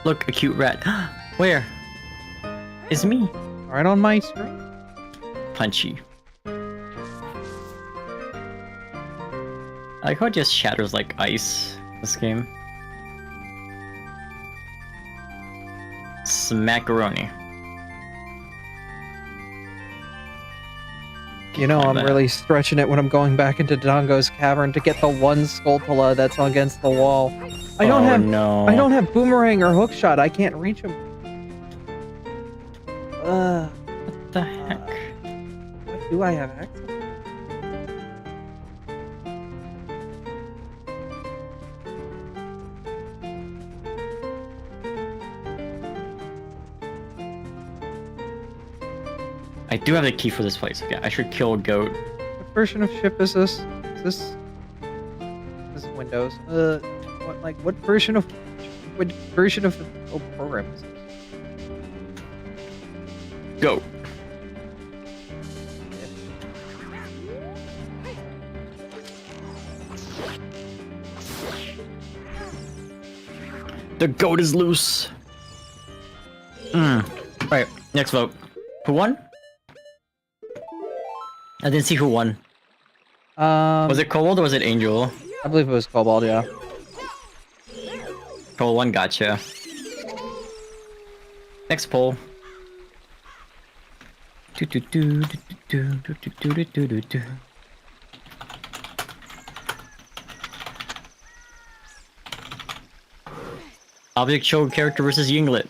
Look, a cute rat. Where? It's me. Right on my screen. Punchy. I like how it just shatters like ice, this game. Smackaroni. You know, I'm really stretching it when I'm going back into Dongo's cavern to get the one Skulltula that's against the wall. I don't have boomerang or hookshot. I can't reach him. What the heck? What do I have access? I do have the key for this place. Okay, I should kill a goat. What version of ship is this? This is Windows. What version of program is this? Go. The goat is loose. Alright, next vote. Who won? I didn't see who won. Was it Kobold or was it Angel? I believe it was Kobold, yeah. Kobold won, gotcha. Next poll. Object show character versus Yinglet.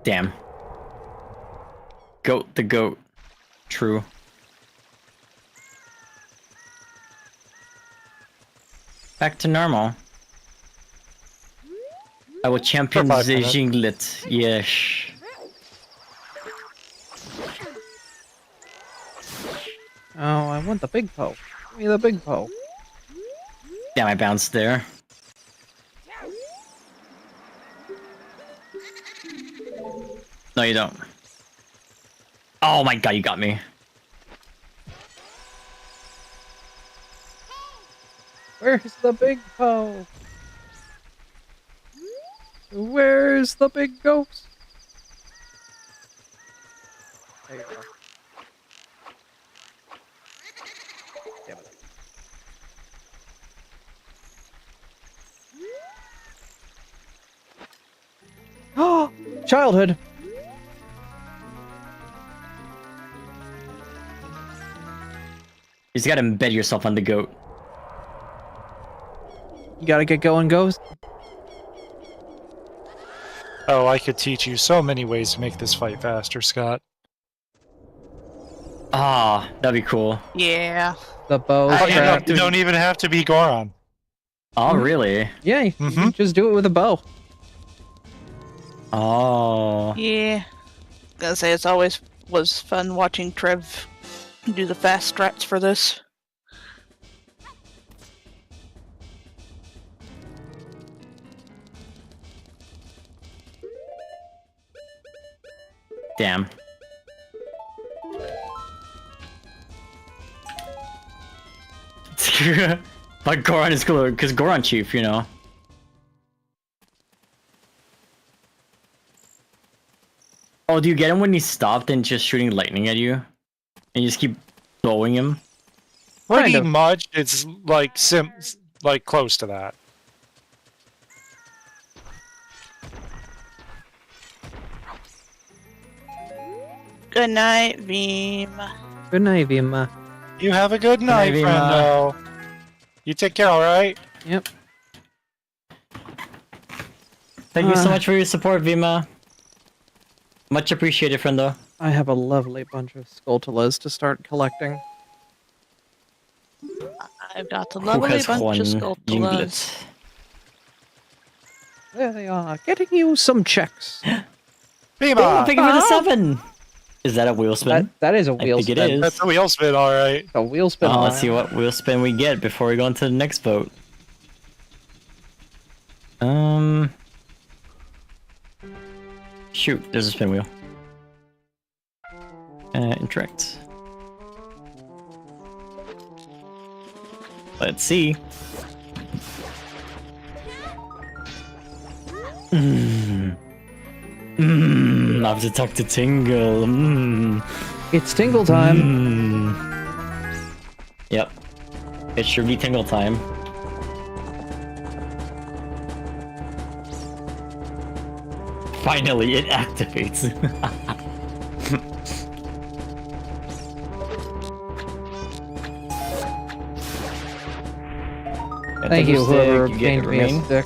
Damn. Goat the goat. True. Back to normal. I will champion the Yinglet. Yes. Oh, I want the big Poe. Give me the big Poe. Damn, I bounced there. No, you don't. Oh my god, you got me. Where's the big Poe? Where's the big ghost? There you go. Damn it. Oh, childhood. You just gotta embed yourself on the goat. You gotta get going, Ghost. Oh, I could teach you so many ways to make this fight faster, Scott. Ah, that'd be cool. Yeah. The bow strap. You don't even have to be Goron. Oh, really? Yeah, you can just do it with a bow. Oh. Yeah. Gonna say it's always was fun watching Trev do the fast strats for this. Damn. But Goron is cooler, because Goron Chief, you know. Oh, do you get him when he stopped and just shooting lightning at you? And you just keep blowing him? Pretty much, it's like close to that. Good night, Veem. Good night, Vima. You have a good night, Vima. friendo. You take care, alright? Yep. Thank you so much for your support, Vima. Much appreciated, friendo. I have a lovely bunch of Skulltulas to start collecting. I've got a Who lovely has bunch one of Skulltulas. Yinglet? There they are, getting you some checks. Oh, Viva! thank you for the 7! Is that a wheel spin? That is a wheel think spin. it is. That's a wheel spin, alright. A wheel spin. Oh, let's see what wheel spin we get before we go into the next vote. Shoot, there's a spin wheel. Incorrect. Let's see. I have to talk to Tingle. It's Tingle time. Yep. It should be Tingle time. Finally, it activates. Thank you, whoever you get obtained me a remain. stick.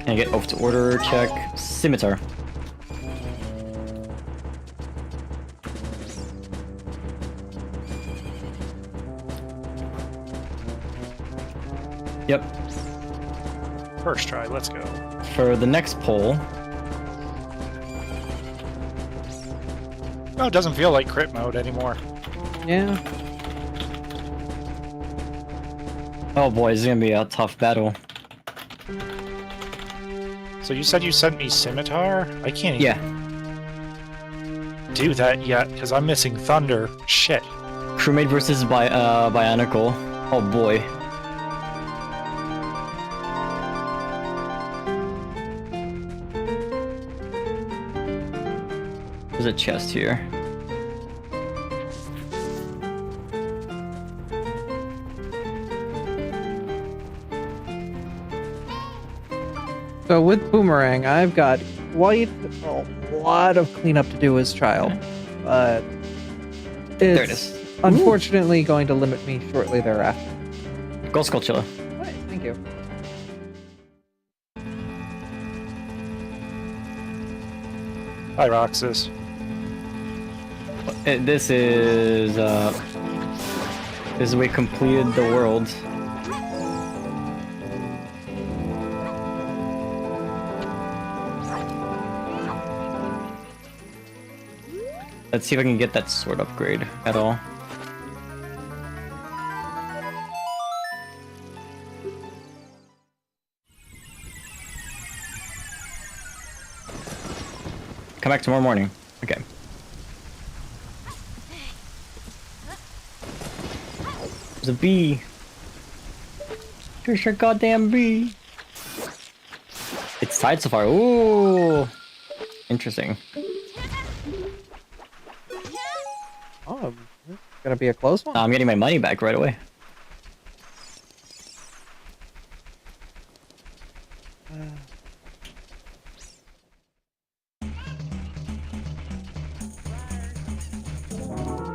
And get off to order, check. Scimitar. Yep. First try, let's go. For the next poll, No, it doesn't feel like crit mode anymore. Yeah. oh boy, this is gonna be a tough battle. So you said you sent me Scimitar? I can't even... Yeah. do that yet, because I'm missing Thunder. Shit. Crewmate versus Bionicle. Oh boy. There's a chest here. So with Boomerang, I've got quite a lot of cleanup to do as child, but There it is. unfortunately going to limit me shortly thereafter. Go Skullchilla. Right, thank you. Hi, Roxas. This is we completed the world. Let's see if I can get that sword upgrade at all. Come back tomorrow morning. Okay. There's a bee. There's a goddamn bee. It's tied so far. Ooh. Interesting. Oh, this is gonna be a close one. I'm getting my money back right away.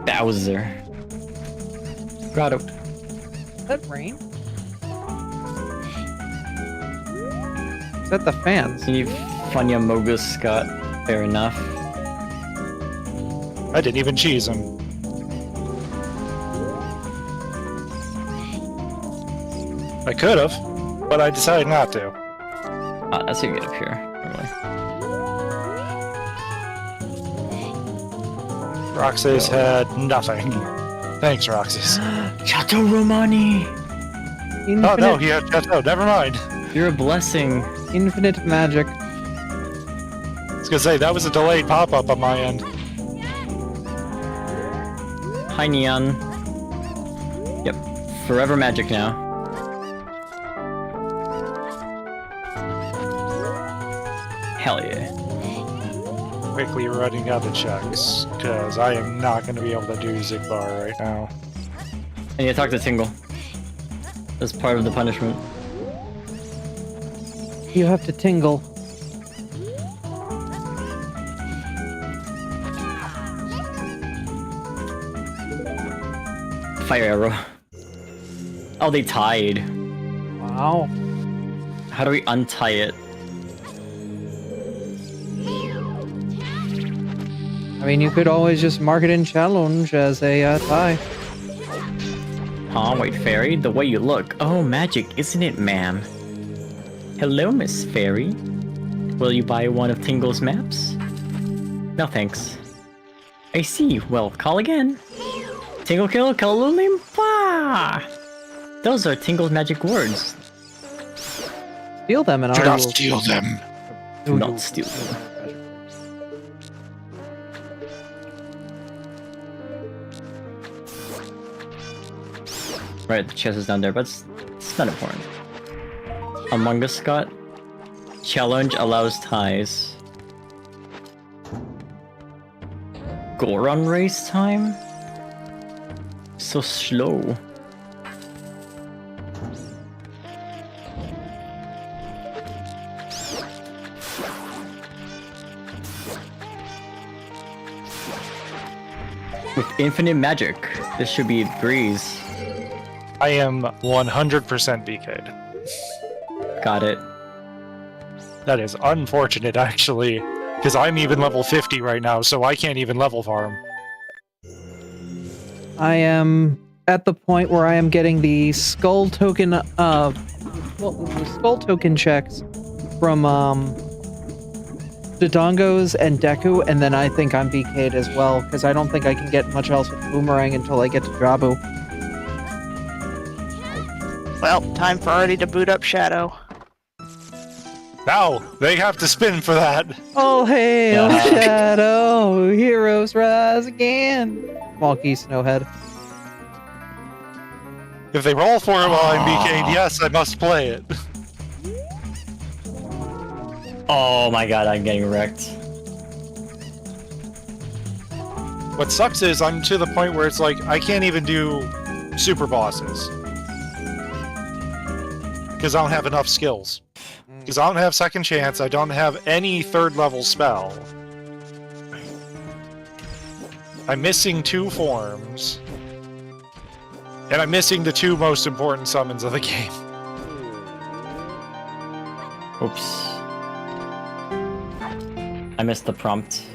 Bowser. Grotto. Is that rain? Is that the fans? You Funya Mogus, Scott. Fair enough. I didn't even cheese him. I could have, but I decided not to. Ah, that's how you get up here. Really. Roxas had nothing. Thanks, Roxas. Chateau Romani! Infinite, Oh no, he had Chateau. Never mind. You're a blessing. infinite magic. I was gonna say, that was a delayed pop-up on my end. Hi, Neon. Yep. Forever magic now. Hell yeah. Quickly running down the checks, because I am not going to be able to do Zigbar right now. I need to talk to Tingle. That's part of the punishment. You have to tingle. Fire arrow. Oh, they tied. Wow. How do we untie it? I mean, you could always just mark it in challenge as a tie. Oh, wait, Fairy, the way you look. Oh, magic, isn't it, ma'am? Hello, Miss Fairy. Will you buy one of Tingle's maps? No, thanks. I see. Well, call again. Tingle kill, Kalulimpa! Those are Tingle's magic words. Steal them and Do I not will... steal them! Do not steal them. Right, the chest is down there, but it's not important. Among Us, Scott. Challenge allows ties. Goron race time? So slow. With infinite magic, this should be a breeze. I am 100% BK'd. Got it. That is unfortunate, actually, because I'm even level 50 right now, so I can't even level farm. I am at the point where I am getting the skull token, well, the skull token checks from, Dodongos and Deku, and then I think I'm BK'd as well, because I don't think I can get much else with Boomerang until I get to Jabu. Well, time for Artie to boot up Shadow. Now, they have to spin for that. All hail Shadow, heroes rise again. Small key, Snowhead. If they roll for it while I'm BK'd, yes, I must play it. Oh my god, I'm getting wrecked. What sucks is I'm to the point where it's like, I can't even do super bosses. Because I don't have enough skills. Because I don't have second chance, I don't have any third level spell. I'm missing 2 forms. And I'm missing the 2 most important summons of the game. Oops. I missed the prompt.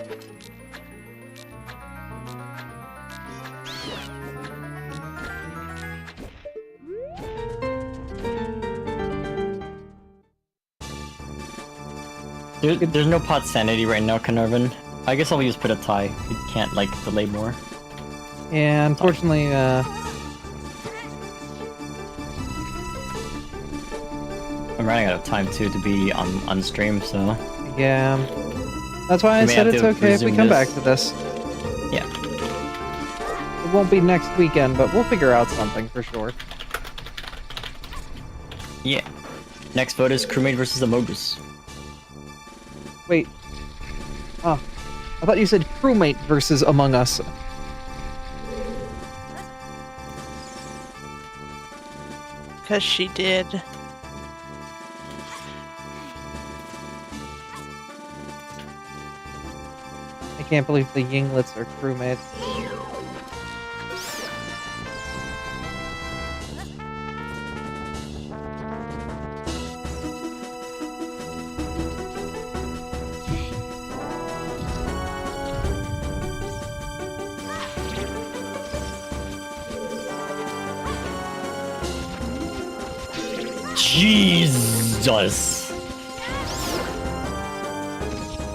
There's no pot sanity right now, Carnarvon. I guess I'll use put a tie. You can't, like, delay more. Yeah, unfortunately, I'm running out of time, too, to be on stream, so... yeah. That's why I said it's okay if we come back to this. Yeah. It won't be next weekend, but we'll figure out something for sure. Yeah. Next vote is Crewmate versus Amogus. Wait. Oh. I thought you said crewmate versus Among Us. Because she did. I can't believe the Yinglets are crewmates. Jesus!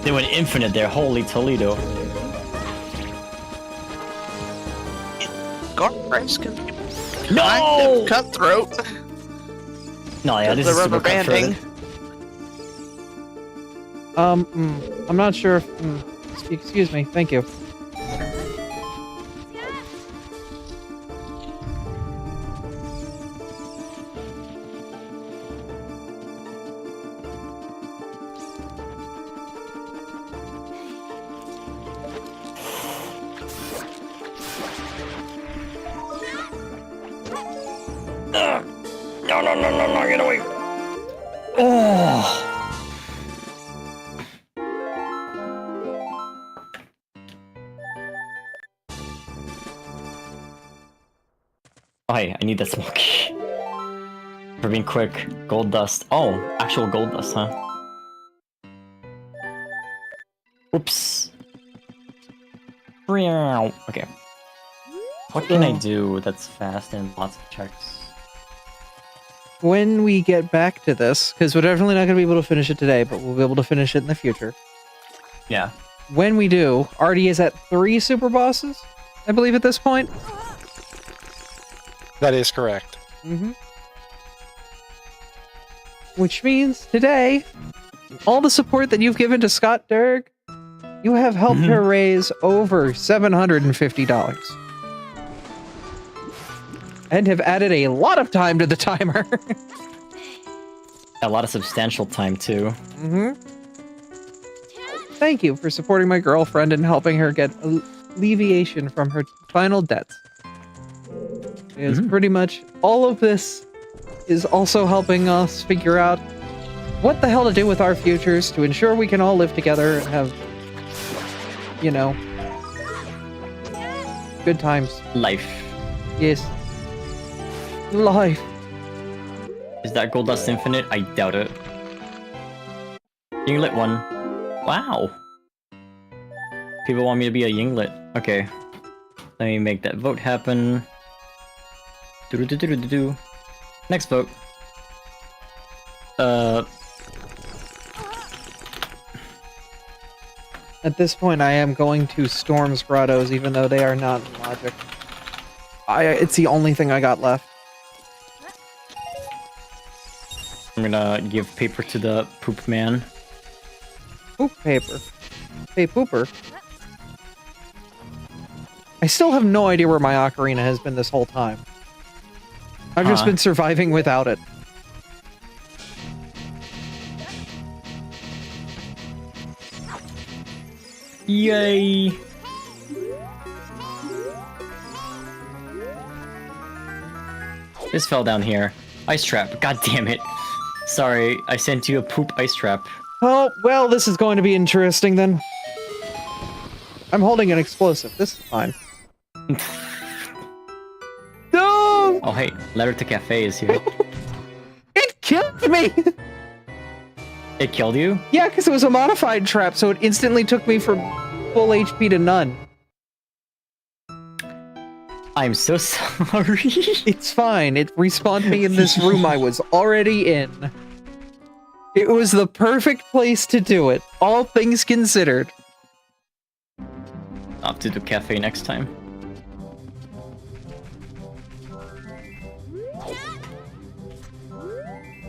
They went infinite there, holy Toledo. Guards can be No! cutthroat. No, yeah, this The is rubber super banding. cutthroat. I'm not sure if... excuse me, thank you. No, get away. Oh! Oh, hey, I need that smoke. For being quick. Gold dust. Oh, actual gold dust, huh? Oops. Okay. What can I do that's fast and lots of checks? When we get back to this, because we're definitely not going to be able to finish it today, but we'll be able to finish it in the future. Yeah. When we do, Artie is at 3 super bosses, I believe at this point. That is correct. Mm-hmm. Which means today, all the support that you've given to Scott Derg, you have helped her raise over $750. And have added a lot of time to the timer. A lot of substantial time, too. Mm-hmm. Thank you for supporting my girlfriend and helping her get alleviation from her final debts. It's pretty much all of this is also helping us figure out what the hell to do with our futures to ensure we can all live together and have, you know, good times. Life. Yes. Life. Is that gold dust infinite? I doubt it. Yinglet 1. Wow. People want me to be a Yinglet. Okay. Let me make that vote happen. Do-do-do-do-do-do. Next vote. At this point, I am going to Storm's Grottos, even though they are not in Logic. It's the only thing I got left. I'm gonna give paper to the poop man. Poop paper. Hey, pooper. I still have no idea where my ocarina has been this whole time. I've just been surviving without it. Yay! This fell down here. Ice trap. God damn it. Sorry, I sent you a poop ice trap. Oh, well, this is going to be interesting then. I'm holding an explosive. This is fine. No! Oh, hey, letter to cafe is here. It killed me! It killed you? Yeah, because it was a modified trap, so it instantly took me from full HP to none. I'm so sorry. It's fine. It respawned me in this room I was already in. It was the perfect place to do it, all things considered. I'll have to do cafe next time.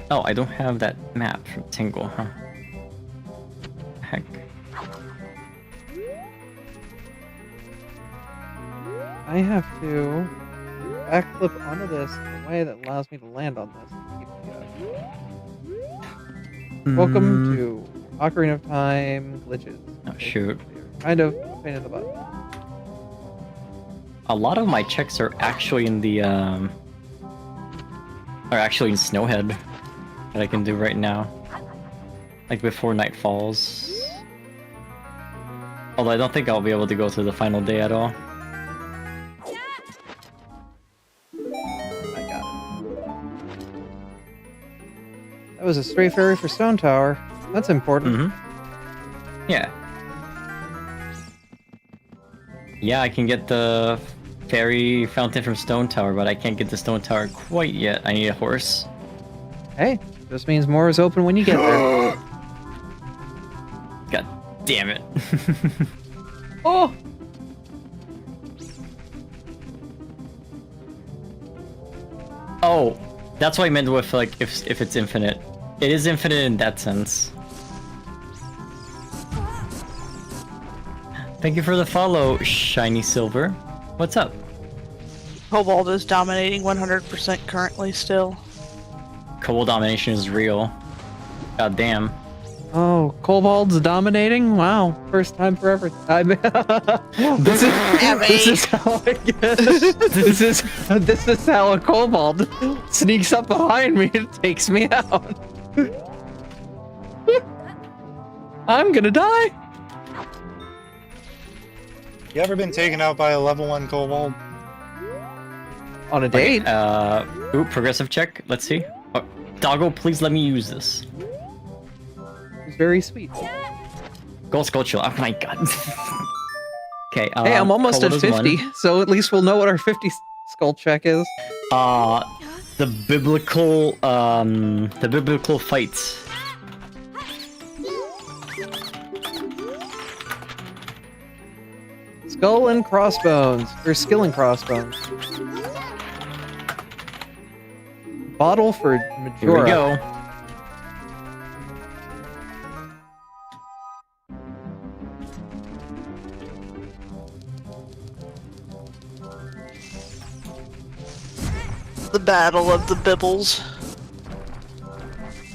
Oh, I don't have that map from Tingle, huh? Heck. I have to backflip onto this in a way that allows me to land on this. Welcome to Ocarina of Time glitches. Oh, shoot. Kind of a pain in the butt. A lot of my checks are actually in the, are actually in Snowhead that I can do right now. Like before night falls. Although I don't think I'll be able to go through the final day at all. I got it. That was a stray fairy for Stone Tower. That's important. Yeah. Yeah, I can get the fairy fountain from Stone Tower, but I can't get the Stone Tower quite yet. I need a horse. Hey, this means more is open when you get there. God damn it. Oh! Oh, that's what I meant with, like, if it's infinite. It is infinite in that sense. Thank you for the follow, Shiny Silver. What's up? Cobalt is dominating 100% currently still. Cobalt domination is real. God damn. Oh, Kobold's dominating? Wow. First time for everything. This is how I guess. This is how a Kobold sneaks up behind me and takes me out. I'm gonna die. You ever been taken out by a level 1 kobold? On a date? Ooh, progressive check. Let's see. Oh, Doggo, please let me use this. It's very sweet. Gold Skull Chill. Oh my god. Okay, Hey, I'm almost at 50, so at least we'll know what our 50 skull check is. The biblical fights. Skull and crossbones, or skill and crossbones. Bottle for Majora. Here we go. The battle of the Bibbles.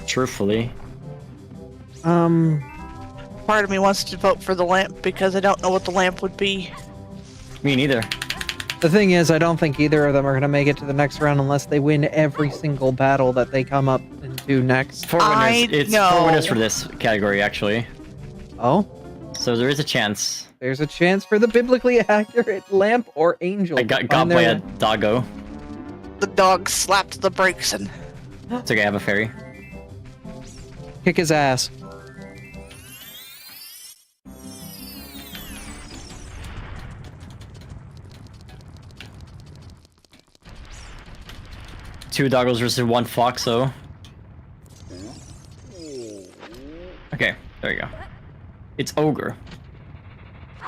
Truthfully. Part of me wants to vote for the lamp because I don't know what the lamp would be. Me neither. The thing is, I don't think either of them are going to make it to the next round unless they win every single battle that they come up into next. Four winners. It's four winners for this category, actually. Oh? So there is a chance. There's a chance for the biblically accurate lamp or angel. I got by a doggo. The dog slapped the brakes and... It's okay, I have a fairy. Kick his ass. Two doggos versus one foxo. Okay, there you go. It's ogre.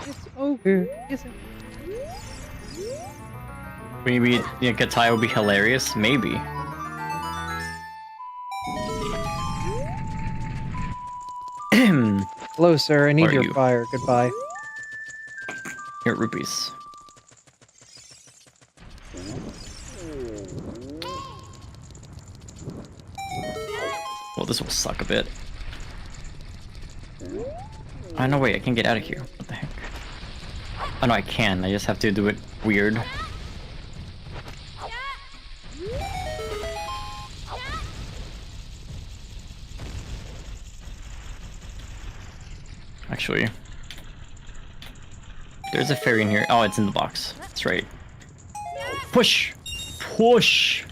It's ogre, isn't it? Maybe Katai would be hilarious. Maybe. Hello, sir. I need Or your you. fire. Goodbye. Here, rupees. Well, this will suck a bit. Oh, no, wait, I can get out of here. What the heck? Oh, no, I can. I just have to do it weird. Actually, there's a fairy in here. Oh, it's in the box. That's right. Push! Push!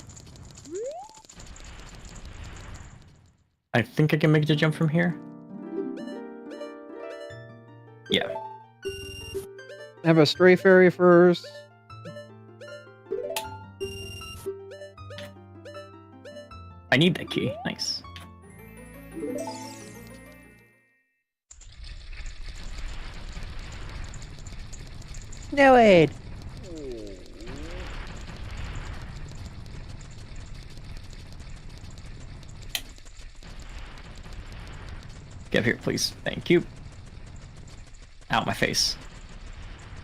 I think I can make the jump from here. Yeah. Have a stray fairy first. I need that key. Nice. No aid. Get up here, please. Thank you. Ow, my face.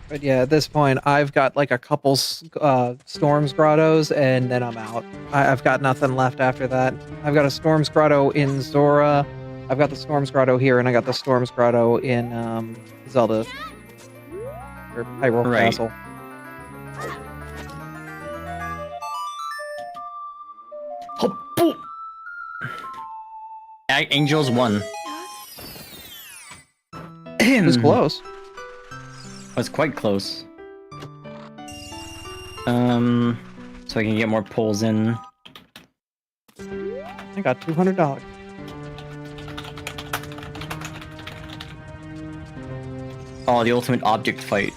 But yeah, at this point, I've got like a couple Storms Grottos, and then I'm out. I've got nothing left after that. I've got a Storms Grotto in Zora. I've got the Storms Grotto here, and I got the Storms Grotto in Zelda. Or Hyrule Right. Castle. Oh, boo! Angels won. It was close. Was quite close. So I can get more pulls in. I got $200. Oh, the ultimate object fight.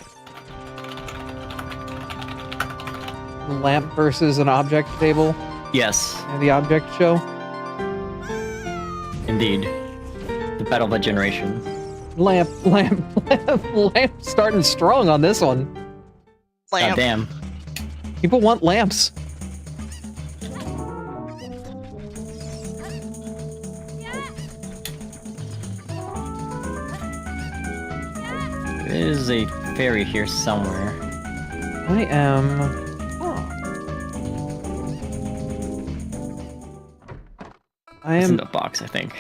Lamp versus an object table. Yes, And the object show. indeed. The battle by generation. Lamp starting strong on this one. God Lamp. damn. People want lamps. There is a fairy here somewhere. I am. Oh. I It's in am the box, I think.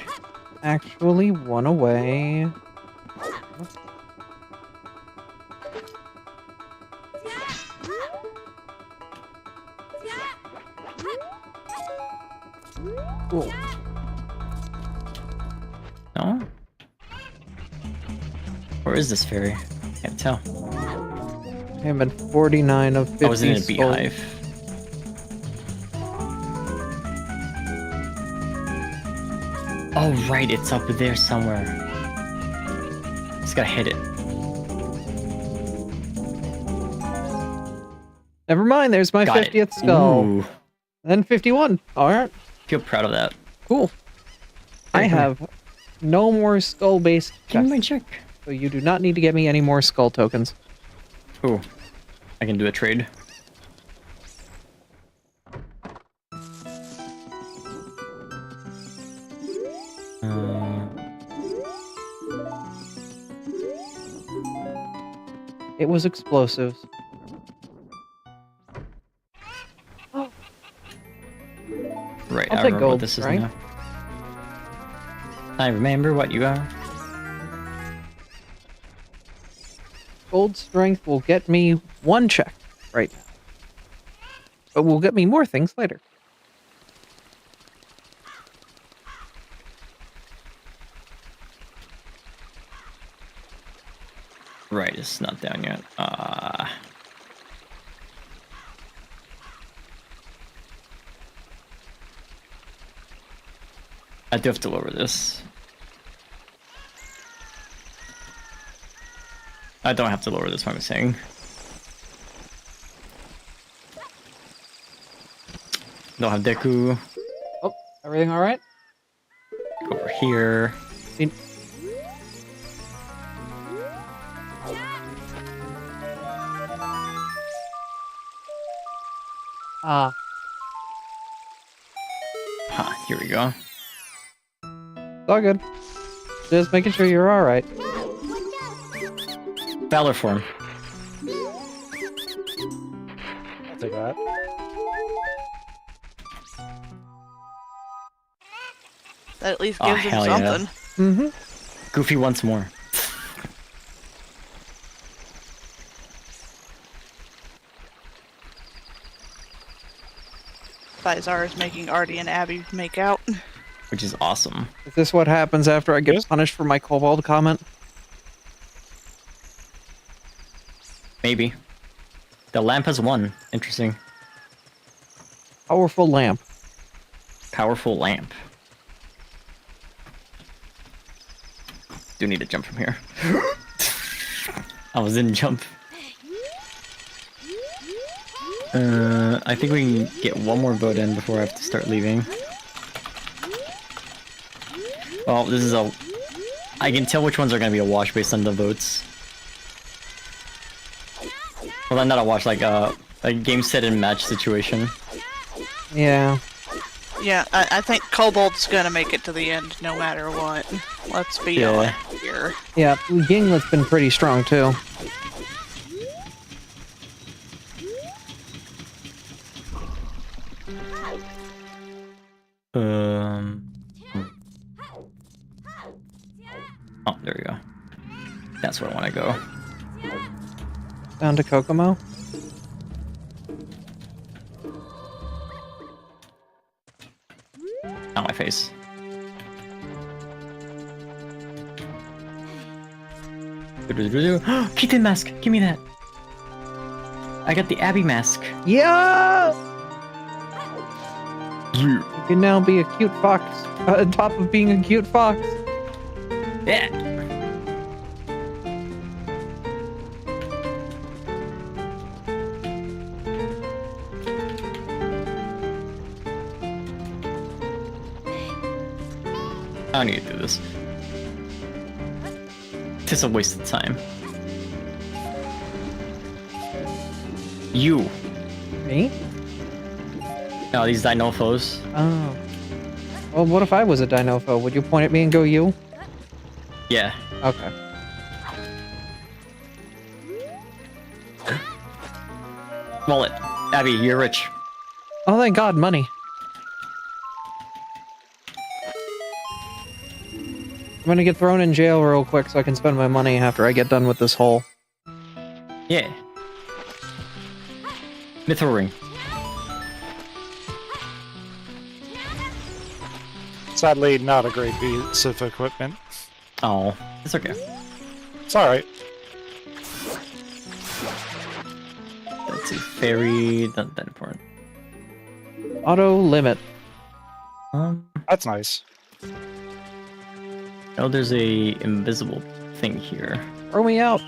actually one away. Cool. No? Where is this fairy? Can't tell. I am at 49 of 50. I was in a skulls. beehive. Oh, right, it's up there somewhere. Just gotta hit it. Never mind, there's my Got 50th it. skull. Ooh, Then 51. Alright, feel proud of that. cool. I have no more skull-based Give me chests, my check. so you do not need to get me any more skull tokens. Ooh, I can do a trade. It was explosives. Right, I'll I take remember gold, what this is right? now. I remember what you are. Gold strength will get me one check right now. But will get me more things later. Right, it's not down yet. I do have to lower this. I don't have to lower this, what I'm saying. Don't have Deku. Oh, everything alright? Go over here. Ah, Ha, here we go. it's all good. Just making sure you're all right. Valor form. I'll take that. That at least Oh, gives him hell yeah. something. Mm-hmm. Goofy once more. Bizarre is making Artie and Abby make out. Which is awesome. Is this what happens after I get Yes. punished for my kobold comment? Maybe. The lamp has won. Interesting. Powerful lamp. Powerful lamp. Do need to jump from here. I was in jump. I think we can get one more vote in before I have to start leaving. Well, this is a... I can tell which ones are going to be a wash based on the votes. Well, then not a wash, like a game set and match situation. Yeah. Yeah, I think Kobold's gonna make it to the end no matter what. Let's be honest here. Yeah, Ginglet's been pretty strong too. Oh, there we go. That's where I want to go. Down to Kokomo. On my face. Kitten mask! Give me that! I got the Abby mask. Yeah! You can now be a cute fox. On top of being a cute fox. Yeah! I don't need to do this. It's a waste of time. You. Me? No, these Dinofos. Oh. Well, what if I was a Dinofo? Would you point at me and go you? Yeah. Okay. Wallet. Abby, you're rich. Oh, thank God, money. I'm gonna get thrown in jail real quick so I can spend my money after I get done with this hole. Yeah. Mithril ring. Sadly, not a great piece of equipment. Oh, it's okay. It's alright. Let's see. Fairy. Not that important. Auto limit. That's nice. Oh, there's a invisible thing here Throw me out.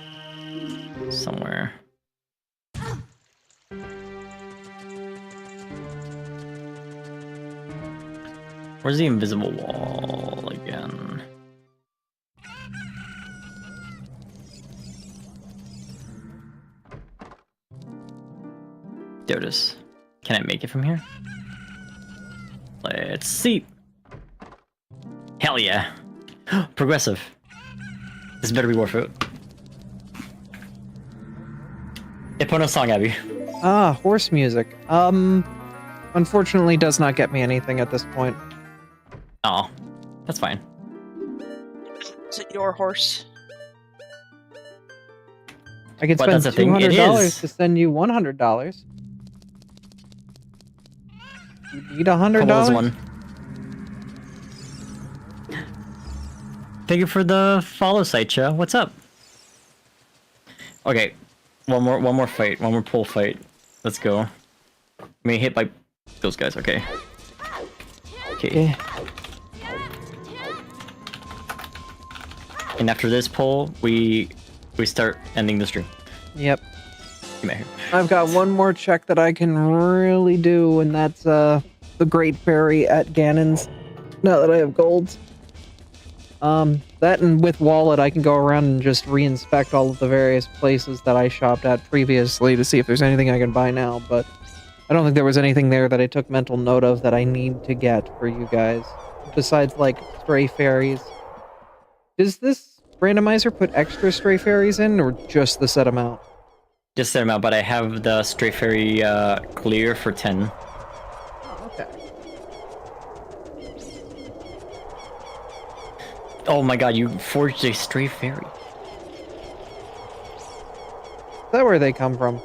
somewhere. Where's the invisible wall again? There it is. Can I make it from here? Let's see. Hell yeah. Progressive. This better be worth it. Epona song, Abby. Ah, horse music. Unfortunately does not get me anything at this point. Oh, that's fine. Is it your horse? I could But spend that's the thing, it $200 is. to send you $100. You need $100? Cole's one. Thank you for the follow, Saicha. What's up? Okay, one more fight, one more pull fight. Let's go. I'm being hit by those guys. Okay. Okay. Yeah. And after this pull, we start ending the stream. Yep. Come here. I've got one more check that I can really do, and that's the Great Fairy at Ganon's. Now that I have golds. That and with Wallet, I can go around and just re-inspect all of the various places that I shopped at previously to see if there's anything I can buy now, but I don't think there was anything there that I took mental note of that I need to get for you guys. Besides, like, stray fairies. Does this randomizer put extra stray fairies in, or just the set amount? Just set them out, but I have the stray fairy clear for 10. Oh, okay. Oh my god, you forged a stray fairy. Is that where they come from?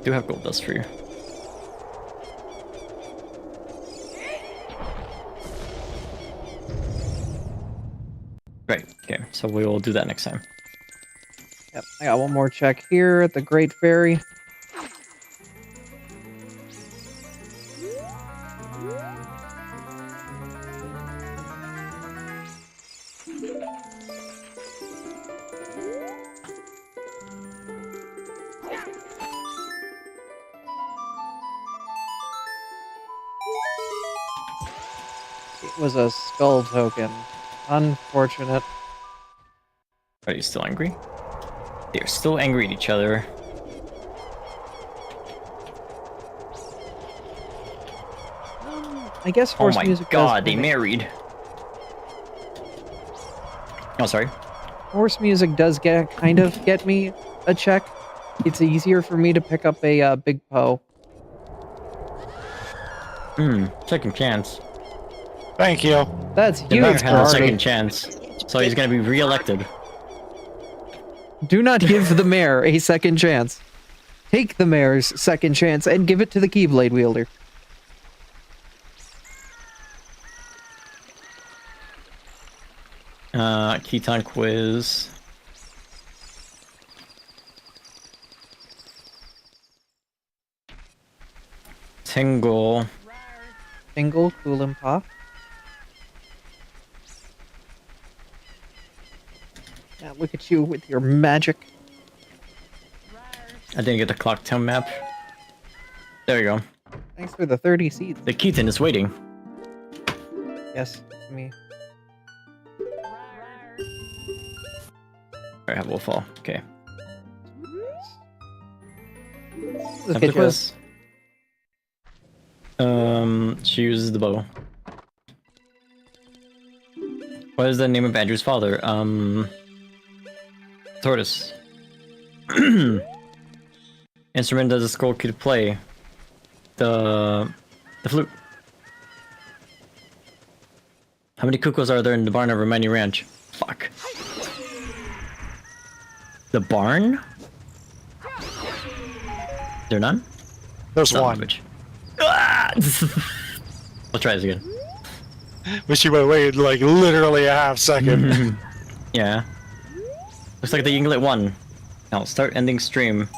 Do have gold dust for you. Right, okay, so we will do that next time. Yep, I got one more check here at the Great Fairy. It was a skull token. Unfortunate. Are you still angry? They're still angry at each other. I guess Oh horse my music god, does they married. Oh, sorry. Horse music does kind of get me a check. It's easier for me to pick up a big Poe. Second chance. Thank you. That's The huge. mayor had a Artie. second chance, so he's gonna be re-elected. Do not give the mayor a second chance. Take the mayor's second chance and give it to the Keyblade wielder. Keaton quiz. Tingle. Tingle, Koolimpa. Yeah, look at you with your magic. I didn't get the clock town map. There you go. Thanks for the 30 seeds. The Keaton is waiting. Yes, it's me. I have Wolf Fall. Okay. Let's Time get for quiz. She uses the bow. What is the name of Andrew's father? Tortoise. Instrument does the skull kid play? The flute. How many cuckoos are there in the barn of Romani Ranch? Fuck. The barn? There none? There's Son of a one. bitch. Ah! Let's try this again. Wish you would wait like literally a half second. Yeah. Looks like the Yinglet won. Now start ending stream.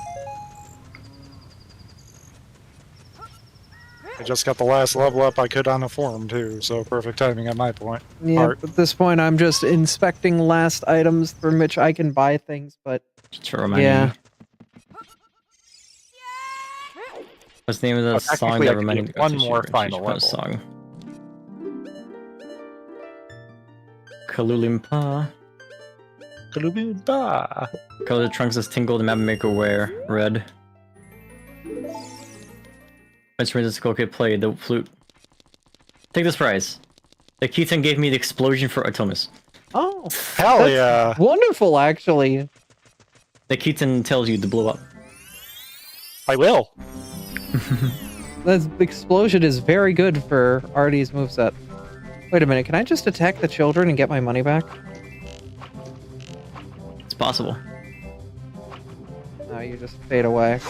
I just got the last level up I could on a forum too, so perfect timing at my point. Yeah, Part. at this point I'm just inspecting last items from which I can buy things, but Just to remind yeah. me. What's the name of the Oh, song technically that I could reminded get me? one more final a level. song. Kalulimpa. Kalubida. Color the trunks as Tingle the Map Maker wear. Red. Instrument the skull kid play. The flute. Take this prize. The Keaton gave me the explosion for Artemis. Oh, Hell that's yeah. wonderful, actually. The Keaton tells you to blow up. I will. The explosion is very good for Artie's moveset. Wait a minute, can I just attack the children and get my money back? It's possible. No, you just fade away.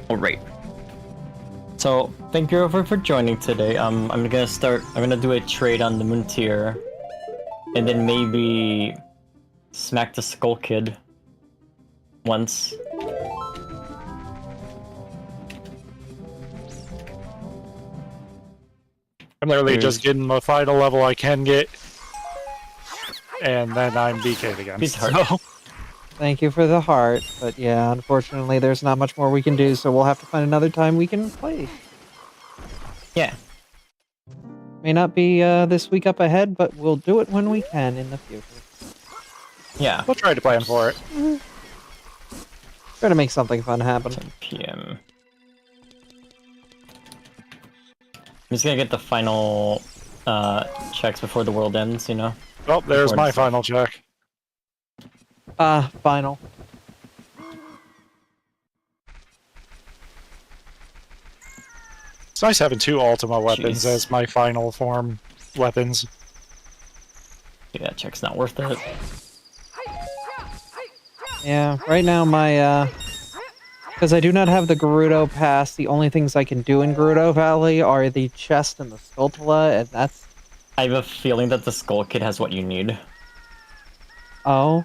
Alright. So, thank you everyone for joining today. I'm gonna do a trade on the Moon tier. And then maybe smack the Skull Kid once. I'm literally just getting the final level I can get. And then I'm BK'd again. He's hard. So, Thank you for the heart, but yeah, unfortunately there's not much more we can do, so we'll have to find another time we can play. Yeah. May not be this week up ahead, but we'll do it when we can in the future. Yeah. we'll try to plan for it. Try to make something fun happen. 10 PM. I'm just gonna get the final checks before the world ends, you know? Well, there's Before my it's- final check. Final. It's nice having 2 Ultima weapons Jeez. as my final form weapons. Yeah, that check's not worth it. Yeah, right now my, because I do not have the Gerudo Pass, the only things I can do in Gerudo Valley are the chest and the Skulltula, and that's... I have a feeling that the Skull Kid has what you need. Oh.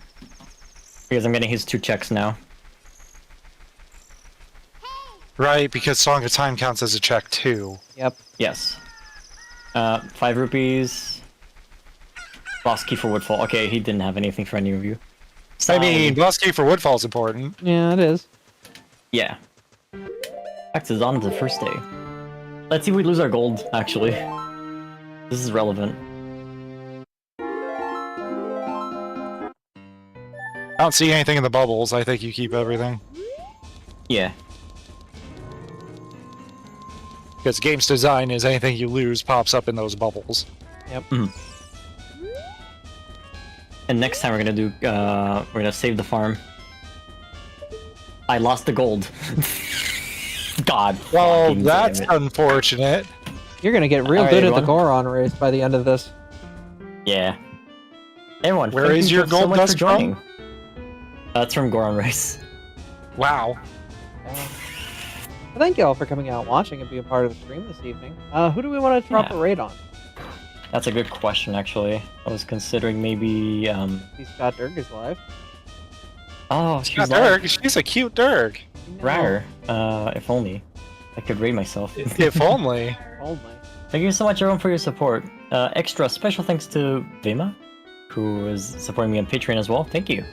Because I'm getting his 2 checks now. Right, because Song of Time counts as a check too. Yep. Yes. 5 rupees. Boss key for Woodfall. Okay, he didn't have anything for any of you. I mean, Boss Key for Woodfall is important. Yeah, it is. Yeah. Back to on the first day. Let's see if we lose our gold, actually. This is relevant. I don't see anything in the bubbles. I think you keep everything. Yeah. Because game's design is anything you lose pops up in those bubbles. Yep. And next time we're gonna save the farm. I lost the gold. God. Well, fucking that's damn it. unfortunate. You're gonna get real Alright, good at the everyone. Goron race by the end of this. Yeah. Everyone, Where thank is you your so gold much for dust joining. from? That's from Goron Race. Wow. Thank you all for coming out and watching and being part of the stream this evening. Who do we want to drop Yeah. a raid on? That's a good question, actually. I was considering maybe, See Scott Dirk is live. Oh, she's Dirk, she's a cute Dirk. Rare. If only. I could rate myself. If only. Only. Thank you so much, everyone, for your support. Extra special thanks to Vima, who is supporting me on Patreon as well. Thank you.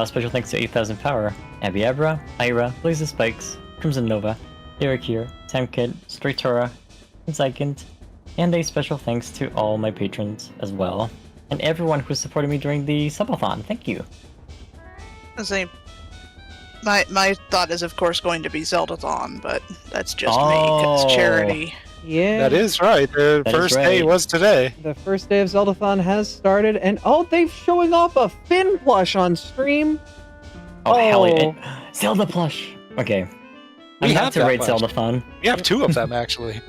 Special thanks to 8000 Power, Abby Abra, Ira, Blaze of Spikes, Crimson Nova, Eric here, Tamkid, Straight Tora, and Zykint, and a special thanks to all my patrons as well, and everyone who supported me during the Subathon. Thank you. My thought is, of course, going to be Zeldathon, but that's just me, 'cause Oh. charity. Yeah. That is right. The That is first day right. was today. The first day of Zeldathon has started, and oh, they're showing off a Finn plush on stream. Oh, hell Oh. yeah. Zelda plush. Okay. We I'm have about to that raid plush. Zeldathon. We have 2 of them, actually.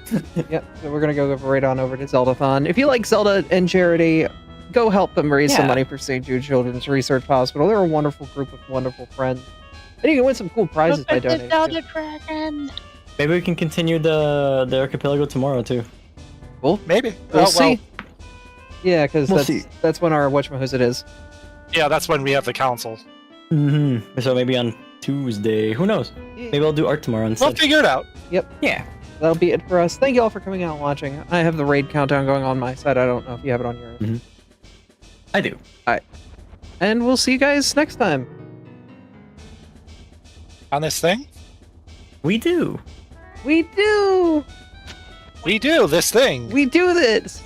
Yep, so we're gonna go right on over to Zeldathon. If you like Zelda and charity, go help them raise some Yeah. money for St. Jude Children's Research Hospital. They're a wonderful group of wonderful friends. And you can win some cool prizes by donating. too. Dragon. Maybe we can continue the Archi-poly-go tomorrow, too. Maybe. We'll Oh, see. Yeah, because We'll see. that's when our whatchamahoosit is. Yeah, that's when we have the council. Mm-hmm. So maybe on Tuesday. Who knows? Maybe I'll do art tomorrow We'll instead. figure it out. Yeah. That'll be it for us. Thank you all for coming out and watching. I have the raid countdown going on my side. I don't know if you have it on yours. Mhm. I do. And we'll see you guys next time. On this thing? We do. We do! We do this thing. We do this!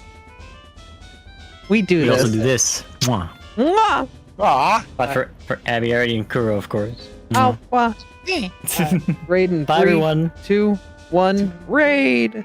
We do We this. also do this. Mwah. Mwah! Ah. But for Abby, Ari, and Kuro, of course. Ow, wah. Raid in Bye, 3, everyone. 2, 1, raid!